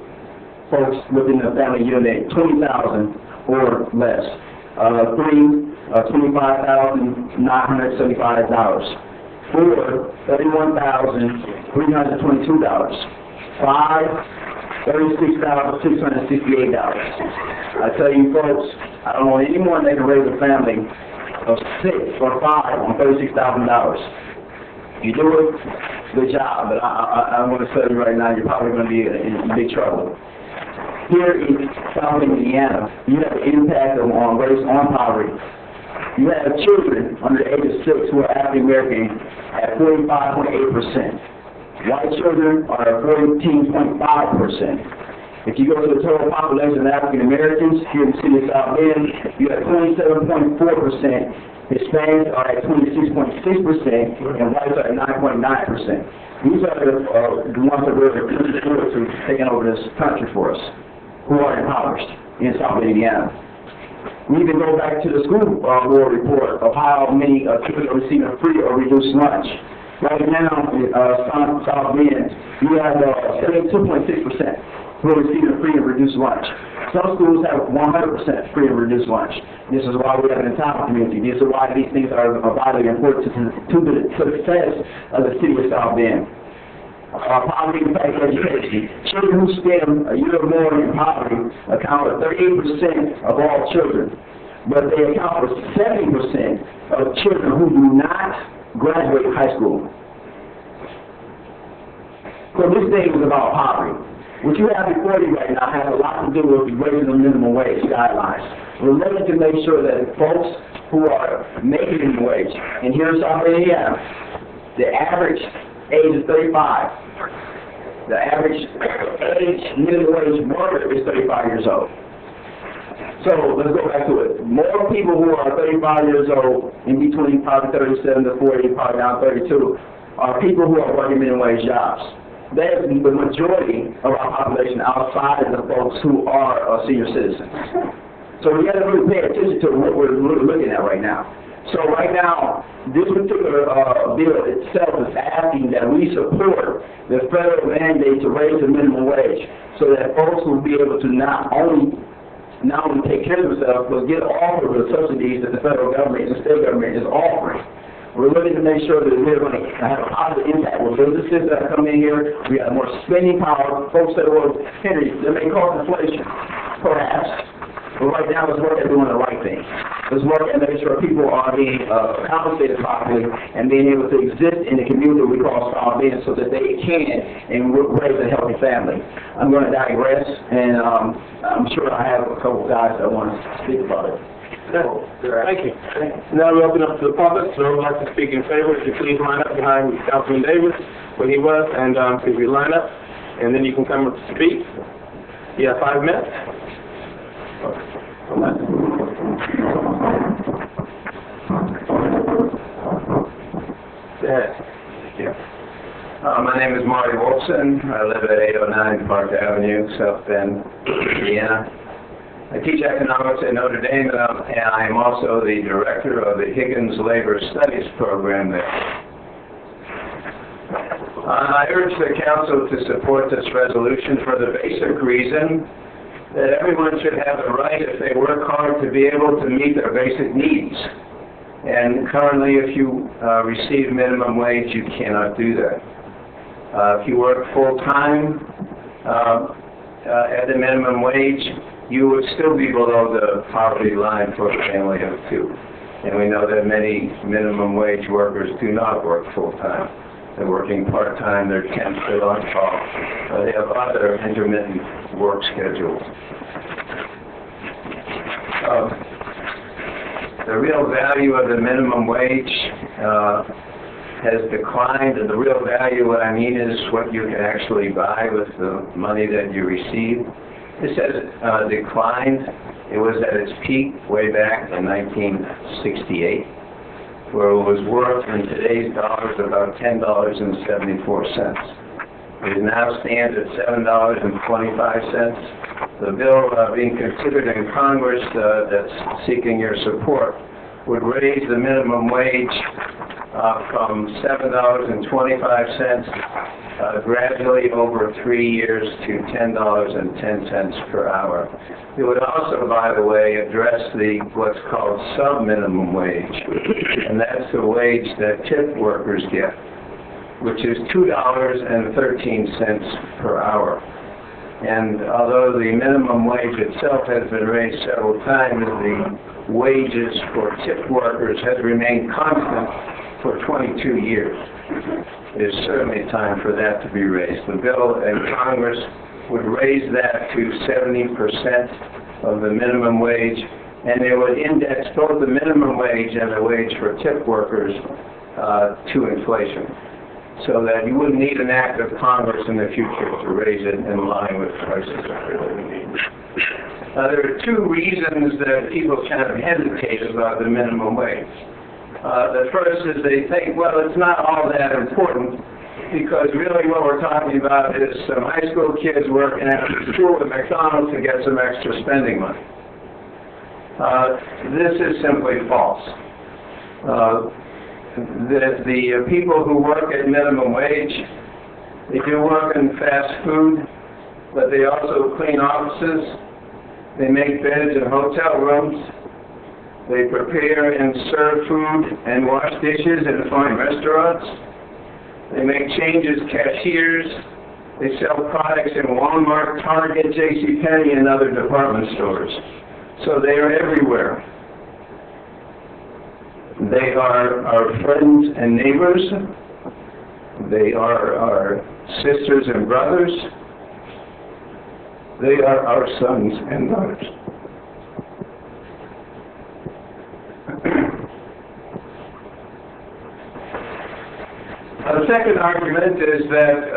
folks within the family unit, $20,000 or less. Three, $25,975. Four, $31,322. Five, $36,668. I tell you folks, I don't know anyone that can raise a family of 6 or 5 on $36,000. You do it, good job, but I'm going to tell you right now, you're probably going to be in big trouble. Here in South Indiana, you have an impact on race, on poverty. You have children under the age of 6 who are African American at 45.8%. White children are at 14.5%. If you go to the total population of African Americans here in the city of South Bend, you have 27.4%. Hispanics are at 26.6%, and whites are at 9.9%. These are the ones that we're taking over this country for us, who are impoverished in South Bend, Indiana. We even go back to the school board report of how many children are receiving free or reduced lunch. Right now, in South Bend, you have 72.6% who are receiving free and reduced lunch. Some schools have 100% free and reduced lunch. This is why we have an entire community. This is why these things are vitally important to the success of the city of South Bend. Poverty impacts education. Children who spend a year or more in poverty account for 38% of all children, but they account for 70% of children who do not graduate high school. So this thing is about poverty. What you have before you right now has a lot to do with raising the minimum wage guidelines. We're looking to make sure that folks who are making minimum wage, and here's South Indiana, the average age is 35. The average age minimum wage worker is 35 years old. So let's go back to it. More people who are 35 years old, in between probably 37 to 40, probably down 32, are people who are working minimum wage jobs. That is the majority of our population outside of the folks who are senior citizens. So we got to really pay attention to what we're looking at right now. So right now, this particular bill itself is asking that we support the federal mandate to raise the minimum wage so that folks will be able to not only take care of themselves, but get all of the subsidies that the federal government and the state government is offering. We're looking to make sure that we're going to have a positive impact with businesses that come in here. We have more spending power. Folks that will, Henry, that may cause inflation, perhaps. But right now, let's work at doing the right thing. Let's work at making sure people are being compensated properly and being able to exist in the community we call small business so that they can and raise a healthy family. I'm going to digress, and I'm sure I have a couple guys that want to speak about it. Thank you. Now we open up to the public. So who would like to speak in favor, if you please line up behind Councilman Davis, where he was, and if you line up, and then you can come up to speak. You have 5 minutes. My name is Marty Wolfson. I live at 809 Park Avenue, South Bend, Indiana. I teach economics at Notre Dame, and I am also the director of the Higgins Labor Studies program there. I urge the council to support this resolution for the basic reason that everyone should have the right, if they work hard, to be able to meet their basic needs. And currently, if you receive minimum wage, you cannot do that. If you work full-time at the minimum wage, you would still be below the poverty line for a family of 2. And we know that many minimum wage workers do not work full-time. They're working part-time, they're temps, they're on call. They have other intermittent work schedules. The real value of the minimum wage has declined, and the real value, what I mean, is what you can actually buy with the money that you receive. This has declined. It was at its peak way back in 1968, where it was worth in today's dollars about $10.74. It now stands at $7.25. The bill being considered in Congress that's seeking your support would raise the minimum wage from $7.25 gradually over 3 years to $10.10 per hour. It would also, by the way, address what's called sub-minimum wage, and that's the wage that tip workers get, which is $2.13 per hour. And although the minimum wage itself has been raised several times, the wages for tip workers has remained constant for 22 years. It is certainly time for that to be raised. The bill in Congress would raise that to 70% of the minimum wage, and they would index both the minimum wage and the wage for tip workers to inflation, so that you wouldn't need an act of Congress in the future to raise it in line with prices of living. There are 2 reasons that people kind of hesitate about the minimum wage. The first is they think, well, it's not all that important, because really what we're talking about is some high school kids working after school at McDonald's to get some extra spending money. This is simply false. The people who work at minimum wage, they do work in fast food, but they also clean offices, they make beds in hotel rooms, they prepare and serve food and wash dishes in fine restaurants, they make changes cashiers, they sell products in Walmart, Target, JCPenney, and other department stores. So they are everywhere. They are our friends and neighbors. They are our sisters and brothers. They are our sons and daughters. The second argument is that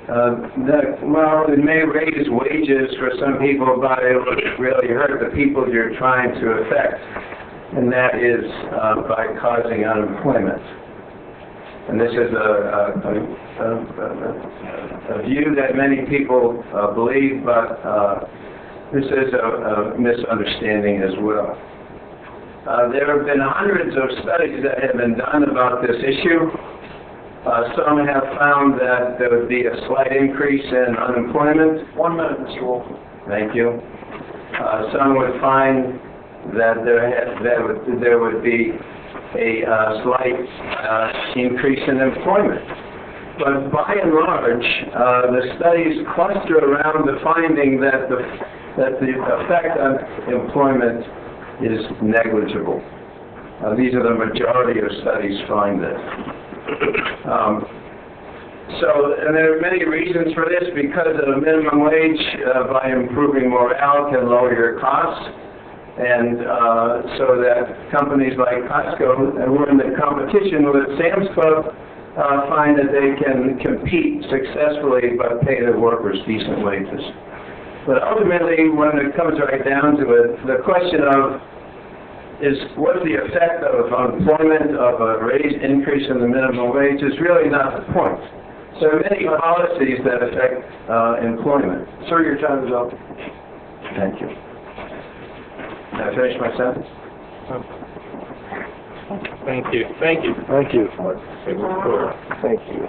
Well, it may raise wages for some people, but it would really hurt the people you're trying to affect, and that is by causing unemployment. And this is a view that many people believe, but this is a misunderstanding as well. There have been hundreds of studies that have been done about this issue. Some have found that there would be a slight increase in unemployment. 1 minute, Mr. Wolf. Thank you. Some would find that there would be a slight increase in employment. But by and large, the studies cluster around the finding that the effect on employment is negligible. These are the majority of studies find this. And there are many reasons for this, because the minimum wage, by improving morale, can lower your costs, and so that companies like Costco, who are in the competition with Sam's Club, find that they can compete successfully but pay their workers decent wages. But ultimately, when it comes right down to it, the question of what's the effect of unemployment, of a increase in the minimum wage, is really not the point. So there are many policies that affect employment. Sir, your time is up. Thank you. Can I finish my sentence? Thank you. Thank you. Thank you. Thank you.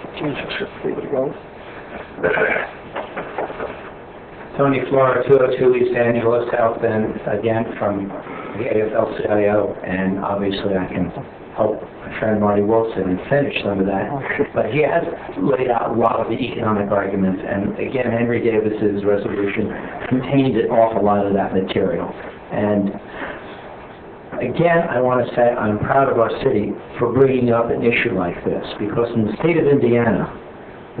Tony Flora, 202 East Angela, South Bend, again from the AFL-CIO, and obviously I can help my friend Marty Wilson and finish some of that. But he has laid out a lot of the economic arguments, and again, Henry Davis's resolution contained an awful lot of that material. And again, I want to say I'm proud of our city for bringing up an issue like this, because in the state of Indiana,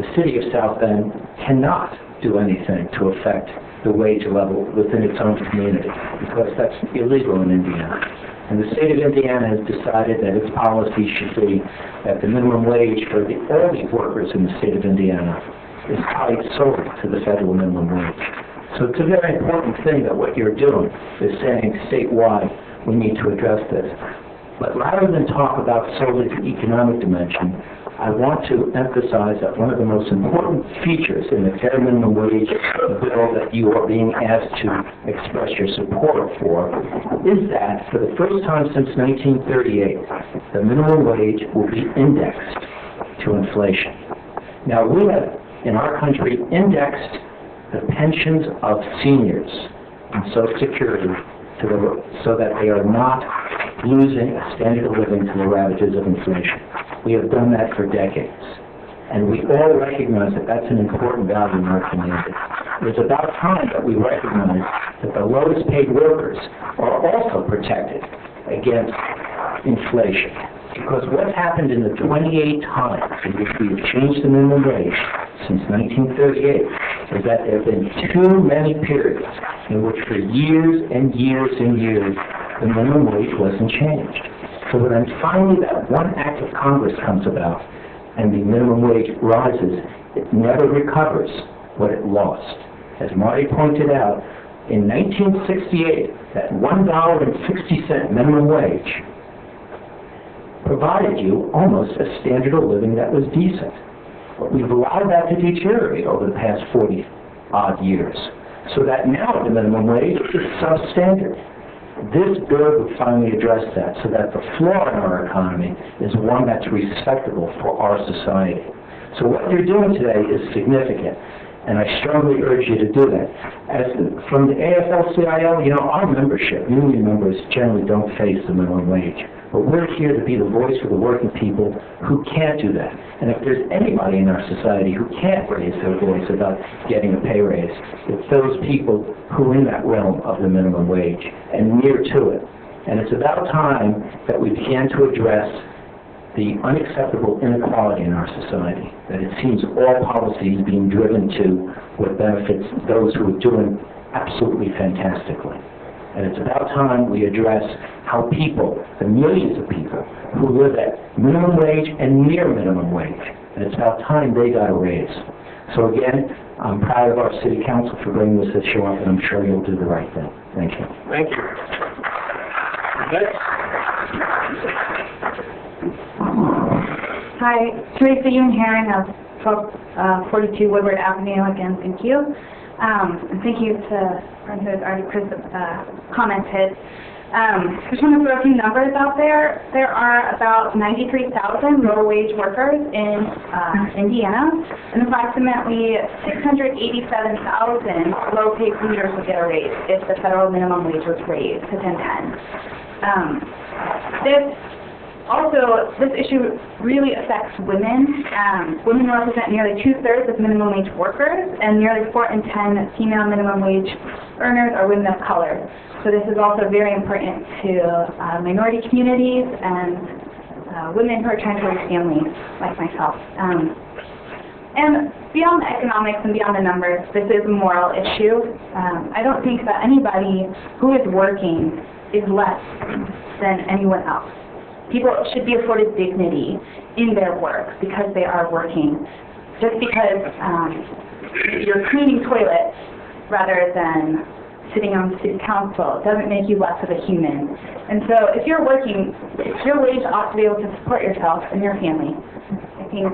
the city of South Bend cannot do anything to affect the wage level within its own community, because that's illegal in Indiana. And the state of Indiana has decided that its policy should be that the minimum wage for all the workers in the state of Indiana is tied solely to the federal minimum wage. So it's a very important thing that what you're doing is saying statewide we need to address this. But rather than talk about solely the economic dimension, I want to emphasize that one of the most important features in the fair minimum wage bill that you are being asked to express your support for is that for the first time since 1938, the minimum wage will be indexed to inflation. Now, we have, in our country, indexed the pensions of seniors and Social Security so that they are not losing a standard of living to the ravages of inflation. We have done that for decades. And we all recognize that that's an important value in our community. It's about time that we recognize that the lowest paid workers are also protected against inflation. Because what's happened in the 28 times in which we have changed the minimum wage since 1938 is that there have been too many periods in which for years and years and years the minimum wage wasn't changed. So when finally that one act of Congress comes about and the minimum wage rises, it never recovers what it lost. As Marty pointed out, in 1968, that $1.60 minimum wage provided you almost a standard of living that was decent. But we've allowed that to deteriorate over the past 40-odd years, so that now the minimum wage is substandard. This bill would finally address that, so that the floor in our economy is one that's respectable for our society. So what you're doing today is significant, and I strongly urge you to do that. From the AFL-CIO, our membership, union members generally don't face the minimum wage. But we're here to be the voice for the working people who can't do that. And if there's anybody in our society who can't raise their voice about getting a pay raise, it's those people who are in that realm of the minimum wage and near to it. And it's about time that we began to address the unacceptable inequality in our society, that it seems all policies being driven to what benefits those who are doing absolutely fantastically. And it's about time we address how people, the millions of people who live at minimum wage and near minimum wage, and it's about time they got a raise. So again, I'm proud of our city council for bringing this issue up, and I'm sure you'll do the right thing. Thank you. Thank you. Next. Hi, Teresa Yoon Herring of 1242 Woodward Avenue. Again, thank you. And thank you to everyone who has already commented. I just want to throw a few numbers out there. There are about 93,000 low-wage workers in Indiana, and approximately 687,000 low-paid commuters would get a raise if the federal minimum wage was raised to $10.10. This issue really affects women. Women represent nearly 2/3 of minimum wage workers, and nearly 4 in 10 female minimum wage earners are women of color. So this is also very important to minority communities and women who are trying to raise families, like myself. And beyond the economics and beyond the numbers, this is a moral issue. I don't think that anybody who is working is less than anyone else. People should be afforded dignity in their work because they are working. Just because you're cleaning toilets rather than sitting on the city council doesn't make you less of a human. And so if you're working, your wage ought to be able to support yourself and your family. I think,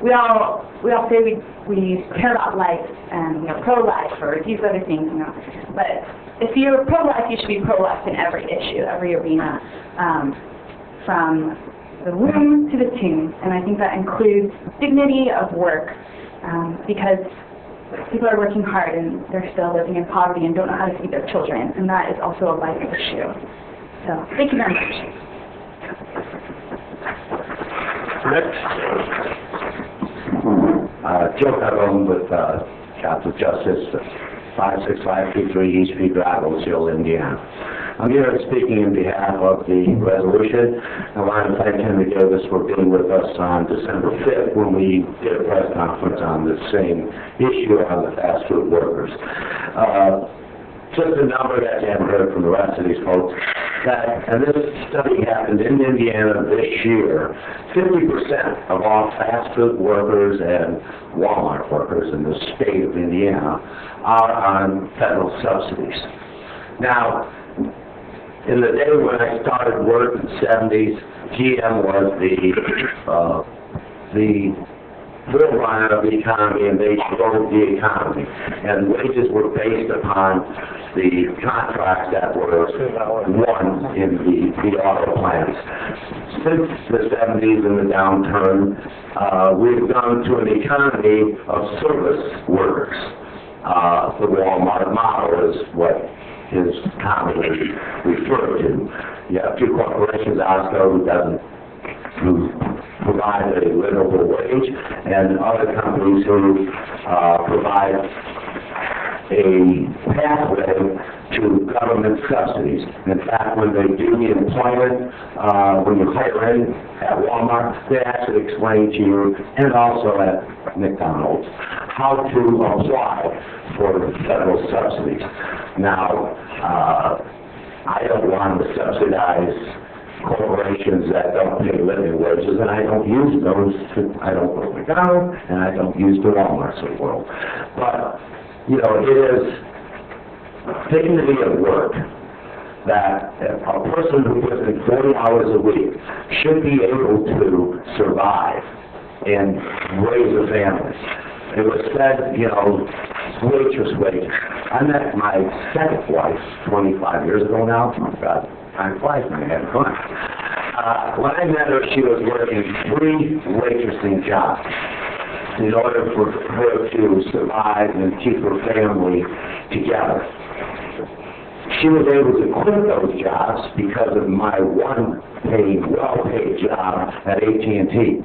we all say we care about life and pro-life or these other things, But if you're pro-life, you should be pro-life in every issue, every arena, from the womb to the tomb. And I think that includes dignity of work, because people are working hard and they're still living in poverty and don't know how to feed their children, and that is also a life issue. So, thank you very much. Next. Joe Carbone with Council Justice, 56523 East Street Drive, Osceola, Indiana. I'm here speaking in behalf of the resolution. I want to thank Henry Davis for being with us on December 5th when we did a press conference on the same issue on the fast food workers. Just a number that you haven't heard from the rest of these folks, and this study happened in Indiana this year, 50% of all fast food workers and Walmart workers in the state of Indiana are on federal subsidies. Now, in the day when I started work in the 70s, GM was the third line of the economy, and they drove the economy. And wages were based upon the contracts that were won in the auto plants. Since the 70s and the downturn, we've gone to an economy of service workers. The Walmart model is what is commonly referred to. You have two corporations, Osco, who provide a livable wage, and other companies who provide a pathway to government subsidies. In fact, when they do the employment, when you hire in at Walmart, they actually explain to you, and also at McDonald's, how to apply for the federal subsidies. Now, I don't want to subsidize corporations that don't pay living wages, and I don't use those. I don't go to McDonald's, and I don't use the Walmarts of the world. But it is dignity of work that a person who puts in 40 hours a week should be able to survive and raise a family. It was said, waitress wages. I met my second wife 25 years ago now. Oh, God, time flies when you have fun. When I met her, she was working 3 waitressing jobs in order for her to survive and keep her family together. She was able to quit those jobs because of my well-paid job at AT&T.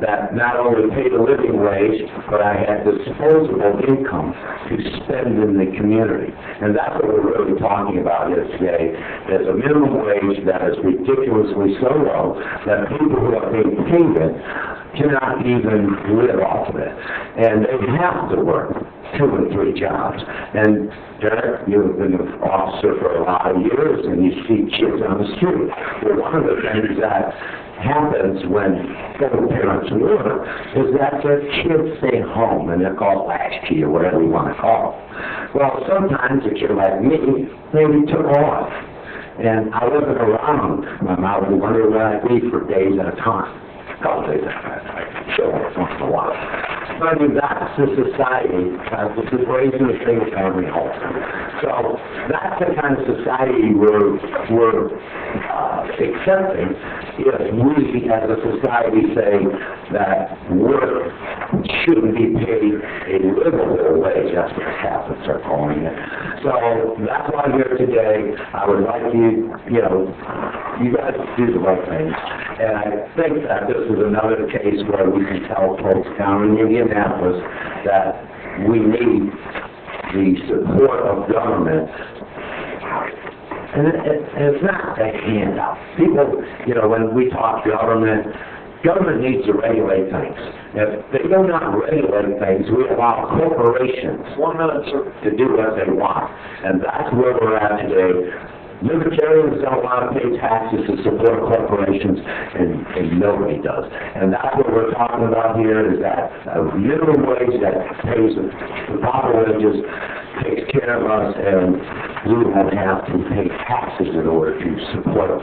That not only paid a living wage, but I had disposable income to spend in the community. And that's what we're really talking about here today. There's a minimum wage that is ridiculously so low that people who are being paid it cannot even live off of it. And they have to work 2 and 3 jobs. And Derek, you've been an officer for a lot of years, and you see kids on the street. Well, one of the things that happens when both parents work is that their kids stay home, and they're called latchkey or whatever you want to call them. Well, sometimes a kid like me maybe took off, and I wasn't around. My mom would wonder where I'd be for days at a time. A couple days at a time. I'd show up once in a while. But I mean, that's the society which is raised in a single-family home. So that's the kind of society we're accepting if we, as a society, say that work shouldn't be paid a livable wage. That's what the Catholics are calling it. So that's why I'm here today. I would like you guys to do the right things. And I think that this is another case where we can tell folks down in Indianapolis that we need the support of government. And it's not a handout. People, when we talk government needs to regulate things. If they do not regulate things, we allow corporations to do what they want. And that's where we're at today. Libertarians don't want to pay taxes to support corporations, and nobody does. And that's what we're talking about here, is that a minimum wage that pays the proper wages takes care of us, and we won't have to pay taxes in order to support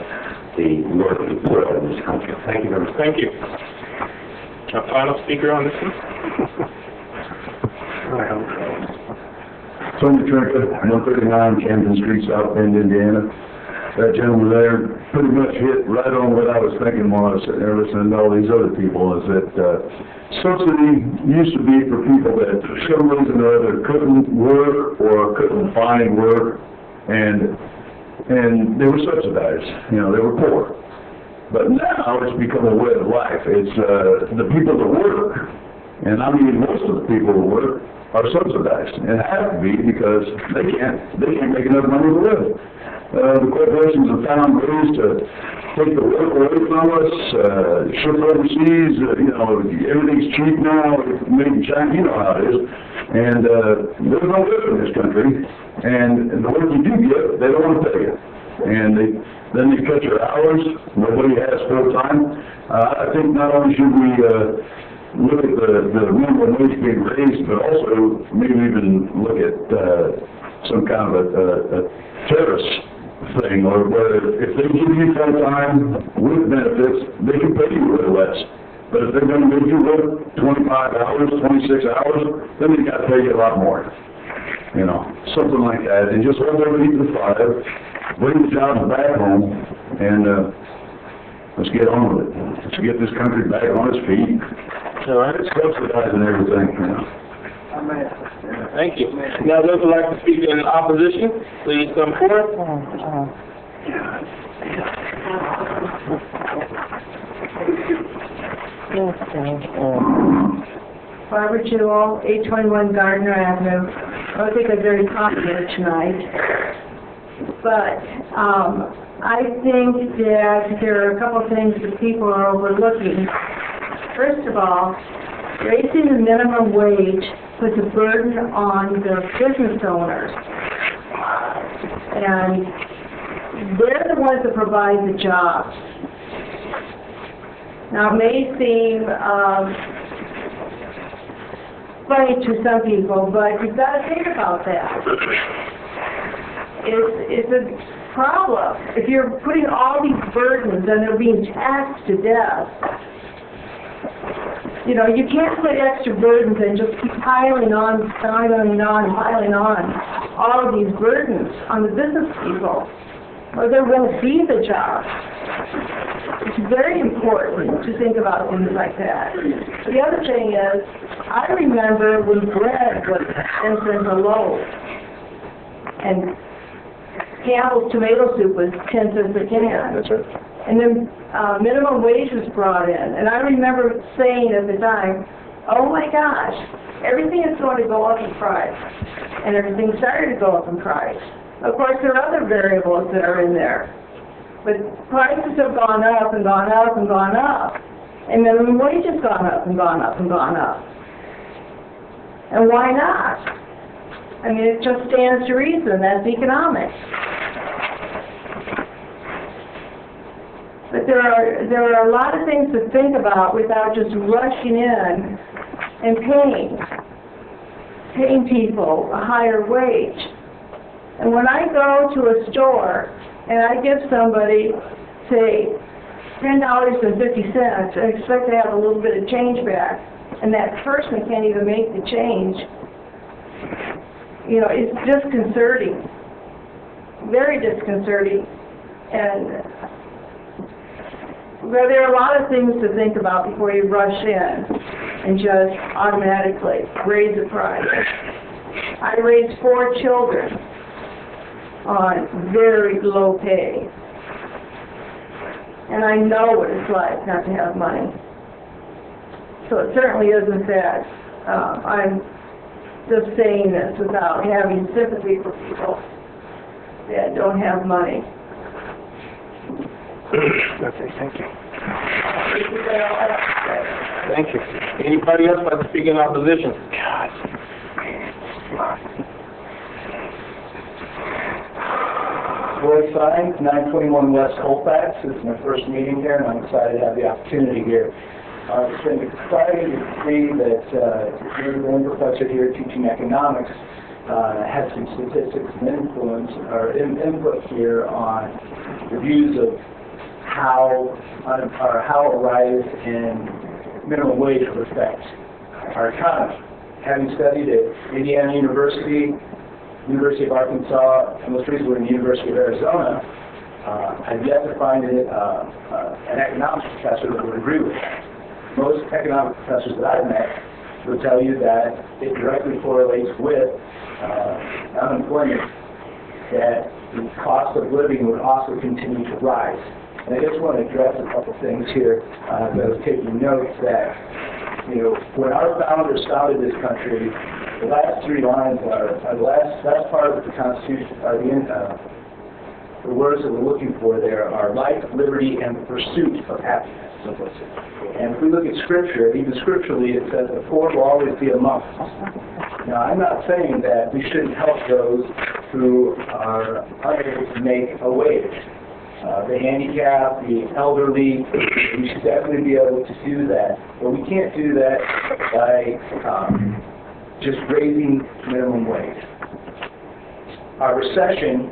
the working poor in this country. Thank you very much. Thank you. Our final speaker on this one. Tony Trinket, 139 Camden Street, South Bend, Indiana. That gentleman there pretty much hit right on what I was thinking while I was sitting there listening to all these other people, is that subsidy used to be for people that for some reason or other couldn't work or couldn't find work, and they were subsidized. They were poor. But now it's become a way of life. It's the people that work, and I mean most of the people who work, are subsidized, and have to be because they can't make enough money to live. The corporations have found ways to take the work away from us, ship overseas. Everything's cheap now, made in China. You know how it is. And there's no work in this country. And the work you do get, they don't want to pay you. And then they cut your hours. Nobody has full time. I think not only should we look at the minimum wage being raised, but also maybe even look at some kind of a terrorist thing, or where if they give you full time with benefits, they can pay you a little less. But if they're going to make you work 25 hours, 26 hours, then they got to pay you a lot more. Something like that. And just hold everybody to the fire, bring the jobs back home, and let's get on with it. Let's get this country back on its feet. So it's subsidizing everything. Thank you. Now, those who would like to speak in opposition, please come forward. Barbara Jewell, 821 Gardner Avenue. I don't think I'm very popular tonight, but I think that there are a couple of things that people are overlooking. First of all, raising the minimum wage puts a burden on the business owners. And they're the ones that provide the jobs. Now, it may seem funny to some people, but you've got to think about that. It's a problem. If you're putting all these burdens and they're being taxed to death, you can't put extra burdens and just keep piling on all of these burdens on the business people, or there won't be the jobs. It's very important to think about things like that. The other thing is, I remember when bread was 10 cents a loaf, and Campbell's tomato soup was 10 cents a can. That's right. And then minimum wage was brought in. And I remember saying at the time, oh my gosh, everything is going to go up in price. And everything started to go up in price. Of course, there are other variables that are in there. But prices have gone up and gone up and gone up. And minimum wage has gone up and gone up and gone up. And why not? I mean, it just stands to reason. That's economics. But there are a lot of things to think about without just rushing in and paying people a higher wage. And when I go to a store and I give somebody, say, $10.50, I expect to have a little bit of change back, and that person can't even make the change. You know, it's disconcerting, very disconcerting, and well, there are a lot of things to think about before you rush in and just automatically raise the price. I raised 4 children on very low pay, and I know what it's like not to have money. So it certainly isn't that I'm just saying this without having sympathy for people that don't have money. Okay, thank you. Thank you. Anybody else like to speak in opposition? God. Roy Sines, 921 West Colfax. This is my first meeting here, and I'm excited to have the opportunity here. It's been exciting to see that you're the one professor here teaching economics has some statistics and influence or input here on the views of how a rise in minimum wage will affect our economy. Having studied at Indiana University, University of Arkansas, and most recently the University of Arizona, I've yet to find an economics professor that would agree with that. Most economic professors that I've met will tell you that it directly correlates with unemployment, that the cost of living would also continue to rise. And I just want to address a couple things here. I was taking notes that, you know, when our founders founded this country, the last 3 lines are the last part of the Constitution, are the words that we're looking for there are life, liberty, and the pursuit of happiness. And if we look at Scripture, even scripturally, it says the poor will always be among us. Now, I'm not saying that we shouldn't help those who are unable to make a wage. The handicapped, the elderly, we should definitely be able to do that. But we can't do that by just raising minimum wage. Our recession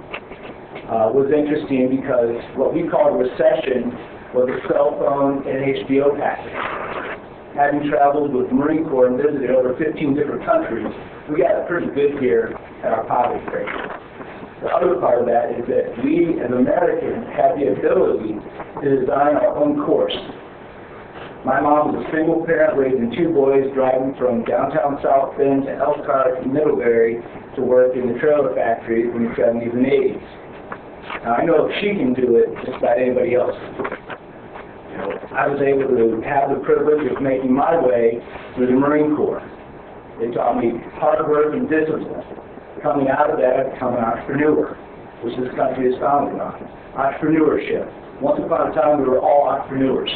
was interesting because what we called recession was a cell phone and HBO package. Having traveled with the Marine Corps and visited over 15 different countries, we got it pretty good here at our poverty rate. The other part of that is that we as Americans have the ability to design our own course. My mom was a single parent raising 2 boys, driving from downtown South Bend to Elkhart to Middlebury to work in the trailer factories in the 70s and 80s. Now, I know if she can do it, just about anybody else can do it. You know, I was able to have the privilege of making my way through the Marine Corps. They taught me hard work and discipline. Coming out of that, I became an entrepreneur, which this country is founded on. Entrepreneurship. Once upon a time, we were all entrepreneurs.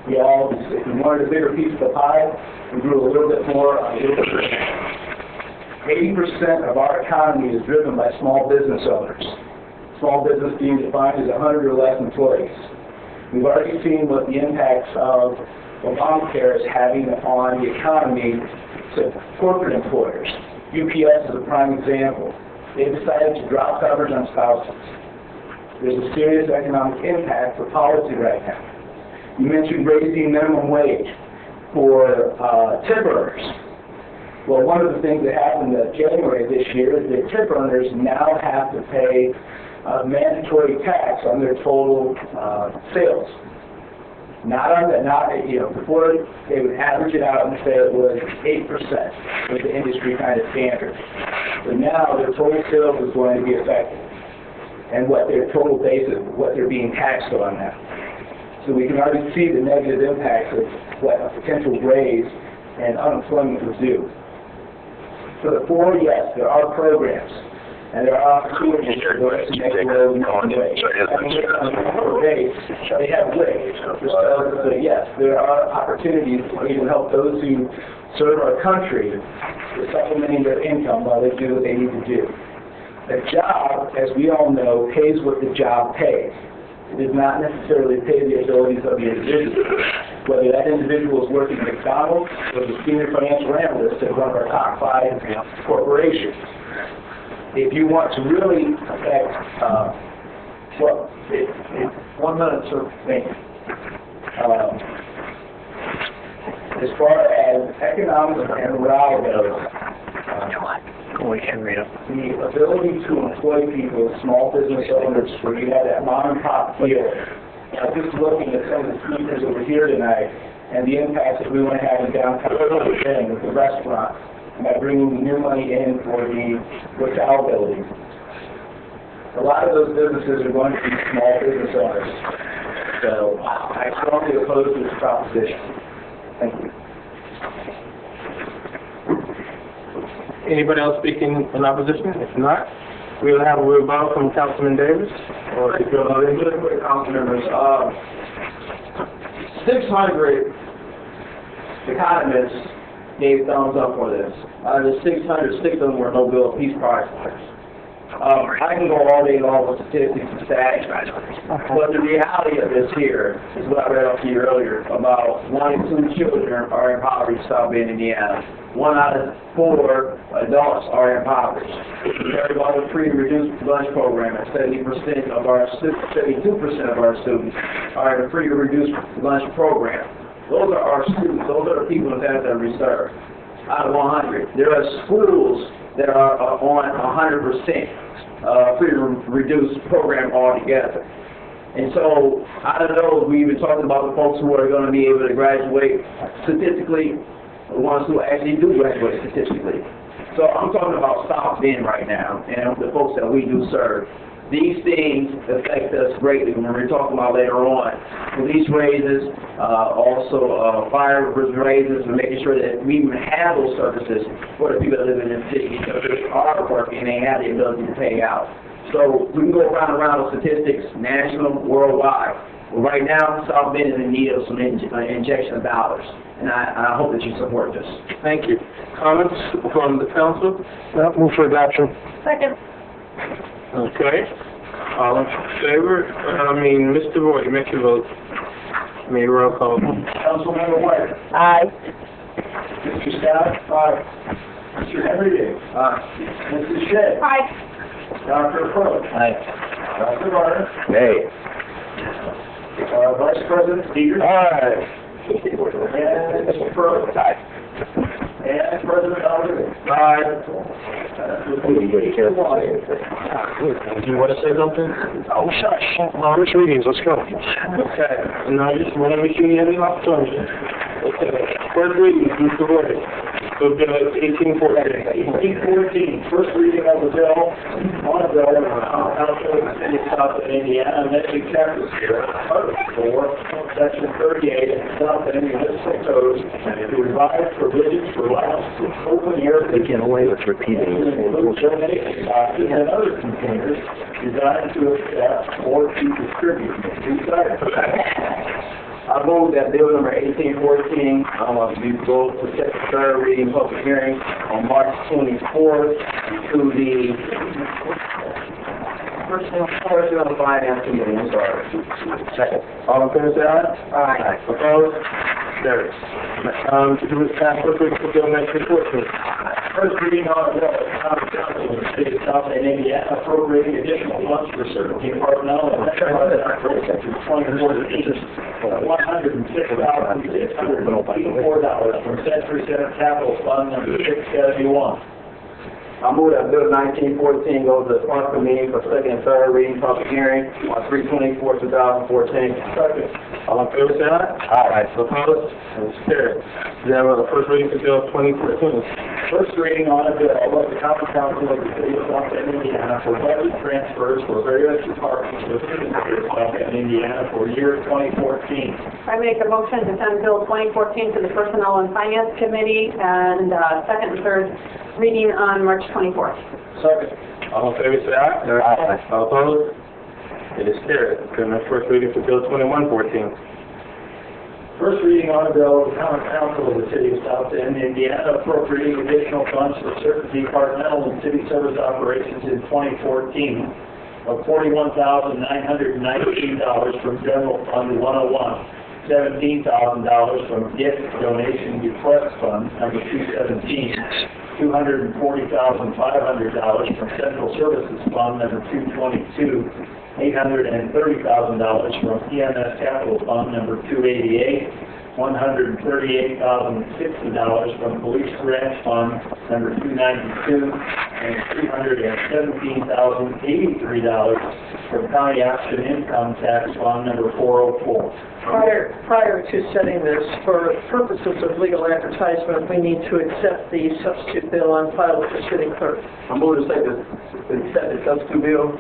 We all, if we wanted a bigger piece of the pie, we grew a little bit more on a little bit. 80% of our economy is driven by small business owners. Small business being defined as 100 or less employees. We've already seen what the impacts of Obamacare is having on the economy to corporate employers. UPS is a prime example. They decided to drop coverage on spouses. There's a serious economic impact for policy right now. You mentioned raising minimum wage for tip earners. Well, one of the things that happened in January of this year is that tip earners now have to pay mandatory tax on their total sales. Not on that, before they would average it out and say it was 8%, was the industry kind of standard. But now their total sales is going to be affected. And what their total base is, what they're being taxed on now. So we can already see the negative impacts of what a potential raise and unemployment would do. For the poor, yes, there are programs. And there are opportunities for those to make roads one way. They have ways. So yes, there are opportunities to even help those who serve our country with supplementing their income while they do what they need to do. A job, as we all know, pays what the job pays. It does not necessarily pay the abilities of the individual. Whether that individual is working at McDonald's or the senior financial analyst at one of our top 5 corporations. If you want to really affect, well, 1 minute sort of thing. As far as economics and morale goes, the ability to employ people, small business owners, where you have that mom and pop feel. Just looking at some of the speakers over here tonight and the impact that we want to have in downtown with the restaurants, by bringing new money in for the hotel buildings. A lot of those businesses are going to be small business owners. So I strongly oppose this proposition. Thank you. Anybody else speaking in opposition? If not, we'll have a rebuttal from Councilman Davis. Or if you're not Just quick, council members. 600 economists gave thumbs up for this. Out of the 600, 6 of them were Nobel Peace Prize winners. I can go all day long with statistics and stats, but the reality of this here is what I read off to you earlier, about 1 in 2 children are impoverished in South Bend, Indiana. 1 out of 4 adults are impoverished. We heard about the free and reduced lunch program, and 72% of our students are in a free and reduced lunch program. Those are our students. Those are the people that are reserved. Out of 100, there are schools that are on 100% free and reduced program altogether. And so, I don't know if we even talked about the folks who are going to be able to graduate statistically, the ones who actually do graduate statistically. So I'm talking about South Bend right now, and the folks that we do serve. These things affect us greatly when we're talking about later on. Police raises, also fire raises, and making sure that we even have those services for the people that live in the city because they are working and they have the ability to pay out. So we can go around with statistics, national, worldwide. But right now, South Bend is in need of some injection of dollars, and I hope that you support this. Thank you. Comments from the council? Move for adoption. Second. Okay. All in favor? Mr. Boyd, make your vote. May roll call. Councilmember White. Aye. Mr. Scott. Aye. Mr. Henry. Aye. Mrs. Shea. Aye. Dr. Crowe. Aye. Dr. Barner. Nay. Vice President Peters. Aye. And Mr. Crowe. Aye. And President Alvarez. Do you want to say something? Oh, shush. First readings, let's go. Okay. Now, I just want to make sure you have the opportunity. Okay. First reading, Mr. Boyd. So, Bill 1814. 1814, first reading of the bill, on a bill, Council of the City of South Bend, Indiana, amending chapter 4, section 38, South Bend Municipal Code, to revise provisions for licensed open air. They get away with repeating the same bullshit. And other containers designed to accept or to distribute these items. I move that bill number 1814 be brought to set the third reading public hearing on March 24th to the Personnel and Finance Committee. I'm sorry. Second. All in favor, say aye. Aye. Opposed? Carries. To do with pass first reading for Bill 1914. First reading on the bill, Common Council of the City of South Bend, Indiana, appropriating additional funds for certain personnel and section 2014, $106,684 from Century Center Capital Fund number 671. I move that bill 1914 goes to the Park Committee for second and third reading public hearing on 3/24/2014. Second. All in favor, say aye. Aye. Opposed? It's carried. We have the first reading for Bill 2014. First reading on a bill of the Common Council of the City of South Bend, Indiana for budget transfers for various departments within the City of South Bend, Indiana for year 2014. I make a motion to send Bill 2014 to the Personnel and Finance Committee and second and third reading on March 24th. Second. All in favor, say aye. Aye. All opposed? It is carried. Good, now first reading for Bill 2114. First reading on a bill of the common council of the city of South Bend, Indiana, appropriating additional funds for certain departmental and city service operations in 2014 of $41,919 from General Fund 101, $17,000 from Gift Donation Bequest Fund number 217, $240,500 from Central Services Fund number 222, $830,000 from EMS Capital Fund number 288, $138,060 from Police Branch Fund number 292, and $317,083 from County Action Income Tax Fund number 404. Prior to setting this, for purposes of legal advertisement, we need to accept the substitute bill on file with the city clerk. I'm going to say this, accept the substitute bill.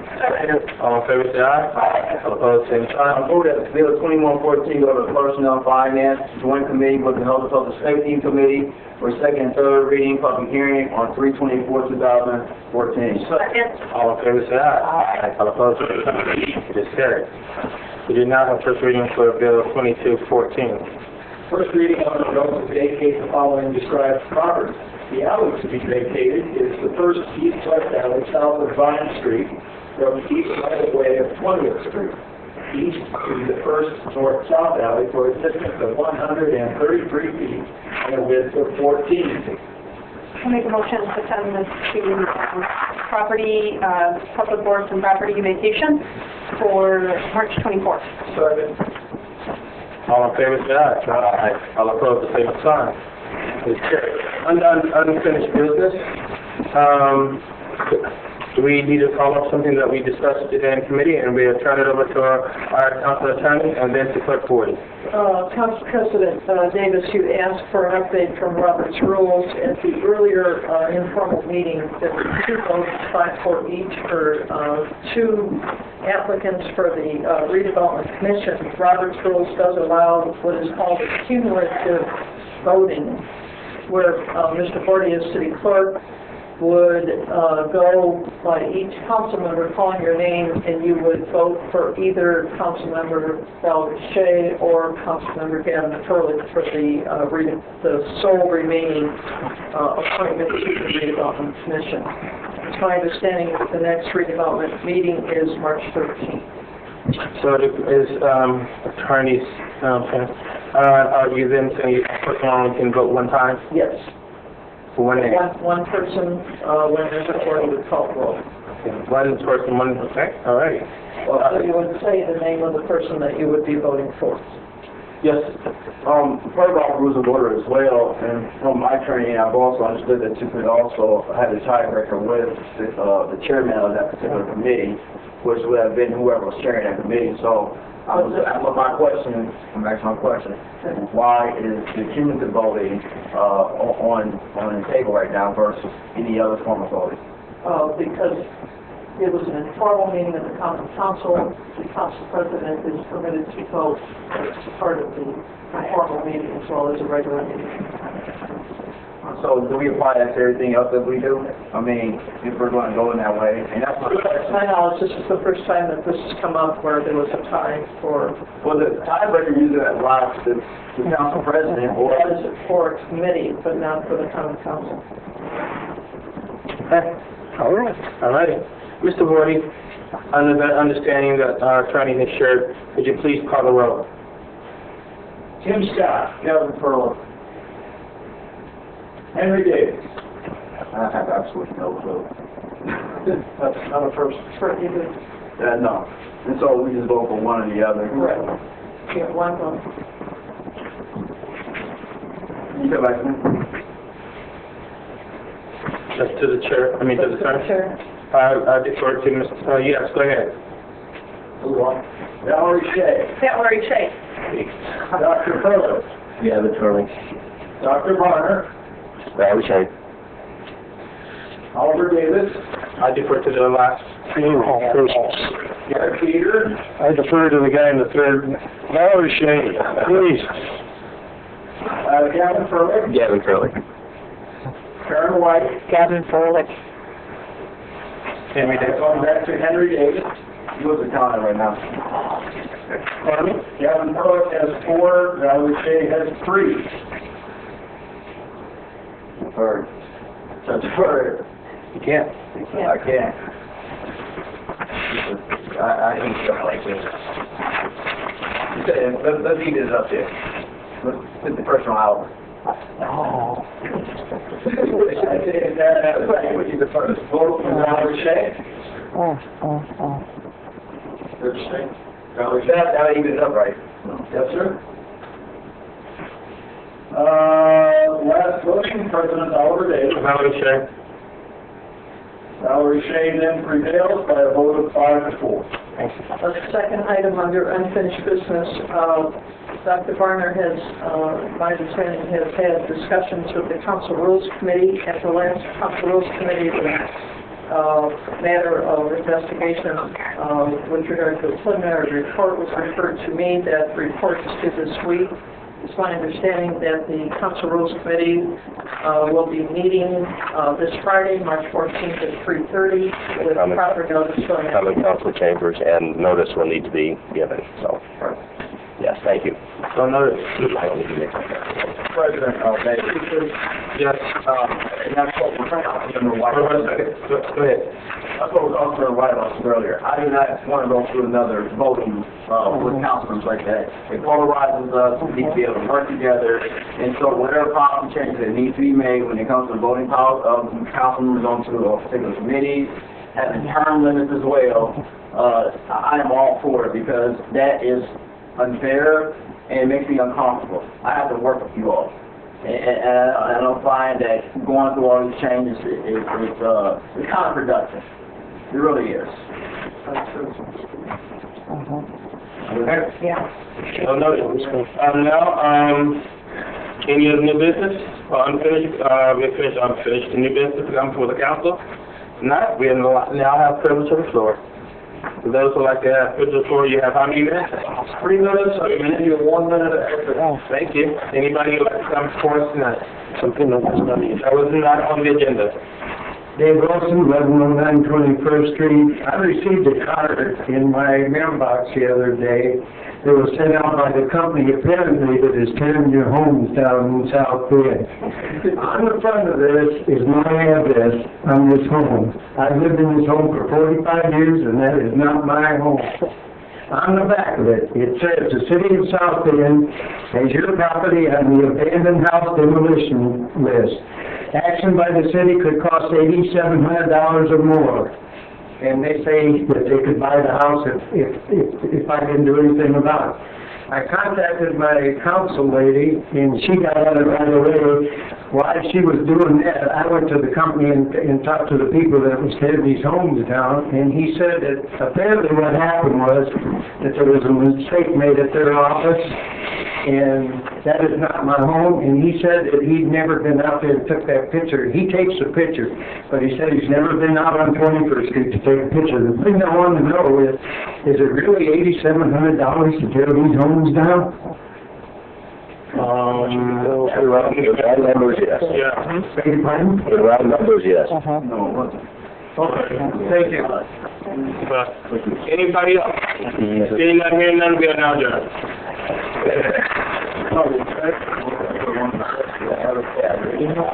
All in favor, say aye. Aye. All opposed, same sign. I move that Bill 2114 go to the Personnel Finance Joint Committee with the Health and Public Safety Committee for second and third reading, public hearing on 3/24/2014. Second. All in favor, say aye. Aye. All opposed, same sign. It is carried. We do now have first reading for Bill 2214. First reading on the bill to vacate the following described property. The alley to be vacated is the first east-west alley south of Vine Street from the east right-of-way of 20th Street, east to the first north-south alley for a distance of 133 feet and a width of 14 feet. I'll make a motion to send this to property, public works and property vacation for March 24th. Second. All in favor, say aye. Aye. All opposed, the same sign. It is carried. Unfinished business. Do we need to follow up something that we discussed today in committee, and we'll turn it over to our council attorney and then to clerk Forty. Council President Davis, you asked for an update from Robert's Rules. At the earlier informal meeting, there were 2 votes, 5 for each, for 2 applicants for the redevelopment commission. Robert's Rules does allow what is called cumulative voting, where Mr. Forty, as city clerk, would go by each council member calling your name, and you would vote for either council member Valerie Shea or council member Gavin Furley for the sole remaining appointment to the redevelopment commission. It's my understanding that the next redevelopment meeting is March 13th. So is attorneys, are you then saying person can vote one time? Yes. For one name? One person, when there's a court, would call roll. One person, one, okay, all right. Well, so you would say the name of the person that you would be voting for. Yes, part of our rules of order as well, and from my training, I've also understood that you could also have a tiebreaker with the chairman of that particular committee, which would have been whoever was chairing that committee. So I'm back to my question. Why is the cumulative voting on the table right now versus any other form of voting? Because it was an informal meeting of the common council. The council president is permitted to vote as part of the informal meeting as well as a regular meeting. So do we apply that to everything else that we do? I mean, if we're going to go in that way, and that's my question. To my knowledge, this is the first time that this has come up where there was a tie for... Well, the tiebreaker usually applies to the council president or... That is for a committee, but not for the common council. Okay, all right, all righty. Mr. Vorty, under that understanding that our attorney has shared, would you please call the roll? Tim Scott. Gavin Furley. Henry Davis. I have absolutely no clue. That's not a first for either. No. And so we just vote for one or the other. Right. You have one vote. You go back to me. That's to the chair, to the attorney? I defer to Mr. Yes, go ahead. Valerie Shea. Valerie Shea. Dr. Furley. Gavin Furley. Dr. Varner. Valerie Shea. Oliver Davis. I defer to the last person. Gary Peter. I defer to the guy in the third. Valerie Shea, please. Gavin Furley. Gavin Furley. Karen White. Gavin Furley. Henry Davis. Going back to Henry Davis. He was a county right now. Pardon me? Gavin Cook has 4, Valerie Shea has 3. Deferred. So deferred. You can't. I can't. I hate stuff like this. Let's leave this up there. Let's put the pressure on Albert. Oh. Would you defer this vote from Valerie Shea? Valerie Shea, that evens up, right? Yes, sir. Last motion, President Oliver Davis. Valerie Shea. Valerie Shea then prevails by a vote of 5-4. A second item under unfinished business, Dr. Varner has, my understanding, has had discussions with the Council Rules Committee. At the last Council Rules Committee, the matter of investigation with regard to the preliminary report was referred to me. That report is due this week. It's my understanding that the Council Rules Committee will be meeting this Friday, March 14th at 3:30 with proper notice going out. Common council chambers, and notice will need to be given, so, yes, thank you. So notice. I don't need to make that. President Davis. Yes. And that's what we're trying to do. Hold on a second. Go ahead. That's what Councilor White asked earlier. I do not want to go through another voting with councilors like that. It polarizes us. We need to be able to work together. And so whatever policy changes that need to be made when it comes to voting power of councilors onto a particular committee, having term limits as well, I am all for it because that is unfair and it makes me uncomfortable. I have to work with you all. And I don't find that going through all these changes is counterproductive. It really is. Okay. Yeah. So noted. Now, any other new business or unfinished, unfinished new business to come before the council? If not, we now have privilege of the floor. For those who like to have privilege of the floor, you have how many minutes? 3 minutes, a minute, you have 1 minute. Thank you. Anybody who would like to come before us tonight? Something that was not on the agenda. Dave Wilson, 1119 21st Street. I received a card in my mailbox the other day that was sent out by the company apparently that is tearing your homes down in South Bend. On the front of this is my address on this home. I've lived in this home for 45 years and that is not my home. On the back of it, it says the city of South Bend has your property on the abandoned house demolition list. Action by the city could cost $8,700 or more. And they say that they could buy the house if I didn't do anything about it. I contacted my council lady, and she got on it right away. While she was doing that, I went to the company and talked to the people that was tearing these homes down, and he said that apparently what happened was that there was a mistake made at their office, and that is not my home, and he said that he'd never been out there and took that picture. He takes the picture, but he said he's never been out on 21st Street to take a picture. The thing I want to know is it really $8,700 to tear these homes down? Round numbers, yes. Yeah. Beg your pardon? Round numbers, yes. Okay. Thank you. Anybody else? Seeing none, hearing none, we are now adjourned. You know